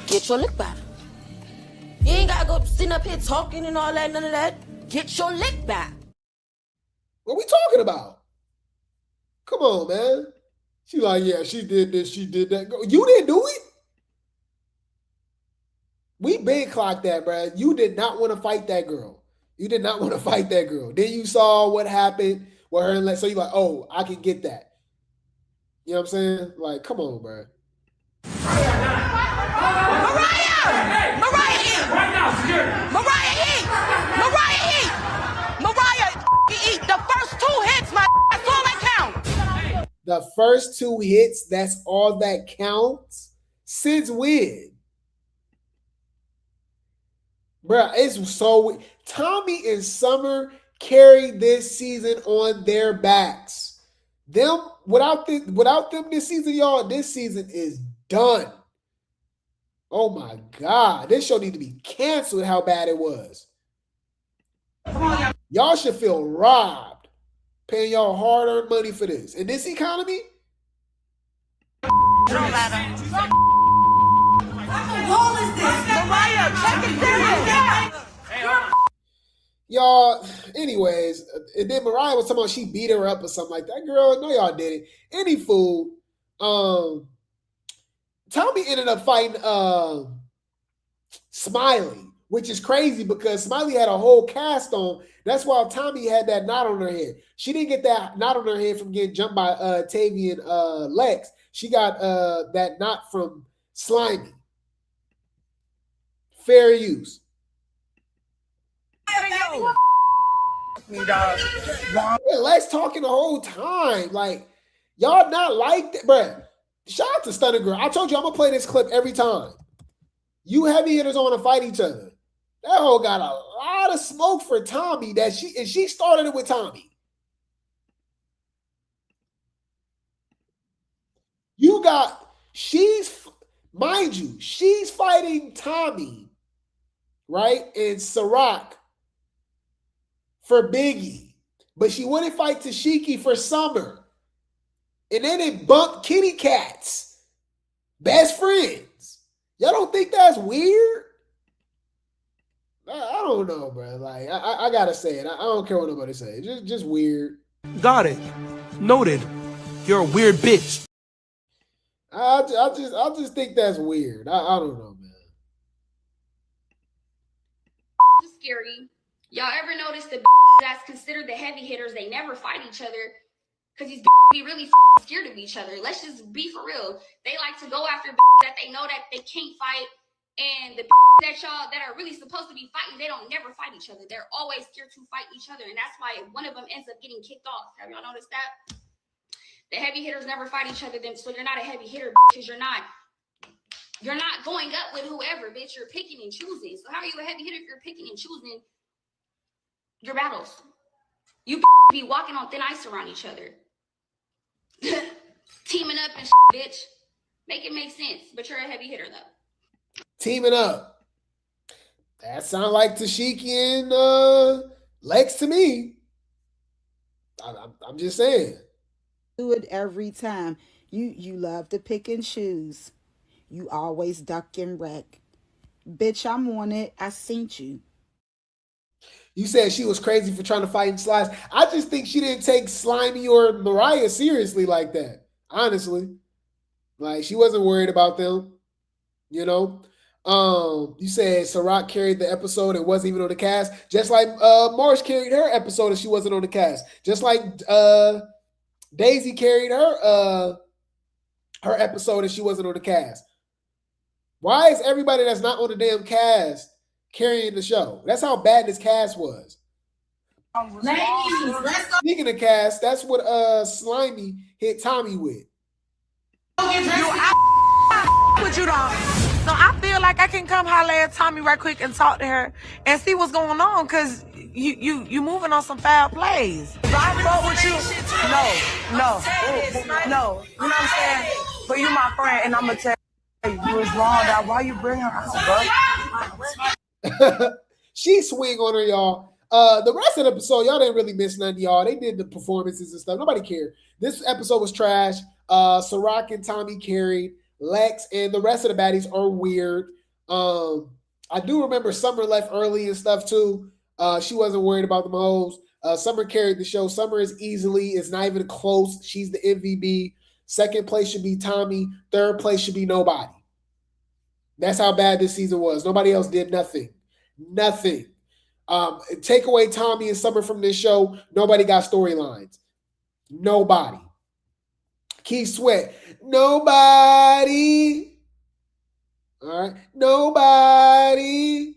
[SPEAKER 15] get your lick back. You ain't gotta go sitting up here talking and all that, none of that. Get your lick back.
[SPEAKER 11] What we talking about? Come on, man. She like, yeah, she did this, she did that. You didn't do it. We big clocked that, bro. You did not want to fight that girl. You did not want to fight that girl. Then you saw what happened with her, and so you're like, oh, I can get that. You know what I'm saying? Like, come on, bro.
[SPEAKER 15] The first 2 hits, that's all that counts.
[SPEAKER 11] The first 2 hits, that's all that counts? Since when? Bruh, it's so... Tommie and Summer carried this season on their backs. Without them this season, y'all, this season is done. Oh my God. This show need to be canceled how bad it was. Y'all should feel robbed paying y'all hard-earned money for this. In this economy? Y'all, anyways, and then Mariah was talking about she beat her up or something like that. Girl, no, y'all didn't. Any fool. Tommie ended up fighting Smiley, which is crazy because Smiley had a whole cast on. That's why Tommie had that knot on her head. She didn't get that knot on her head from getting jumped by Tavy and Lex. She got that knot from Slimy. Fair use. Lex talking the whole time. Like, y'all not like that, bruh. Shout out to Stunner Girl. I told you I'm gonna play this clip every time. You heavy hitters want to fight each other. That hoe got a lot of smoke for Tommie she started it with Tommie. Mind you, she's fighting Tommie, right? And Ciroc for Biggie. But she wouldn't fight Tashiki for Summer. And then it bumped kitty cats. Best friends. Y'all don't think that's weird? I don't know, bro. Like, I gotta say it. I don't care what nobody says. Just weird.
[SPEAKER 5] Got it. Noted. You're a weird bitch.
[SPEAKER 11] I just think that's weird. I don't know, man.
[SPEAKER 7] It's scary. Y'all ever notice the that's considered the heavy hitters, they never fight each other because these be really scared of each other. Let's just be for real. They like to go after that they know that they can't fight, and the that y'all that are really supposed to be fighting, they don't never fight each other. They're always scared to fight each other, and that's why one of them ends up getting kicked off. Have y'all noticed that? The heavy hitters never fight each other, then so you're not a heavy hitter because you're not going up with whoever, bitch. You're picking and choosing. So how are you a heavy hitter if you're picking and choosing your battles? You be walking on thin ice around each other. Teaming up and bitch. Make it make sense, but you're a heavy hitter though.
[SPEAKER 11] Teaming up. That sound like Tashiki and Lex to me. I'm just saying.
[SPEAKER 10] Do it every time. You love to pick and choose. You always duck and wreck. Bitch, I'm on it. I seen you.
[SPEAKER 11] You said she was crazy for trying to fight in slides. I just think she didn't take Slimy or Mariah seriously like that. Honestly. Like, she wasn't worried about them. You know? You said Ciroc carried the episode and wasn't even on the cast. Just like Marsh carried her episode and she wasn't on the cast. Just like Daisy carried her episode and she wasn't on the cast. Why is everybody that's not on the damn cast carrying the show? That's how bad this cast was. Speaking of cast, that's what Slimy hit Tommie with.
[SPEAKER 16] With you though. So I feel like I can come holler at Tommie right quick and talk to her and see what's going on, because you moving on some foul plays. If I fuck with you, no. You know what I'm saying? But you my friend, and I'm gonna tell you was wrong. That why you bring her out, bro?
[SPEAKER 11] She swing on her, y'all. The rest of the episode, y'all didn't really miss none, y'all. They did the performances and stuff. Nobody cared. This episode was trash. Ciroc and Tommie carried. Lex and the rest of the baddies are weird. I do remember Summer left early and stuff too. She wasn't worried about the hoes. Summer carried the show. Summer is easily, it's not even close. She's the MVP. Second place should be Tommie. Third place should be nobody. That's how bad this season was. Nobody else did nothing. Nothing. Take away Tommie and Summer from this show. Nobody got storylines. Nobody. Keith Sweat. Nobody. All right. Nobody.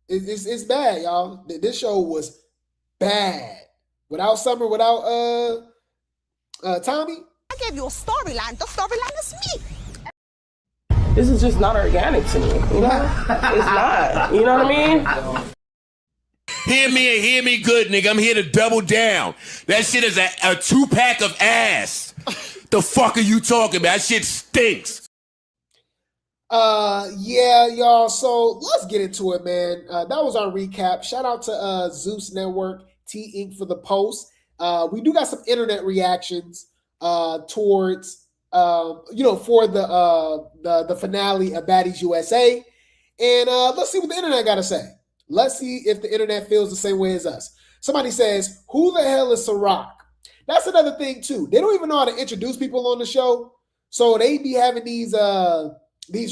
[SPEAKER 11] It's bad, y'all. This show was bad. Without Summer, without Tommie.
[SPEAKER 10] I gave you a storyline. The storyline is me.
[SPEAKER 14] this is just not organic to me. You know, it's not. You know what I mean?
[SPEAKER 12] Hear me and hear me good, nigga. I'm here to double down. That shit is a 2-pack of ass. The fuck are you talking about? That shit stinks.
[SPEAKER 11] Yeah, y'all. So let's get into it, man. That was our recap. Shout out to Zeus Network, T Inc. for the post. We do got some internet reactions towards for the finale of Baddies USA. And let's see what the internet got to say. Let's see if the internet feels the same way as us. Somebody says, who the hell is Ciroc? That's another thing, too. They don't even know how to introduce people on the show. So they be having these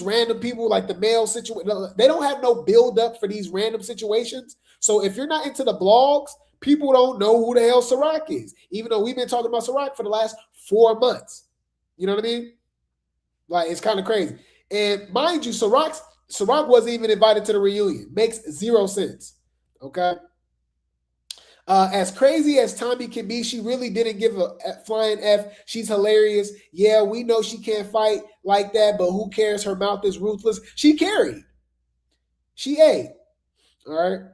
[SPEAKER 11] random people, like the male situation. They don't have no build up for these random situations. So if you're not into the blogs, people don't know who the hell Ciroc is, even though we've been talking about Ciroc for the last 4 months. You know what I mean? Like, it's kind of crazy. And mind you, Ciroc wasn't even invited to the reunion. Makes zero sense. Okay. As crazy as Tommie can be, she really didn't give a flying F. She's hilarious. Yeah, we know she can't fight like that, but who cares? Her mouth is ruthless. She carried. She ate. All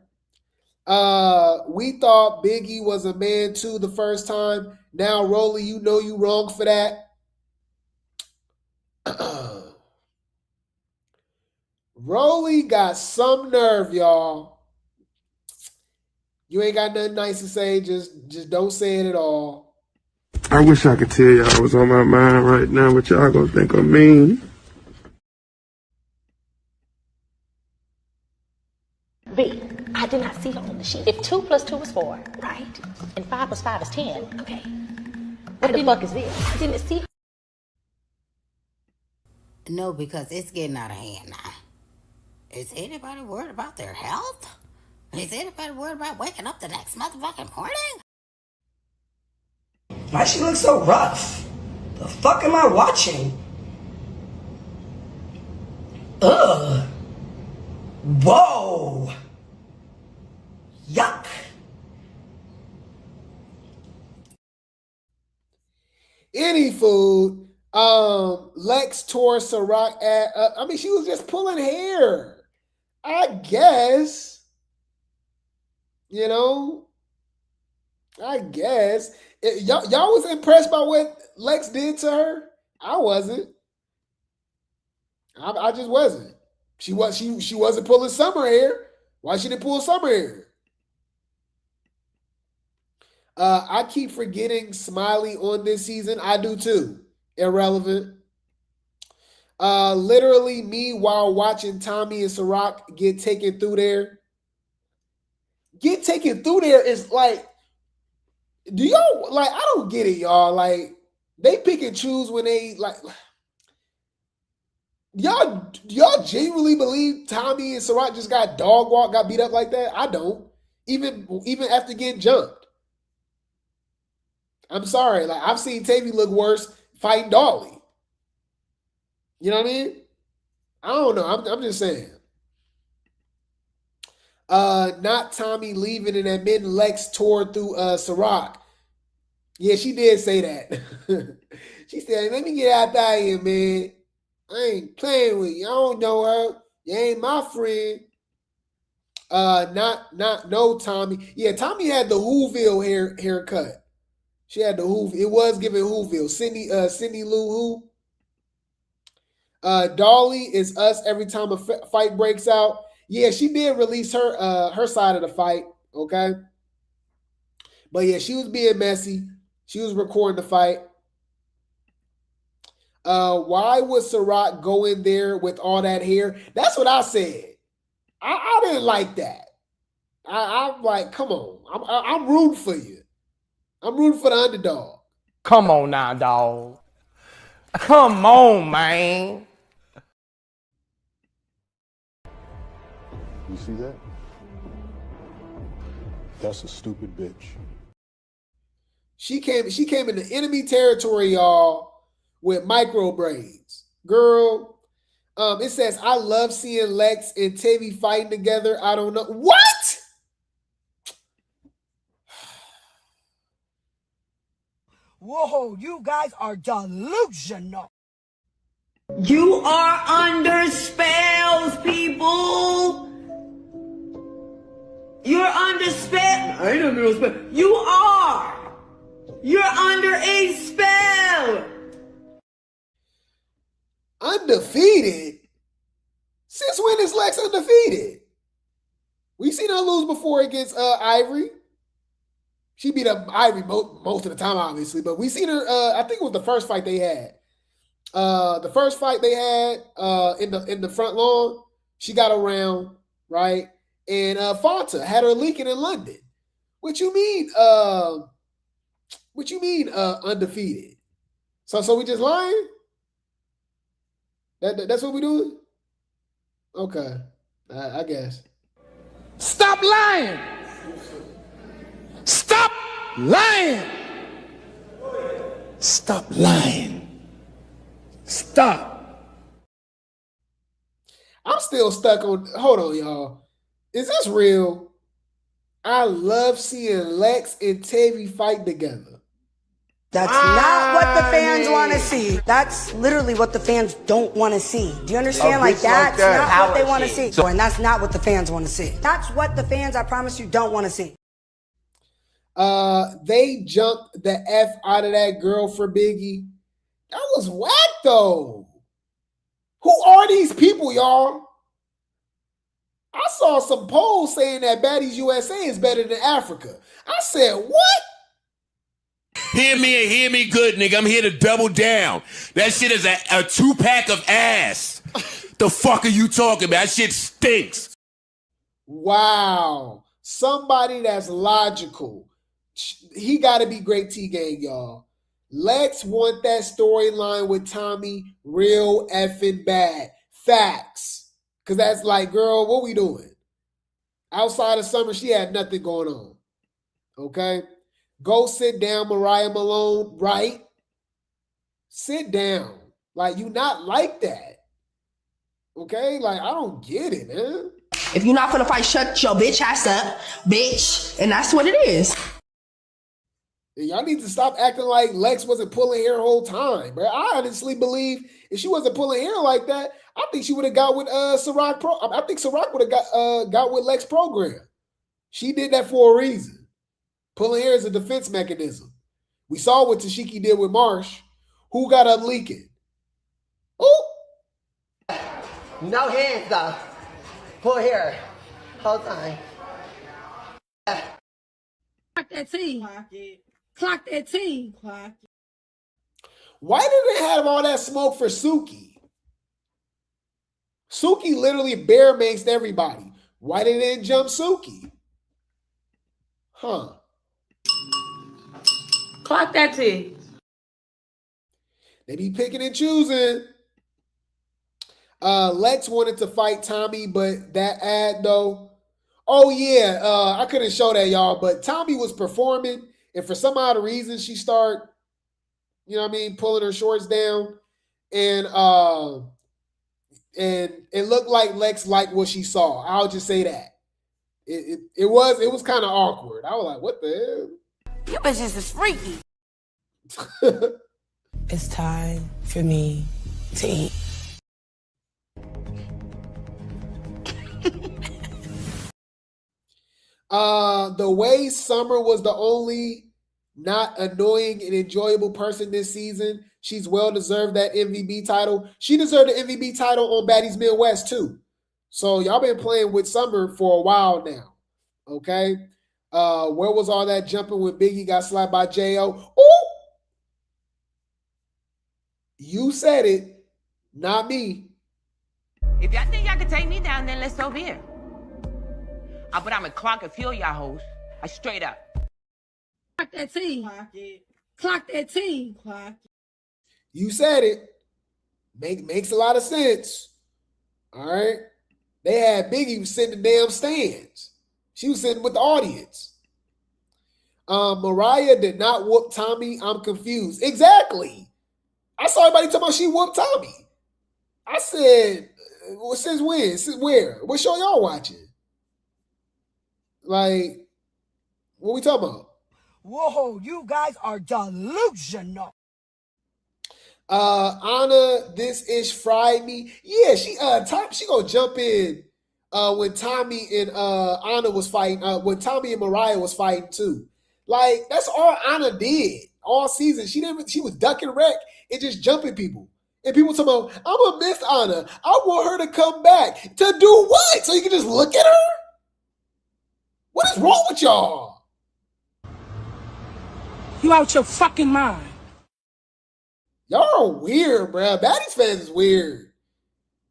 [SPEAKER 11] right. We thought Biggie was a man too the first time. Now, Rolly, you know you wrong for that. Rolly got some nerve, y'all. You ain't got nothing nice to say. Just don't say it at all.
[SPEAKER 17] I wish I could tell y'all what's on my mind right now, but y'all gonna think I'm mean.
[SPEAKER 18] B, I did not see her on the sheet. If 2 + 2 is 4, right? And 5 + 5 is 10. Okay. What the fuck is this? I didn't see her.
[SPEAKER 19] No, because it's getting out of hand now. Is anybody worried about their health? Is anybody worried about waking up the next motherfucking morning?
[SPEAKER 20] Why she look so rough? The fuck am I watching? Ugh. Whoa. Yuck.
[SPEAKER 11] Any food. Lex tore Ciroc at. She was just pulling hair. I guess. You know, I guess. Y'all was impressed by what Lex did to her? I wasn't. I just wasn't. She wasn't pulling summer hair. Why she didn't pull summer hair? I keep forgetting Smiley on this season. I do too. Irrelevant. Literally me while watching Tommie and Ciroc get taken through there. Get taken through there is like, do y'all like? I don't get it, y'all. Like, they pick and choose when they like. Y'all genuinely believe Tommie and Ciroc just got dog walk, got beat up like that? I don't. Even after getting jumped. I'm sorry. Like, I've seen Tavy look worse fighting Dolly. You know what I mean? I don't know. I'm just saying. Not Tommie leaving and admitting Lex tore through Ciroc. Yeah, she did say that. She said, let me get out of here, man. I ain't playing with you. I don't know her. You ain't my friend. No Tommie. Yeah, Tommie had the Whoville haircut. She had the Whoville. It was giving Whoville. Cindy Lou Who. Dolly is us every time a fight breaks out. Yeah, she did release her side of the fight, okay? But yeah, she was being messy. She was recording the fight. Why would Ciroc go in there with all that hair? That's what I said. I didn't like that. I'm like, come on. I'm rooting for you. I'm rooting for the underdog.
[SPEAKER 22] Come on now, dog. Come on, man.
[SPEAKER 23] You see that? That's a stupid bitch.
[SPEAKER 11] She came into enemy territory, y'all, with micro braids. Girl, it says, I love seeing Lex and Tavy fighting together. I don't know. What?
[SPEAKER 20] Whoa, you guys are delusional.
[SPEAKER 1] You are under spells, people. You're under spell. I ain't under no spell. You are. You're under a spell.
[SPEAKER 11] Undefeated? Since when is Lex undefeated? We've seen her lose before against Ivory. She beat up Ivory most of the time, obviously, but we seen her. I think it was the first fight they had. The first fight they had in the front lawn, she got around, right? And Fonta had her leaking in London. What you mean undefeated? So we just lying? That's what we doing? Okay, I guess.
[SPEAKER 22] Stop lying. Stop lying. Stop lying. Stop.
[SPEAKER 11] I'm still stuck on, hold on, y'all. Is this real? I love seeing Lex and Tavy fight together.
[SPEAKER 9] That's not what the fans want to see. That's literally what the fans don't want to see. Do you understand? Like that's not what they want to see. And that's not what the fans want to see. That's what the fans, I promise you, don't want to see.
[SPEAKER 11] They jumped the F out of that girl for Biggie. That was whack though. Who are these people, y'all? I saw some polls saying that Baddies USA is better than Africa. I said, what?
[SPEAKER 21] Hear me and hear me good, nigga. I'm here to double down. That shit is a 2-pack of ass. The fuck are you talking about? That shit stinks.
[SPEAKER 11] Wow. Somebody that's logical. He got to be Grape Tea gang, y'all. Lex want that storyline with Tommie real effing bad. Facts. Because that's like, girl, what we doing? Outside of summer, she had nothing going on. Okay? Go sit down, Mariah Malone, right? Sit down. Like, you not like that. Okay? Like, I don't get it, man.
[SPEAKER 15] If you're not gonna fight, shut your bitch ass up, bitch. And that's what it is.
[SPEAKER 11] Y'all need to stop acting like Lex wasn't pulling hair the whole time, bro. I honestly believe if she wasn't pulling hair like that, I think she would have got with Ciroc Pro. I think Ciroc would have got with Lex program. She did that for a reason. Pulling hair is a defense mechanism. We saw what Tashiki did with Marsh. Who got up leaking? Ooh.
[SPEAKER 1] No hands though. Pull hair. Whole time.
[SPEAKER 4] Clock that T. Clock it. Clock that T. Clock it.
[SPEAKER 11] Why did they have all that smoke for Suki? Suki literally bear maced everybody. Why they didn't jump Suki? Huh.
[SPEAKER 1] Clock that T.
[SPEAKER 11] They be picking and choosing. Lex wanted to fight Tommie, but that ad though. Oh yeah, I couldn't show that, y'all, but Tommie was performing, and for some odd reason she started, you know what I mean, pulling her shorts down, and it looked like Lex liked what she saw. I'll just say that. It was kind of awkward. I was like, what the hell?
[SPEAKER 1] You bitches is freaky.
[SPEAKER 16] It's time for me to eat.
[SPEAKER 11] The way Summer was the only not annoying and enjoyable person this season, she's well deserved that MVP title. She deserved the MVP title on Baddies Midwest too. So y'all been playing with Summer for a while now. Okay. Where was all that jumping when Biggie got slapped by J.O.? Ooh! You said it, not me.
[SPEAKER 24] If y'all think y'all can take me down, then let's over here. But I'm a clock and feel y'all hoes. I straight up.
[SPEAKER 4] Clock that T. Clock it. Clock that T. Clock it.
[SPEAKER 11] You said it. Makes a lot of sense. All right. They had Biggie sitting in the damn stands. She was sitting with the audience. Mariah did not whoop Tommie. I'm confused. Exactly. I saw everybody talking about she whooped Tommie. I said, well, since when? Since where? What show y'all watching? Like, what we talking about?
[SPEAKER 9] Whoa, you guys are delusional.
[SPEAKER 11] Anna, this ish fried me. Yeah, she gonna jump in when Tommie and Anna was fighting, when Tommie and Mariah was fighting too. Like, that's all Anna did all season. She was ducking wreck and just jumping people. And people talking about, I'm gonna miss Anna. I want her to come back. To do what? So you can just look at her? What is wrong with y'all?
[SPEAKER 16] You out your fucking mind.
[SPEAKER 11] Y'all are weird, bruh. Baddies fans is weird.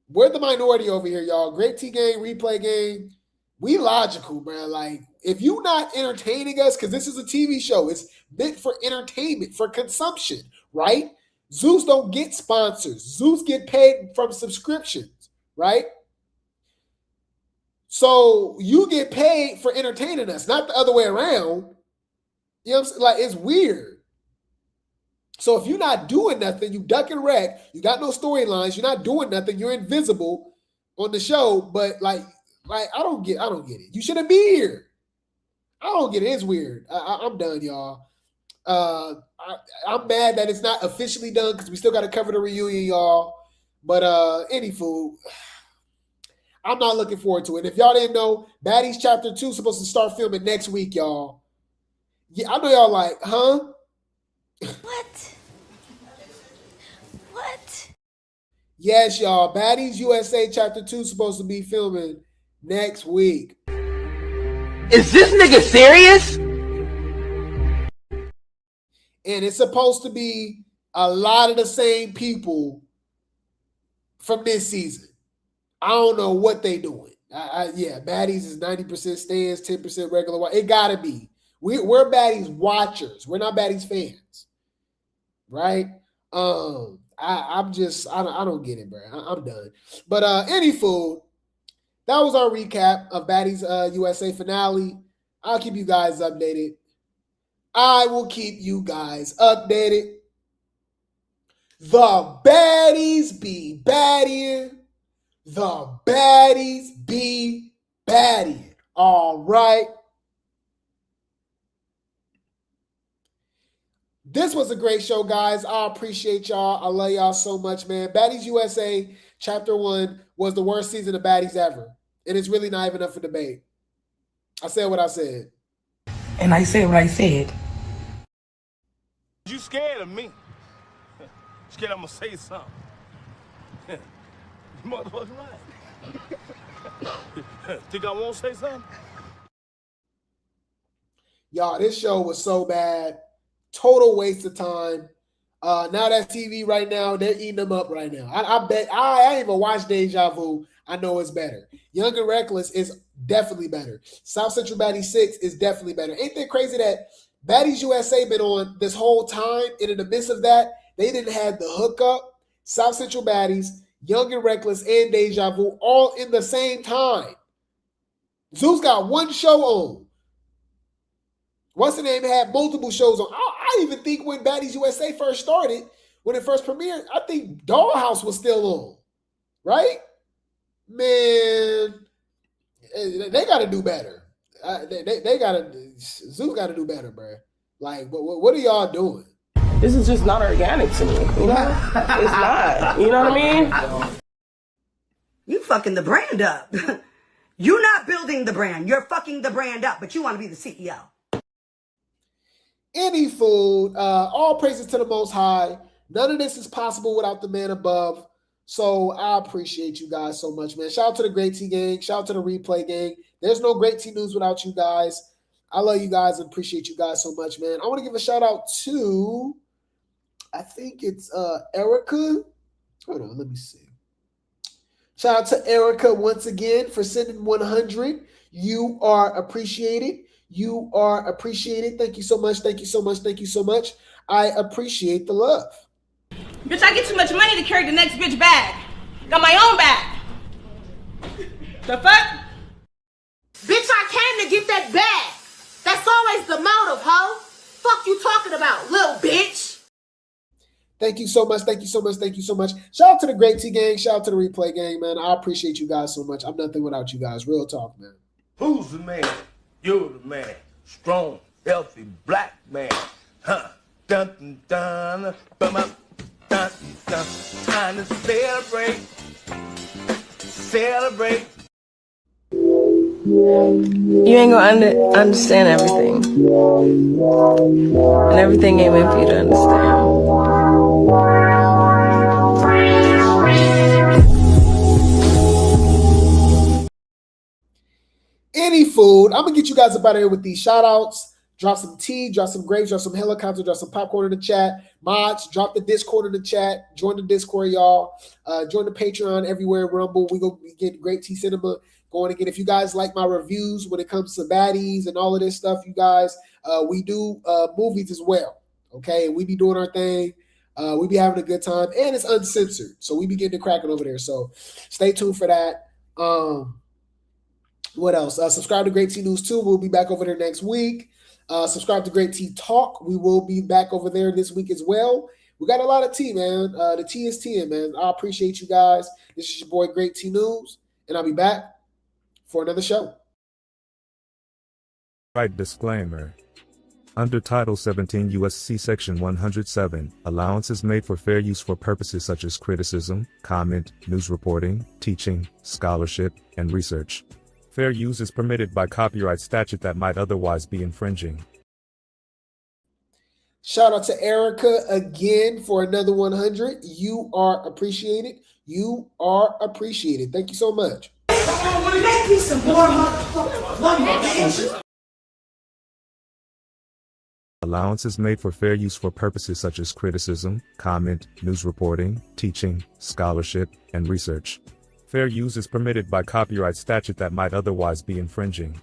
[SPEAKER 11] We're the minority over here, y'all. Grape Tea gang, replay gang. We logical, bruh. Like, if you not entertaining us, because this is a TV show, it's meant for entertainment, for consumption, right? Zeus don't get sponsors. Zeus get paid from subscriptions, right? So you get paid for entertaining us, not the other way around. You know what I'm saying? Like, it's weird. So if you're not doing nothing, you duck and wreck, you got no storylines, you're not doing nothing, you're invisible on the show, but like I don't get it. You shouldn't be here. I don't get it. It's weird. I'm done, y'all. I'm mad that it's not officially done because we still got to cover the reunion, y'all. But anywho, I'm not looking forward to it. If y'all didn't know, Baddies Chapter 2 is supposed to start filming next week, y'all. Yeah, I know y'all like, huh?
[SPEAKER 15] What? What?
[SPEAKER 11] Yes, y'all. Baddies USA Chapter 2 is supposed to be filming next week.
[SPEAKER 22] Is this nigga serious?
[SPEAKER 11] And it's supposed to be a lot of the same people from this season. I don't know what they doing. Yeah, Baddies is 90% stands, 10% regular. It gotta be. We're Baddies watchers. We're not Baddies fans, right? I don't get it, bro. I'm done. But anywho, that was our recap of Baddies USA finale. I'll keep you guys updated. I will keep you guys updated. The baddies be baddying. The baddies be baddying. All right. This was a great show, guys. I appreciate y'all. I love y'all so much, man. Baddies USA Chapter 1 was the worst season of Baddies ever. And it's really not even up for debate. I said what I said.
[SPEAKER 16] And I said what I said.
[SPEAKER 12] You scared of me? Scared I'm gonna say something? You motherfucking right. Think I won't say something?
[SPEAKER 11] Y'all, this show was so bad. Total waste of time. Now that TV right now, they're eating them up right now. I bet I ain't even watched Deja Vu. I know it's better. Young and Reckless is definitely better. South Central Baddies 6 is definitely better. Ain't that crazy that Baddies USA been on this whole time, and in the midst of that, they didn't have the hookup, South Central Baddies, Young and Reckless, and Deja Vu all in the same time. Zeus got one show on. What's the name? Had multiple shows on. I even think when Baddies USA first started, when it first premiered, I think Dollhouse was still on, right? Man, they got to do better. They got to. Zeus got to do better, bro. Like, what are y'all doing?
[SPEAKER 14] This is just not organic to me. You know, it's not. You know what I mean?
[SPEAKER 9] You fucking the brand up. You're not building the brand. You're fucking the brand up, but you want to be the CEO.
[SPEAKER 11] Any food, all praises to the Most High. None of this is possible without the man above. So I appreciate you guys so much, man. Shout out to the Grape Tea gang. Shout out to the replay gang. There's no Grape Tea news without you guys. I love you guys and appreciate you guys so much, man. I want to give a shout out to, I think it's Erica. Hold on, let me see. Shout out to Erica once again for sending 100. You are appreciated. You are appreciated. Thank you so much. Thank you so much. Thank you so much. I appreciate the love.
[SPEAKER 2] Bitch, I get too much money to carry the next bitch bag. Got my own bag. The fuck?
[SPEAKER 4] Bitch, I came to get that bag. That's always the motive, ho. Fuck you talking about, little bitch.
[SPEAKER 11] Thank you so much. Thank you so much. Thank you so much. Shout out to the Grape Tea gang. Shout out to the replay gang, man. I appreciate you guys so much. I'm nothing without you guys. Real talk, man.
[SPEAKER 12] Who's the man? You're the man. Strong, healthy, black man. Huh. Dun dun dun. dun, dun. Time to celebrate. Celebrate.
[SPEAKER 14] You ain't gonna understand everything. And everything ain't meant for you to understand.
[SPEAKER 11] Any food. I'm gonna get you guys up out of here with these shout outs. Drop some tea, drop some grapes, drop some helicopter, drop some popcorn in the chat. Mods, drop the Discord in the chat. Join the Discord, y'all. Join the Patreon everywhere. Rumble. We go get Grape Tea Cinema going again. If you guys like my reviews when it comes to baddies and all of this stuff, you guys, we do movies as well. Okay, we be doing our thing. We be having a good time, and it's uncensored, so we be getting it cracking over there. So stay tuned for that. What else? Subscribe to Grape Tea News 2. We'll be back over there next week. Subscribe to Grape Tea Talk. We will be back over there this week as well. We got a lot of tea, man. The tea is tea, man. I appreciate you guys. This is your boy Grape Tea News, and I'll be back for another show.
[SPEAKER 3] Right disclaimer. Under Title 17 U.S.C. Section 107, allowance is made for fair use for purposes such as criticism, comment, news reporting, teaching, scholarship, and research. Fair use is permitted by copyright statute that might otherwise be infringing.
[SPEAKER 11] Shout out to Erica again for another 100. You are appreciated. You are appreciated. Thank you so much.
[SPEAKER 1] Make me some more motherfuckers.
[SPEAKER 3] Allowance is made for fair use for purposes such as criticism, comment, news reporting, teaching, scholarship, and research. Fair use is permitted by copyright statute that might otherwise be infringing.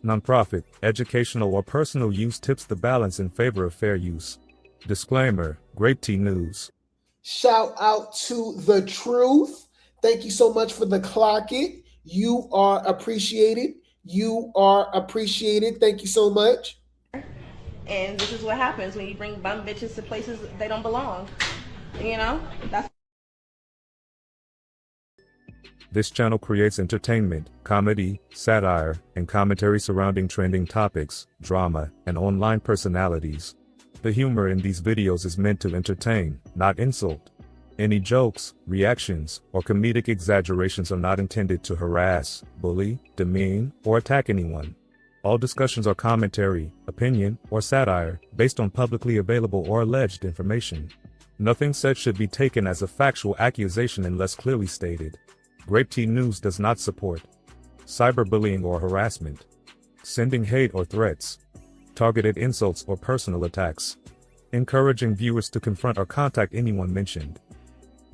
[SPEAKER 3] Nonprofit, educational, or personal use tips the balance in favor of fair use. Disclaimer, Grape Tea News.
[SPEAKER 11] Shout out to The Truth. Thank you so much for the clock it. You are appreciated. You are appreciated. Thank you so much.
[SPEAKER 2] And this is what happens when you bring bum bitches to places they don't belong. You know? That's
[SPEAKER 3] This channel creates entertainment, comedy, satire, and commentary surrounding trending topics, drama, and online personalities. The humor in these videos is meant to entertain, not insult. Any jokes, reactions, or comedic exaggerations are not intended to harass, bully, demean, or attack anyone. All discussions are commentary, opinion, or satire, based on publicly available or alleged information. Nothing said should be taken as a factual accusation unless clearly stated. Grape Tea News does not support cyberbullying or harassment, sending hate or threats, targeted insults or personal attacks, encouraging viewers to confront or contact anyone mentioned.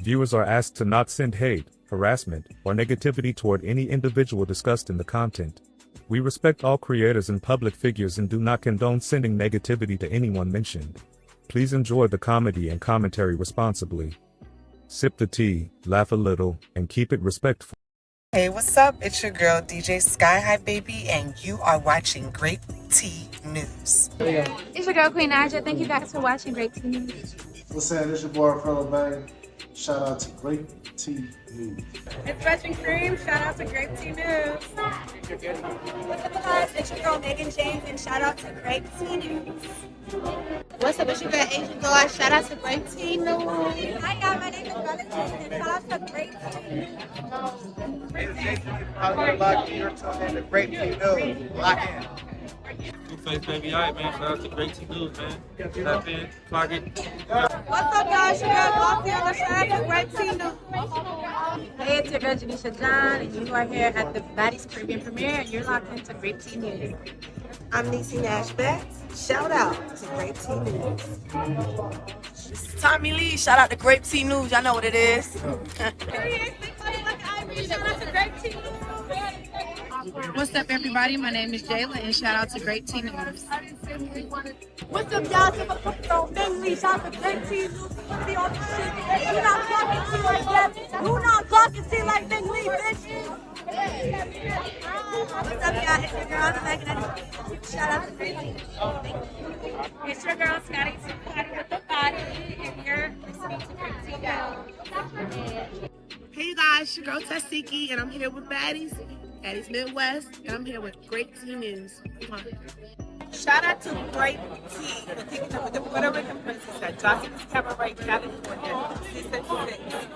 [SPEAKER 3] Viewers are asked to not send hate, harassment, or negativity toward any individual discussed in the content. We respect all creators and public figures and do not condone sending negativity to anyone mentioned. Please enjoy the comedy and commentary responsibly. Sip the tea, laugh a little, and keep it respectful.
[SPEAKER 6] Hey, what's up? It's your girl, DJ Sky High Baby, and you are watching Grape Tea News.
[SPEAKER 8] It's your girl, Queen Aja. Thank you guys for watching Grape Tea News.
[SPEAKER 13] What's up? It's your boy, Fellow Bang. Shout out to Grape Tea News.
[SPEAKER 8] It's Russian Cream. Shout out to Grape Tea News. What's up, guys? It's your girl, Megan James, and shout out to Grape Tea News. What's up? It's your girl, Asian Girl. Shout out to Grape Tea News. Hi, guys. My name is Valentine, and shout out to Grape Tea News.
[SPEAKER 13] You're tuning in to Grape Tea News. Lock in.
[SPEAKER 25] Face baby, alright, man. Shout out to Grape Tea News, man. Tap in, clock it.
[SPEAKER 8] What's up, guys? Your girl, Glossy, and shout out to Grape Tea News. Hey, it's your girl, Janisha John, and you are here at the Baddies Caribbean premiere, and you're locked into Grape Tea News.
[SPEAKER 26] I'm Niecy Nash Betts. Shout out to Grape Tea News.
[SPEAKER 6] This is Tommie Lee. Shout out to Grape Tea News. Y'all know what it is.
[SPEAKER 8] Shout out to Grape Tea News.
[SPEAKER 27] What's up, everybody? My name is Jayla, and shout out to Grape Tea News.
[SPEAKER 4] What's up, y'all? If I put on Bing shout out to Grape Tea News. Be on the shit. You not talking to like that. You not talking to like Bing Lee, bitch.
[SPEAKER 8] What's up, y'all? It's your girl, Megan. Shout out to Grape Tea. It's your girl, Scotty with the body, and you're listening to Grape Tea News.
[SPEAKER 27] Hey, you guys, your girl Tasiki, and I'm here with Baddies Midwest, and I'm here with Grape Tea News. Come on.
[SPEAKER 8] Shout out to Grape Tea for picking up with the Puerto Rican princess at Jockey's Cabaret, California. 666.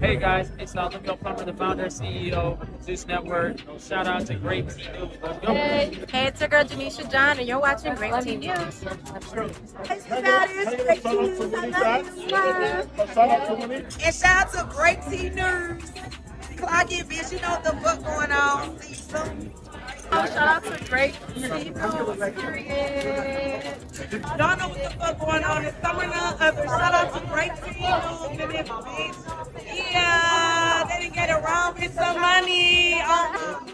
[SPEAKER 25] Hey guys, it's Leo Plummer, the founder and CEO of Zeus Network. Shout out to Grape Tea News. Let's go.
[SPEAKER 27] Hey, it's your girl Janisha John, and you're watching Grape Tea News.
[SPEAKER 8] It's the Baddies, Grape Tea News. I love you. And shout out to Grape Tea News. Clock it, bitch. You know what the fuck going on. See you soon.
[SPEAKER 27] Shout out to Grape Tea News. Period.
[SPEAKER 8] Don't know what the fuck going on. It's summer now. Shout out to Grape Tea News. Bitch. Yeah, they didn't get it wrong with some money. Oh,